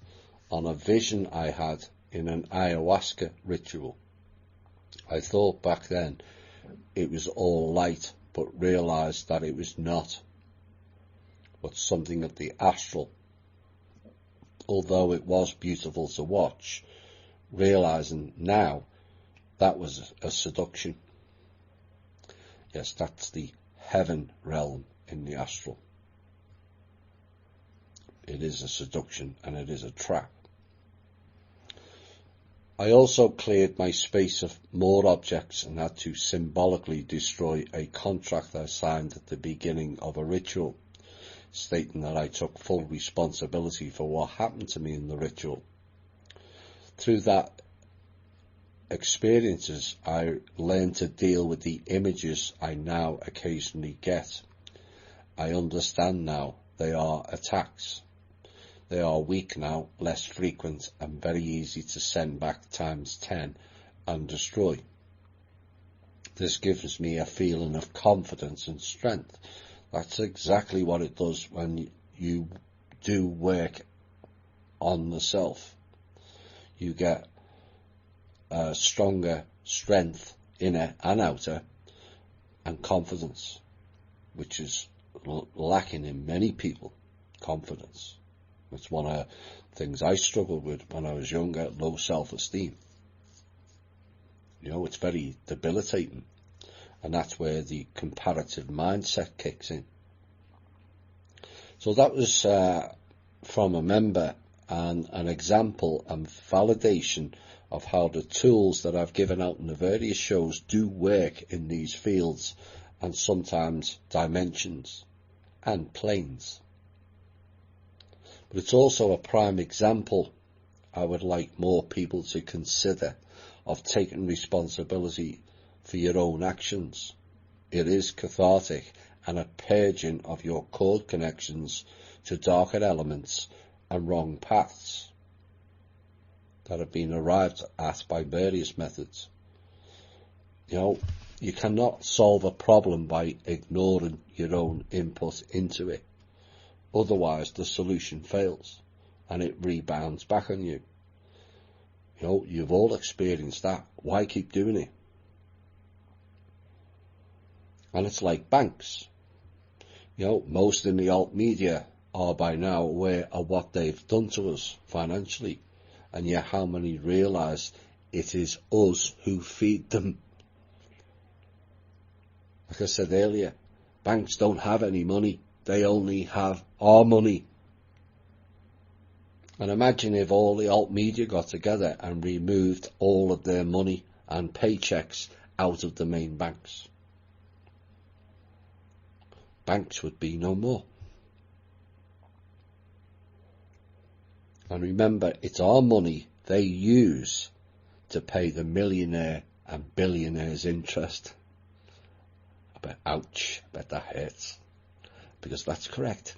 Speaker 1: on a vision I had in an ayahuasca ritual. I thought back then it was all light, but realised that it was not, but something of the astral. Although it was beautiful to watch, realising now that was a seduction. Yes, that's the heaven realm in the astral. It is a seduction and it is a trap. I also cleared my space of more objects and had to symbolically destroy a contract I signed at the beginning of a ritual, stating that I took full responsibility for what happened to me in the ritual. Through that experiences, I learned to deal with the images I now occasionally get. I understand now they are attacks. They are weak now, less frequent, and very easy to send back times 10 and destroy. This gives me a feeling of confidence and strength. That's exactly what it does when you do work on the self. You get a stronger strength, inner and outer, and confidence, which is lacking in many people, confidence. It's one of the things I struggled with when I was younger, low self-esteem. You know, it's very debilitating. And that's where the comparative mindset kicks in. So that was from a member, and an example and validation of how the tools that I've given out in the various shows do work in these fields and sometimes dimensions and planes. But it's also a prime example I would like more people to consider of taking responsibility for your own actions. It is cathartic and a purging of your cord connections to darker elements and wrong paths that have been arrived at by various methods. You know, you cannot solve a problem by ignoring your own input into it. Otherwise, the solution fails and it rebounds back on you. You know, you've all experienced that. Why keep doing it? And it's like banks. You know, most in the alt media are by now aware of what they've done to us financially. And yet how many realise it is us who feed them? Like I said earlier, banks don't have any money. They only have our money. And imagine if all the alt media got together and removed all of their money and paychecks out of the main banks. Banks would be no more. And remember, it's our money they use to pay the millionaire and billionaire's interest. I bet, ouch, I bet that hurts. Because that's correct.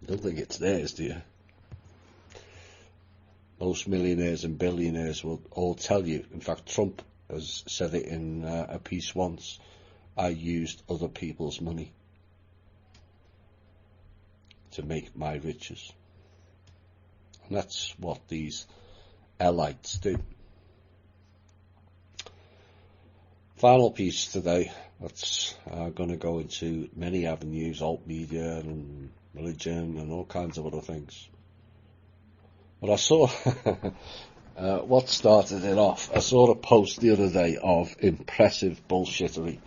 Speaker 1: You don't think it's theirs, do you? Most millionaires and billionaires will all tell you. In fact, Trump has said it in a piece once. I used other people's money to make my riches. And that's what these elites do. Final piece today. That's going to go into many avenues, alt media and religion and all kinds of other things. But I saw what started it off. I saw a post the other day of impressive bullshittery,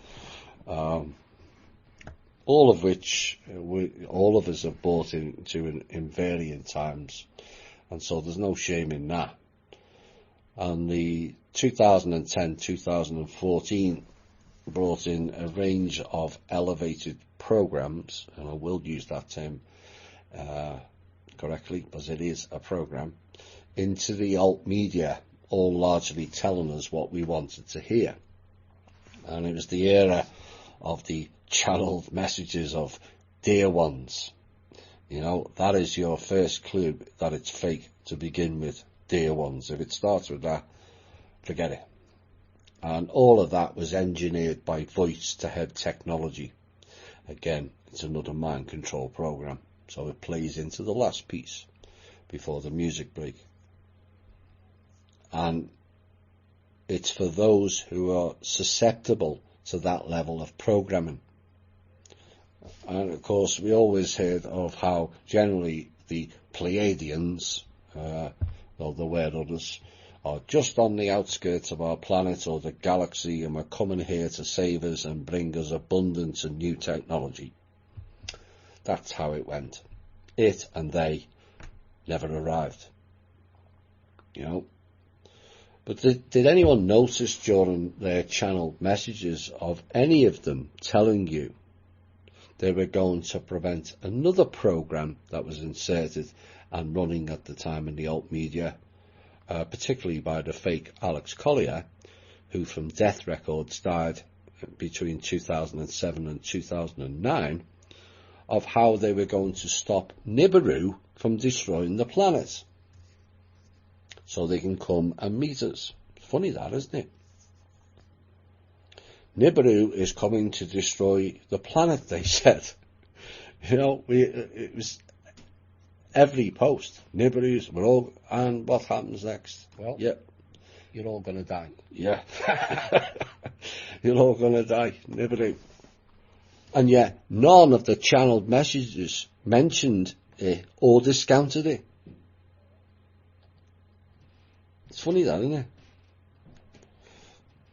Speaker 1: all of which all of us have bought into in varying times, and so there's no shame in that. And the 2010-2014 brought in a range of elevated programs, and I will use that term correctly because it is a program, into the alt media, all largely telling us what we wanted to hear. And it was the era of the channeled messages of dear ones. You know, that is your first clue that it's fake to begin with, dear ones. If it starts with that, forget it. And all of that was engineered by voice-to-head technology. Again, it's another mind control program. So it plays into the last piece before the music break. And it's for those who are susceptible to that level of programming. And of course, we always heard of how generally the Pleiadians, though there were others, are just on the outskirts of our planet or the galaxy, and we're coming here to save us and bring us abundance and new technology. That's how it went. It and they never arrived. you know. But did anyone notice during their channeled messages of any of them telling you they were going to prevent another programme that was inserted and running at the time in the alt media, particularly by the fake Alex Collier, who from Death Records died between 2007 and 2009, of how they were going to stop Nibiru from destroying the planet so they can come and meet us. Funny that, isn't it? Nibiru is coming to destroy the planet, they said. You know, it was every post. Nibiru's, we're all, and what happens next?
Speaker 3: Well,
Speaker 1: yeah,
Speaker 3: you're all going to die.
Speaker 1: Yeah. You're all going to die. Nibiru. And yet, none of the channeled messages mentioned it or discounted it. It's funny that, isn't it?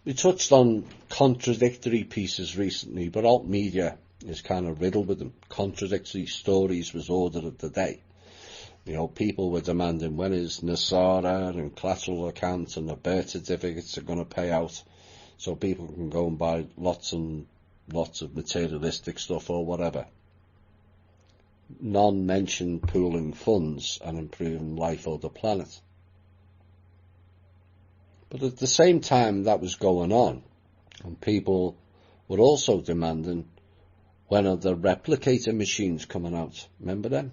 Speaker 1: We touched on contradictory pieces recently, but alt media is kind of riddled with them. Contradictory stories was order of the day. You know, people were demanding when is NESARA and collateral accounts and the birth certificates are going to pay out so people can go and buy lots and lots of materialistic stuff or whatever. None mentioned pooling funds and improving life or the planet. But at the same time that was going on, and people were also demanding when are the replicator machines coming out? Remember them?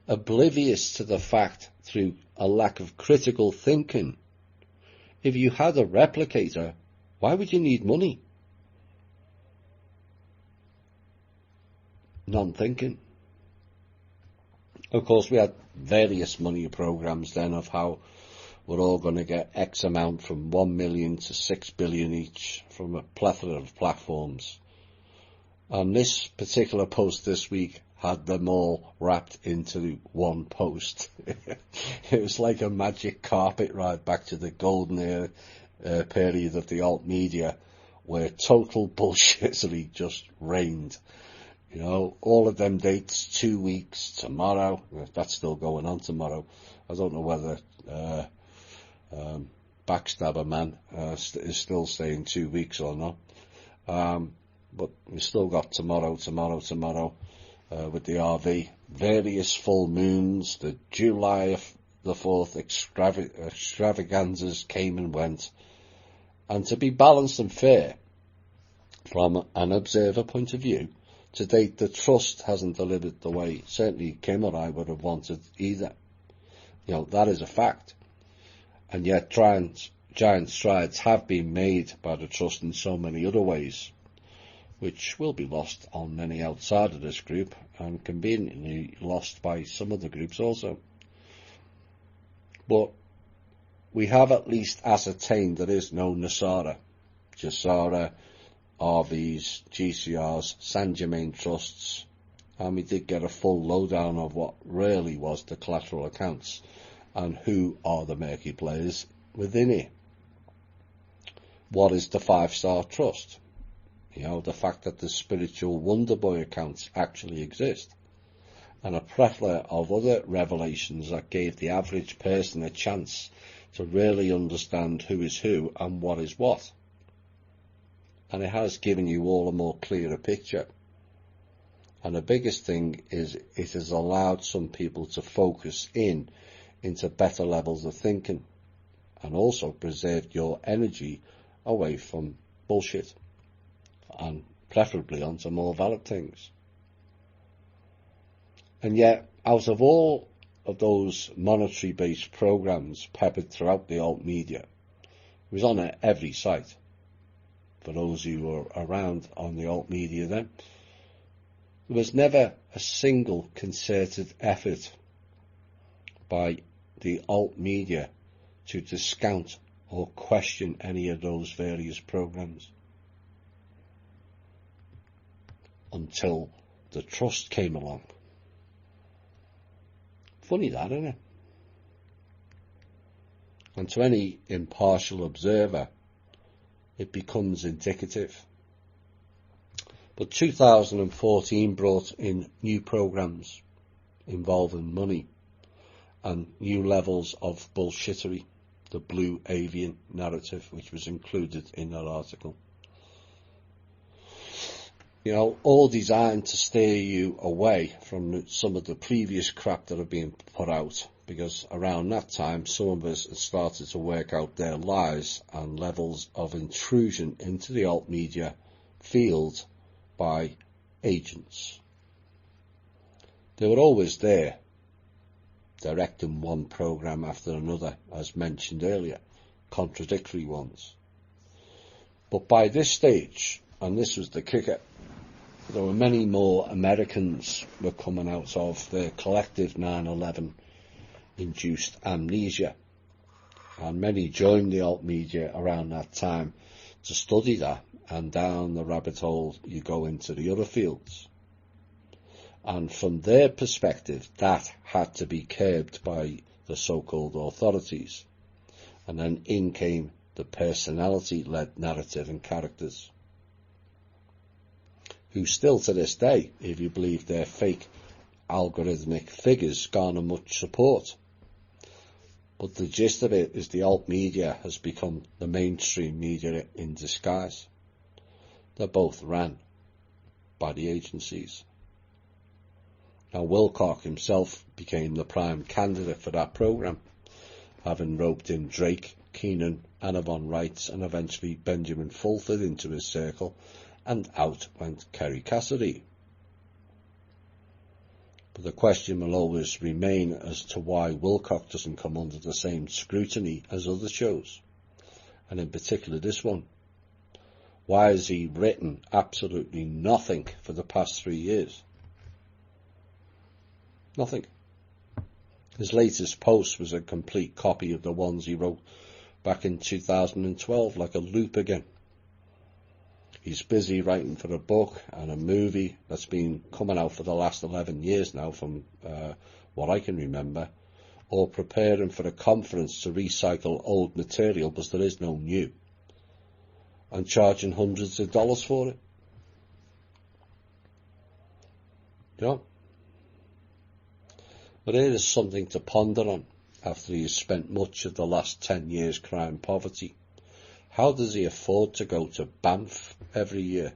Speaker 1: Oblivious to the fact through a lack of critical thinking, if you had a replicator, why would you need money? Non-thinking. Of course, we had various money programs then of how we're all going to get X amount from 1 million to 6 billion each from a plethora of platforms. And this particular post this week had them all wrapped into one post. It was like a magic carpet ride back to the golden era, period of the alt media, where total bullshittery just reigned. You know, all of them dates, 2 weeks, tomorrow. That's still going on tomorrow. I don't know whether Backstabber Man is still saying 2 weeks or not. But we still got tomorrow, with the RV. Various full moons, the July the 4th extravaganzas came and went. And to be balanced and fair, from an observer point of view, to date the trust hasn't delivered the way certainly Kim or I would have wanted either. You know, that is a fact. And yet giant strides have been made by the trust in so many other ways, which will be lost on many outside of this group and conveniently lost by some other groups also. But we have at least ascertained there is no NESARA, GESARA, RVs, GCRs, San Germain trusts, and we did get a full lowdown of what really was the collateral accounts and who are the murky players within it. What is the 5-star trust? You know, the fact that the spiritual Wonder Boy accounts actually exist, and a plethora of other revelations that gave the average person a chance to really understand who is who and what is what. And it has given you all a more clearer picture. And the biggest thing is it has allowed some people to focus into better levels of thinking, and also preserved your energy away from bullshit and preferably onto more valid things. And yet, out of all of those monetary-based programs peppered throughout the alt media, it was on every site. For those who were around on the alt media then, there was never a single concerted effort by the alt media to discount or question any of those various programs. Until the trust came along. Funny that, isn't it? And to any impartial observer, it becomes indicative. But 2014 brought in new programs involving money, and new levels of bullshittery, the blue avian narrative, which was included in that article. You know, all designed to steer you away from some of the previous crap that have been put out, because around that time some of us had started to work out their lies and levels of intrusion into the alt media field by agents. They were always there, directing one program after another, as mentioned earlier, contradictory ones. But by this stage, and this was the kicker, there were many more Americans were coming out of their collective 9/11 induced amnesia, and many joined the alt media around that time to study that, and down the rabbit hole you go into the other fields. And from their perspective, that had to be curbed by the so-called authorities, and then in came the personality-led narrative and characters, who still to this day, if you believe their fake algorithmic figures, garner much support. But the gist of it is the alt media has become the mainstream media in disguise. They're both ran by the agencies. Now, Wilcock himself became the prime candidate for that programme, having roped in Drake, Keenan, Anna von Reitz, and eventually Benjamin Fulford into his circle, and out went Kerry Cassidy. But the question will always remain as to why Wilcock doesn't come under the same scrutiny as other shows, and in particular this one. Why has he written absolutely nothing for the past 3 years? Nothing. His latest post was a complete copy of the ones he wrote back in 2012, like a loop again. He's busy writing for a book and a movie that's been coming out for the last 11 years now, from what I can remember, or preparing for a conference to recycle old material because there is no new, and charging hundreds of dollars for it. Yeah. But it is something to ponder on after he has spent much of the last 10 years crying poverty. How does he afford to go to Banff every year?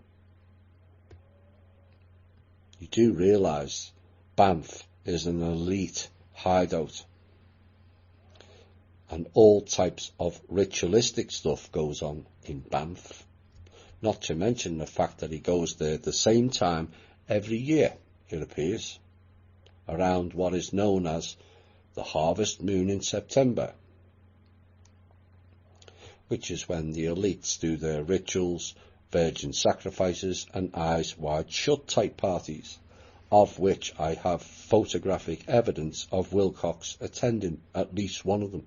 Speaker 1: You do realise Banff is an elite hideout, and all types of ritualistic stuff goes on in Banff, not to mention the fact that he goes there at the same time every year, it appears, around what is known as the harvest moon in September, which is when the elites do their rituals, virgin sacrifices, and eyes wide shut type parties, of which I have photographic evidence of Wilcox attending at least one of them.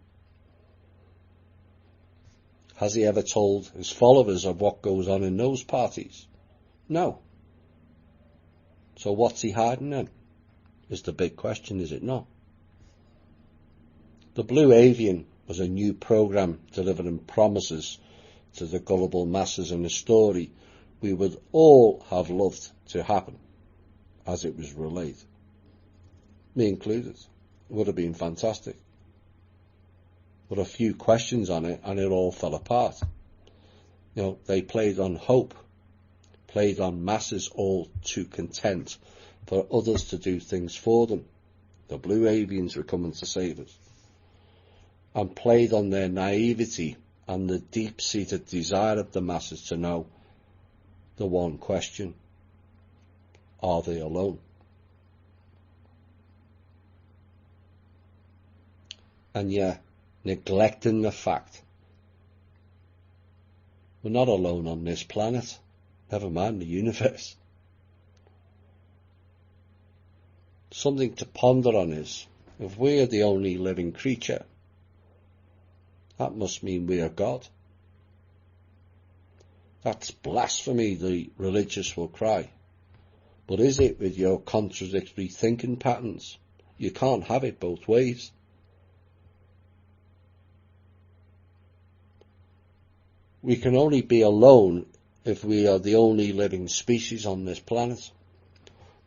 Speaker 1: Has he ever told his followers of what goes on in those parties? No. So what's he hiding then? Is the big question, is it not? The Blue Avian was a new programme delivering promises to the gullible masses in a story we would all have loved to happen as it was relayed. Me included. It would have been fantastic. But a few questions on it and it all fell apart. You know, they played on hope, played on masses all too content for others to do things for them. The Blue Avians were coming to save us. And played on their naivety and the deep-seated desire of the masses to know the one question: are they alone? And yet, neglecting the fact we're not alone on this planet, never mind the universe. Something to ponder on is, if we are the only living creature, that must mean we are God. That's blasphemy, the religious will cry. But is it with your contradictory thinking patterns? You can't have it both ways. We can only be alone if we are the only living species on this planet.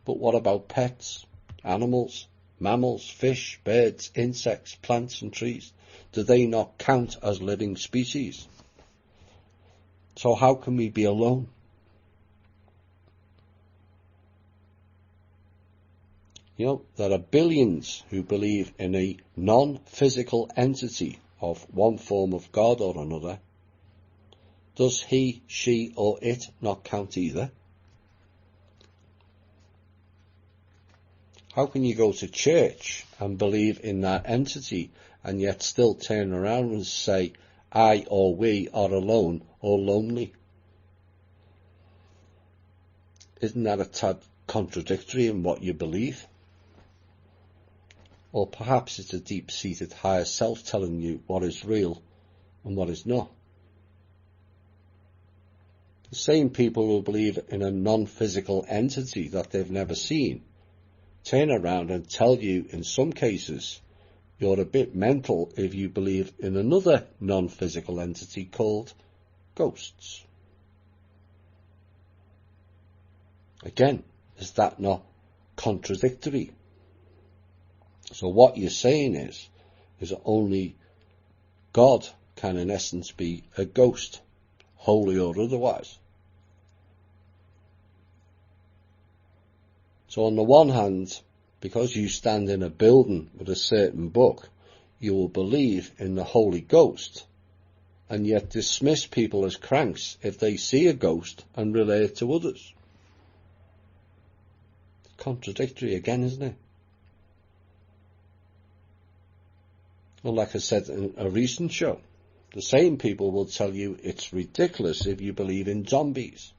Speaker 1: But what about pets, animals, mammals, fish, birds, insects, plants and trees? Do they not count as living species? So how can we be alone? You know, there are billions who believe in a non-physical entity of one form of God or another. Does he, she or it not count either? How can you go to church and believe in that entity and yet still turn around and say, I or we are alone or lonely? Isn't that a tad contradictory in what you believe? Or perhaps it's a deep-seated higher self telling you what is real and what is not. The same people who believe in a non-physical entity that they've never seen turn around and tell you, in some cases, you're a bit mental if you believe in another non-physical entity called ghosts. Again, is that not contradictory? So what you're saying is only God can in essence be a ghost, holy or otherwise. So on the one hand, because you stand in a building with a certain book, you will believe in the Holy Ghost and yet dismiss people as cranks if they see a ghost and relay it to others. Contradictory again, isn't it? Well, like I said in a recent show, the same people will tell you it's ridiculous if you believe in zombies,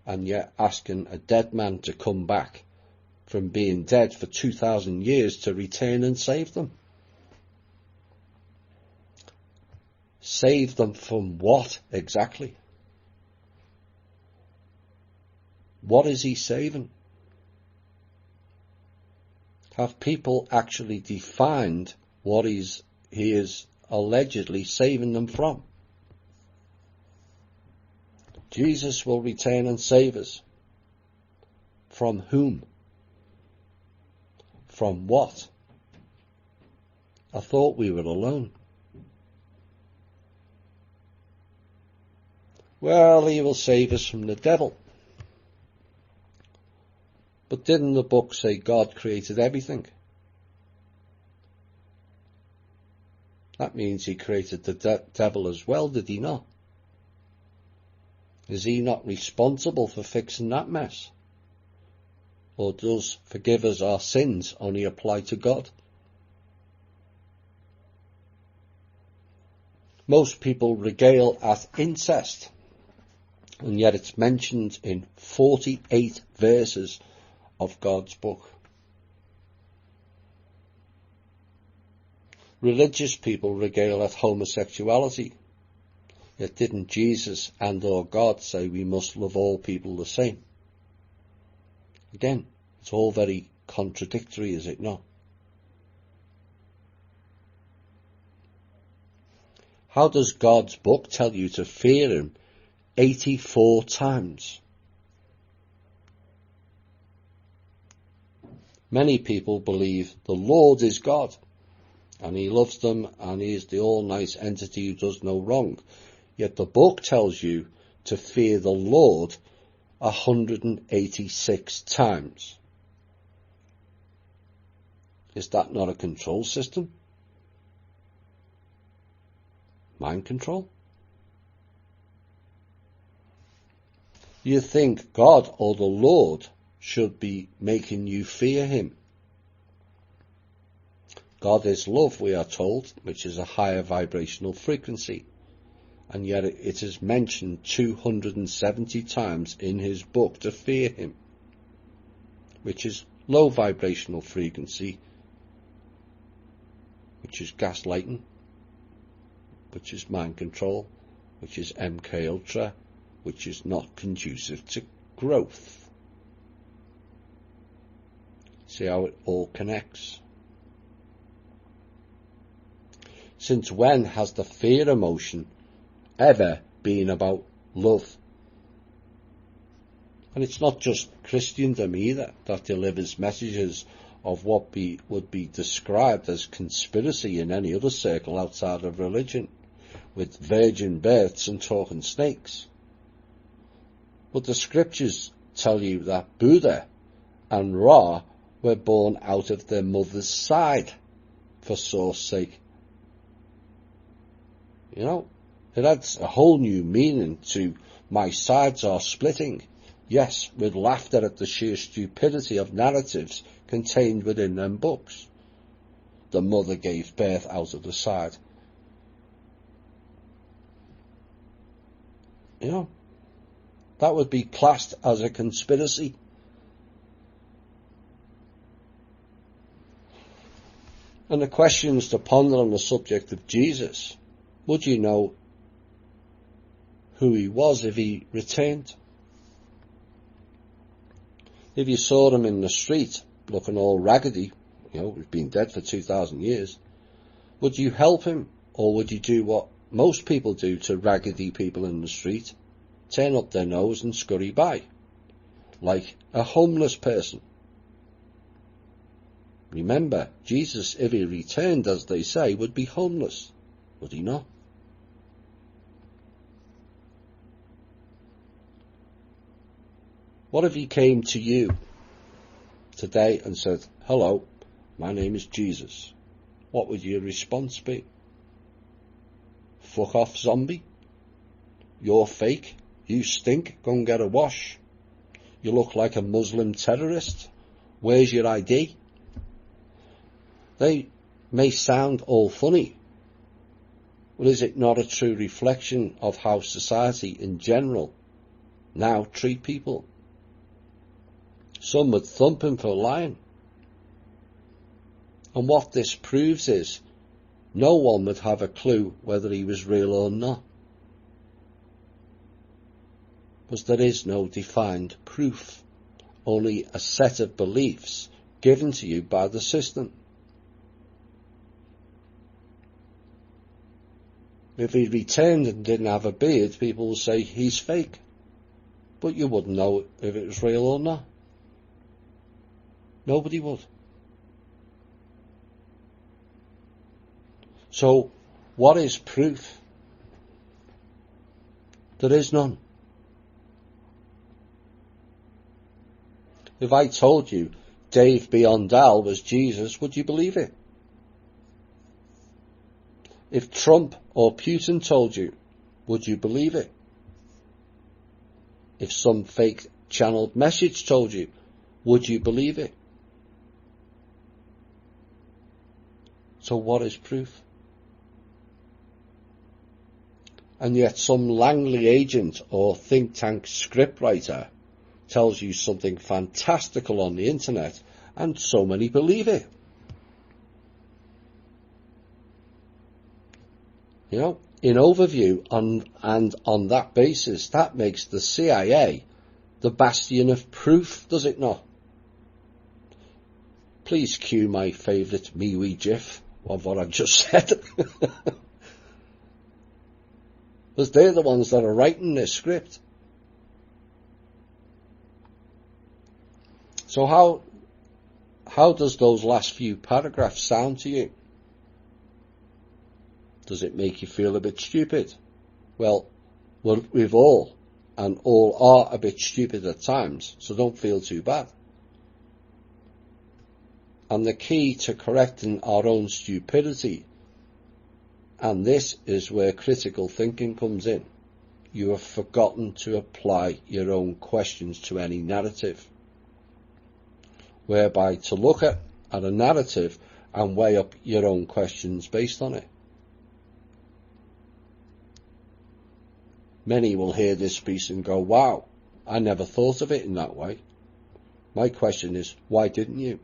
Speaker 1: and yet asking a dead man to come back from being dead for 2,000 years to return and save them. Save them from what exactly? What is he saving? Have people actually defined what he is allegedly saving them from? Jesus will return and save us. From whom? From what? I thought we were alone. Well, he will save us from the devil. But didn't the book say God created everything? That means he created the devil as well, did he not? Is he not responsible for fixing that mess? Or does forgive us our sins only apply to God? Most people regale at incest, and yet it's mentioned in 48 verses of God's book. Religious people regale at homosexuality. Yet didn't Jesus and or God say we must love all people the same? Again, it's all very contradictory, is it not? How does God's book tell you to fear him 84 times? Many people believe the Lord is God, and he loves them, and he is the all-nice entity who does no wrong. Yet the book tells you to fear the Lord 186 times. Is that not a control system? Mind control? You think God or the Lord should be making you fear him? God is love, we are told, which is a higher vibrational frequency. And yet it is mentioned 270 times in his book to fear him, which is low vibrational frequency, which is gaslighting, which is mind control, which is MK Ultra, which is not conducive to growth. See how it all connects? Since when has the fear emotion ever been about love? And it's not just Christendom either that delivers messages of what would be described as conspiracy in any other circle outside of religion, with virgin births and talking snakes. But the scriptures tell you that Buddha and Ra were born out of their mother's side, for source sake. You know, it adds a whole new meaning to my sides are splitting. Yes, with laughter at the sheer stupidity of narratives contained within them books. The mother gave birth out of the side. You know, that would be classed as a conspiracy. And the questions to ponder on the subject of Jesus: would you know who he was if he returned? If you saw him in the street looking all raggedy, you know, he's been dead for 2,000 years, would you help him, or would you do what most people do to raggedy people in the street? Turn up their nose and scurry by, like a homeless person. Remember, Jesus, if he returned, as they say, would be homeless, would he not? What if he came to you today and said, "Hello, my name is Jesus"? What would your response be? Fuck off, zombie. You're fake. You stink. Go and get a wash. You look like a Muslim terrorist. Where's your ID? They may sound all funny, but is it not a true reflection of how society in general now treat people? Some would thump him for lying. And what this proves is no one would have a clue whether he was real or not, because there is no defined proof, only a set of beliefs given to you by the system. If he returned and didn't have a beard, people will say he's fake, but you wouldn't know if it was real or not. Nobody would. So, what is proof? There is none. If I told you Dave Biondal was Jesus, would you believe it? If Trump or Putin told you, would you believe it? If some fake channeled message told you, would you believe it? So what is proof? And yet some Langley agent or think tank scriptwriter tells you something fantastical on the internet, and so many believe it. You know, in overview, and on that basis, that makes the CIA the bastion of proof, does it not? Please cue my favourite MeWe GIF of what I just said. Because they're the ones that are writing this script. So how does those last few paragraphs sound to you? Does it make you feel a bit stupid? Well, we've all are a bit stupid at times, so don't feel too bad. And the key to correcting our own stupidity, and this is where critical thinking comes in, you have forgotten to apply your own questions to any narrative, whereby to look at a narrative and weigh up your own questions based on it. Many will hear this piece and go, wow, I never thought of it in that way. My question is, why didn't you?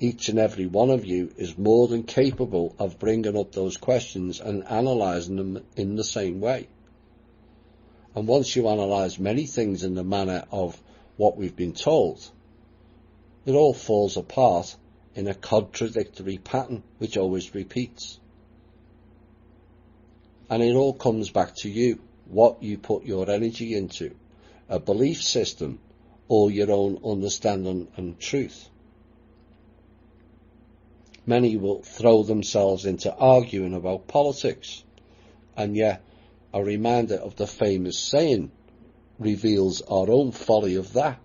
Speaker 1: Each and every one of you is more than capable of bringing up those questions and analysing them in the same way. And once you analyse many things in the manner of what we've been told, it all falls apart in a contradictory pattern which always repeats. And it all comes back to you, what you put your energy into, a belief system or your own understanding and truth. Many will throw themselves into arguing about politics, and yet a reminder of the famous saying reveals our own folly of that.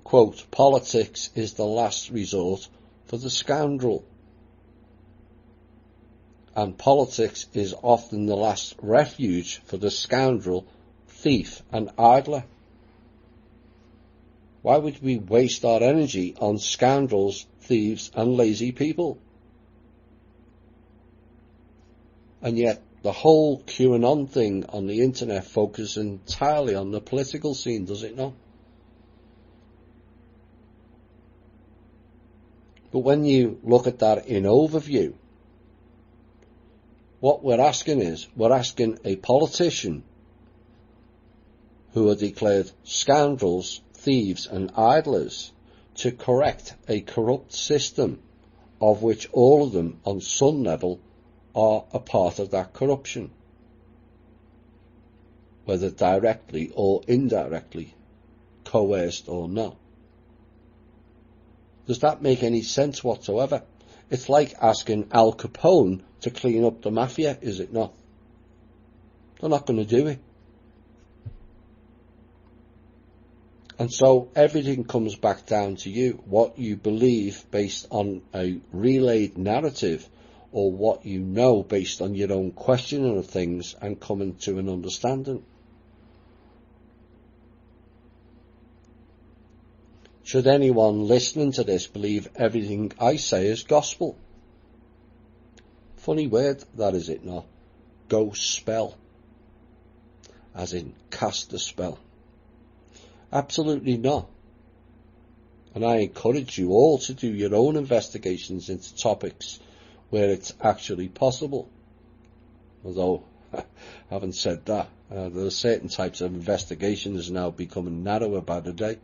Speaker 1: Quote, politics is the last resort for the scoundrel. And politics is often the last refuge for the scoundrel, thief and idler. Why would we waste our energy on scoundrels, thieves and lazy people? And yet the whole QAnon thing on the internet focuses entirely on the political scene, does it not? But when you look at that in overview, what we're asking is, we're asking a politician who are declared scoundrels, thieves and idlers to correct a corrupt system of which all of them on some level are a part of that corruption, whether directly or indirectly, coerced or not. Does that make any sense whatsoever? It's like asking Al Capone to clean up the mafia, is it not? They're not going to do it. And so everything comes back down to you, what you believe based on a relayed narrative, or what you know based on your own questioning of things and coming to an understanding. Should anyone listening to this believe everything I say is gospel? Funny word, that is it not? Go spell. As in, cast a spell. Absolutely not. And I encourage you all to do your own investigations into topics where it's actually possible. Although, having said that, there are certain types of investigations now becoming narrower by the day,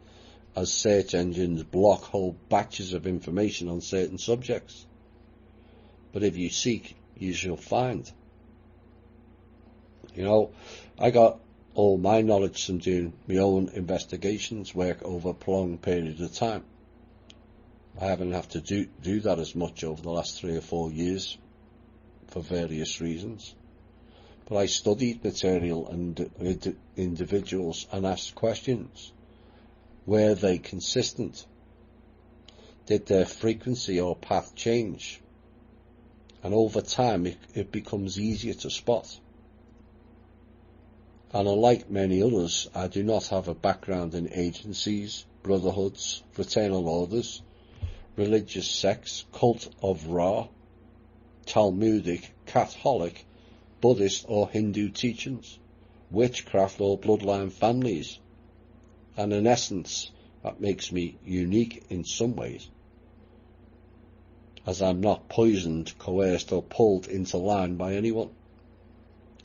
Speaker 1: as search engines block whole batches of information on certain subjects. But if you seek, you shall find. You know, I got all my knowledge from doing my own investigations work over a prolonged period of time. I haven't had to do that as much over the last 3 or 4 years for various reasons. But I studied material and individuals and asked questions. Were they consistent? Did their frequency or path change? And over time it becomes easier to spot. And unlike many others, I do not have a background in agencies, brotherhoods, fraternal orders, religious sects, cult of Ra, Talmudic, Catholic, Buddhist or Hindu teachings, witchcraft or bloodline families. And in essence, that makes me unique in some ways, as I'm not poisoned, coerced or pulled into line by anyone.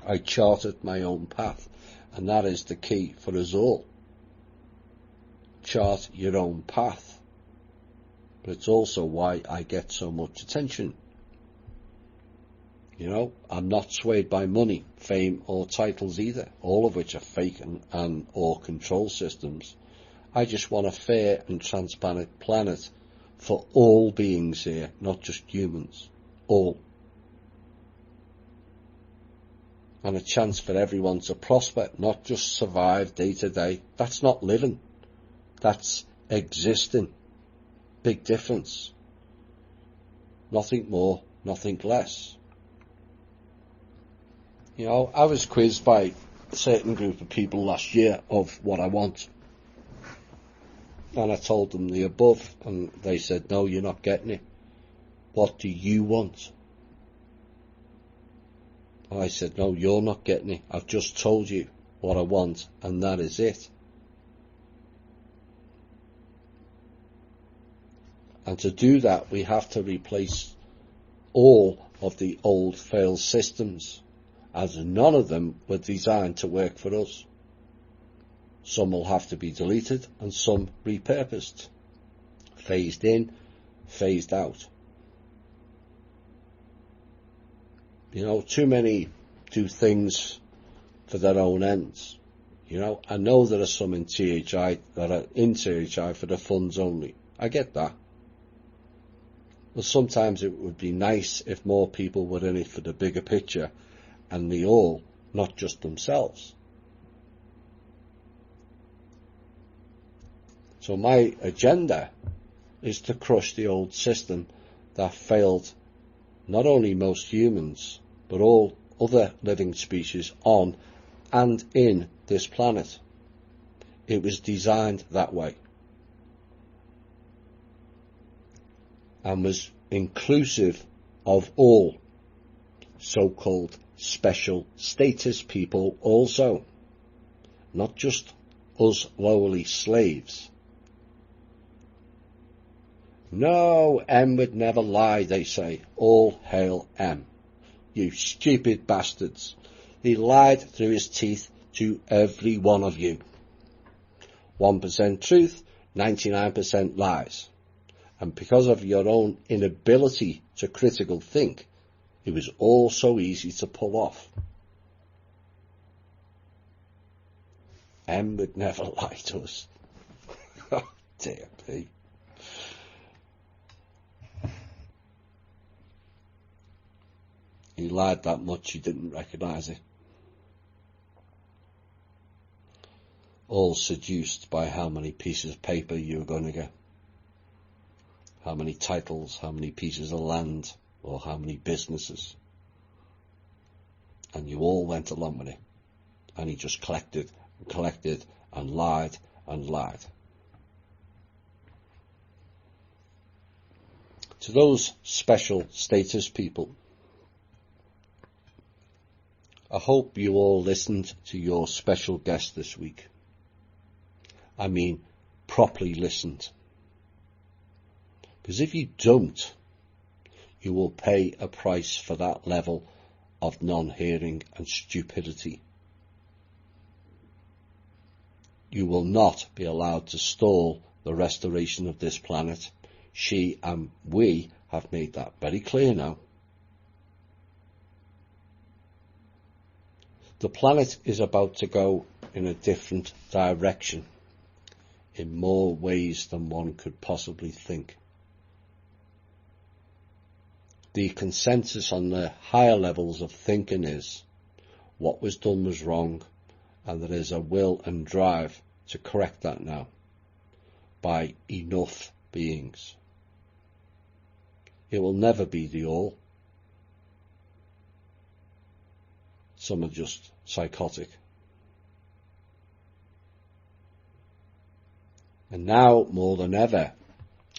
Speaker 1: I charted my own path, and that is the key for us all. Chart your own path. But it's also why I get so much attention. You know, I'm not swayed by money, fame or titles either, all of which are fake and or control systems. I just want a fair and transparent planet for all beings here, not just humans. All. And a chance for everyone to prosper, not just survive day to day. That's not living. That's existing. Big difference. Nothing more, nothing less. You know, I was quizzed by a certain group of people last year of what I want. And I told them the above, and they said, no, you're not getting it. What do you want? And I said, no, you're not getting it. I've just told you what I want, and that is it. And to do that, we have to replace all of the old failed systems, as none of them were designed to work for us. Some will have to be deleted and some repurposed, phased in, phased out. You know, too many do things for their own ends. You know, I know there are some in THI that are in THI for the funds only. I get that. Well, sometimes it would be nice if more people were in it for the bigger picture and the all, not just themselves. So my agenda is to crush the old system that failed not only most humans, but all other living species on and in this planet. It was designed that way and was inclusive of all so-called special status people also, not just us lowly slaves. No, M would never lie, they say. All hail M. You stupid bastards. He lied through his teeth to every one of you. 1% truth, 99% lies. And because of your own inability to critical think, it was all so easy to pull off. M would never lie to us. Oh, dear me. He lied that much you didn't recognise it. All seduced by how many pieces of paper you were going to get. How many titles, how many pieces of land, or how many businesses. And you all went along with it. And he just collected and collected and lied and lied. To those special status people, I hope you all listened to your special guest this week. I mean, properly listened. Because if you don't, you will pay a price for that level of non-hearing and stupidity. You will not be allowed to stall the restoration of this planet. She and we have made that very clear now. The planet is about to go in a different direction, in more ways than one could possibly think. The consensus on the higher levels of thinking is what was done was wrong, and there is a will and drive to correct that now by enough beings. It will never be the all. Some are just psychotic. And now, more than ever,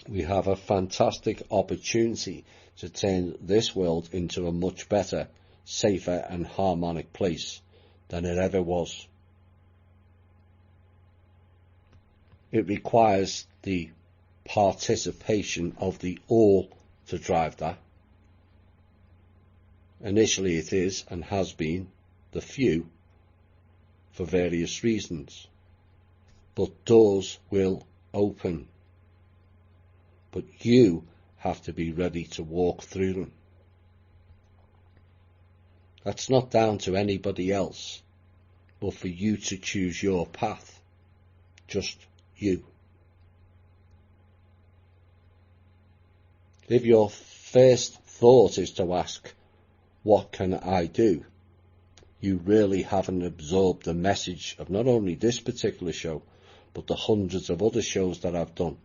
Speaker 1: we have a fantastic opportunity to turn this world into a much better, safer and harmonic place than it ever was. It requires the participation of the all to drive that. Initially it is, and has been, the few, for various reasons. But doors will open. But you have to be ready to walk through them. That's not down to anybody else, but for you to choose your path. Just you. If your first thought is to ask, what can I do? You really haven't absorbed the message of not only this particular show, but the hundreds of other shows that I've done.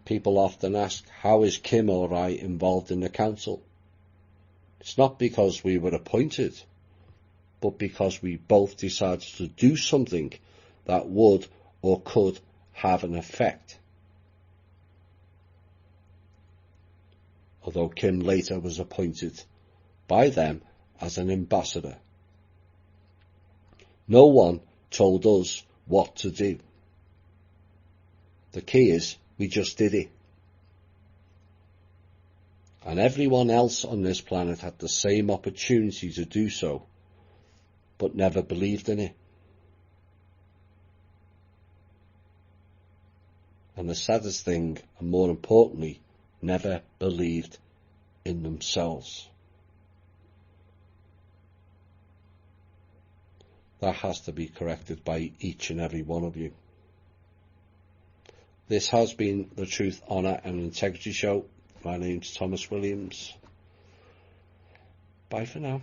Speaker 1: People often ask, how is Kim or I involved in the council? It's not because we were appointed, but because we both decided to do something that would or could have an effect. Although Kim later was appointed by them as an ambassador. No one told us what to do. The key is, we just did it. And everyone else on this planet had the same opportunity to do so, but never believed in it. And the saddest thing, and more importantly, never believed in themselves. That has to be corrected by each and every one of you. This has been the Truth, Honour and Integrity Show. My name's Thomas Williams. Bye for now.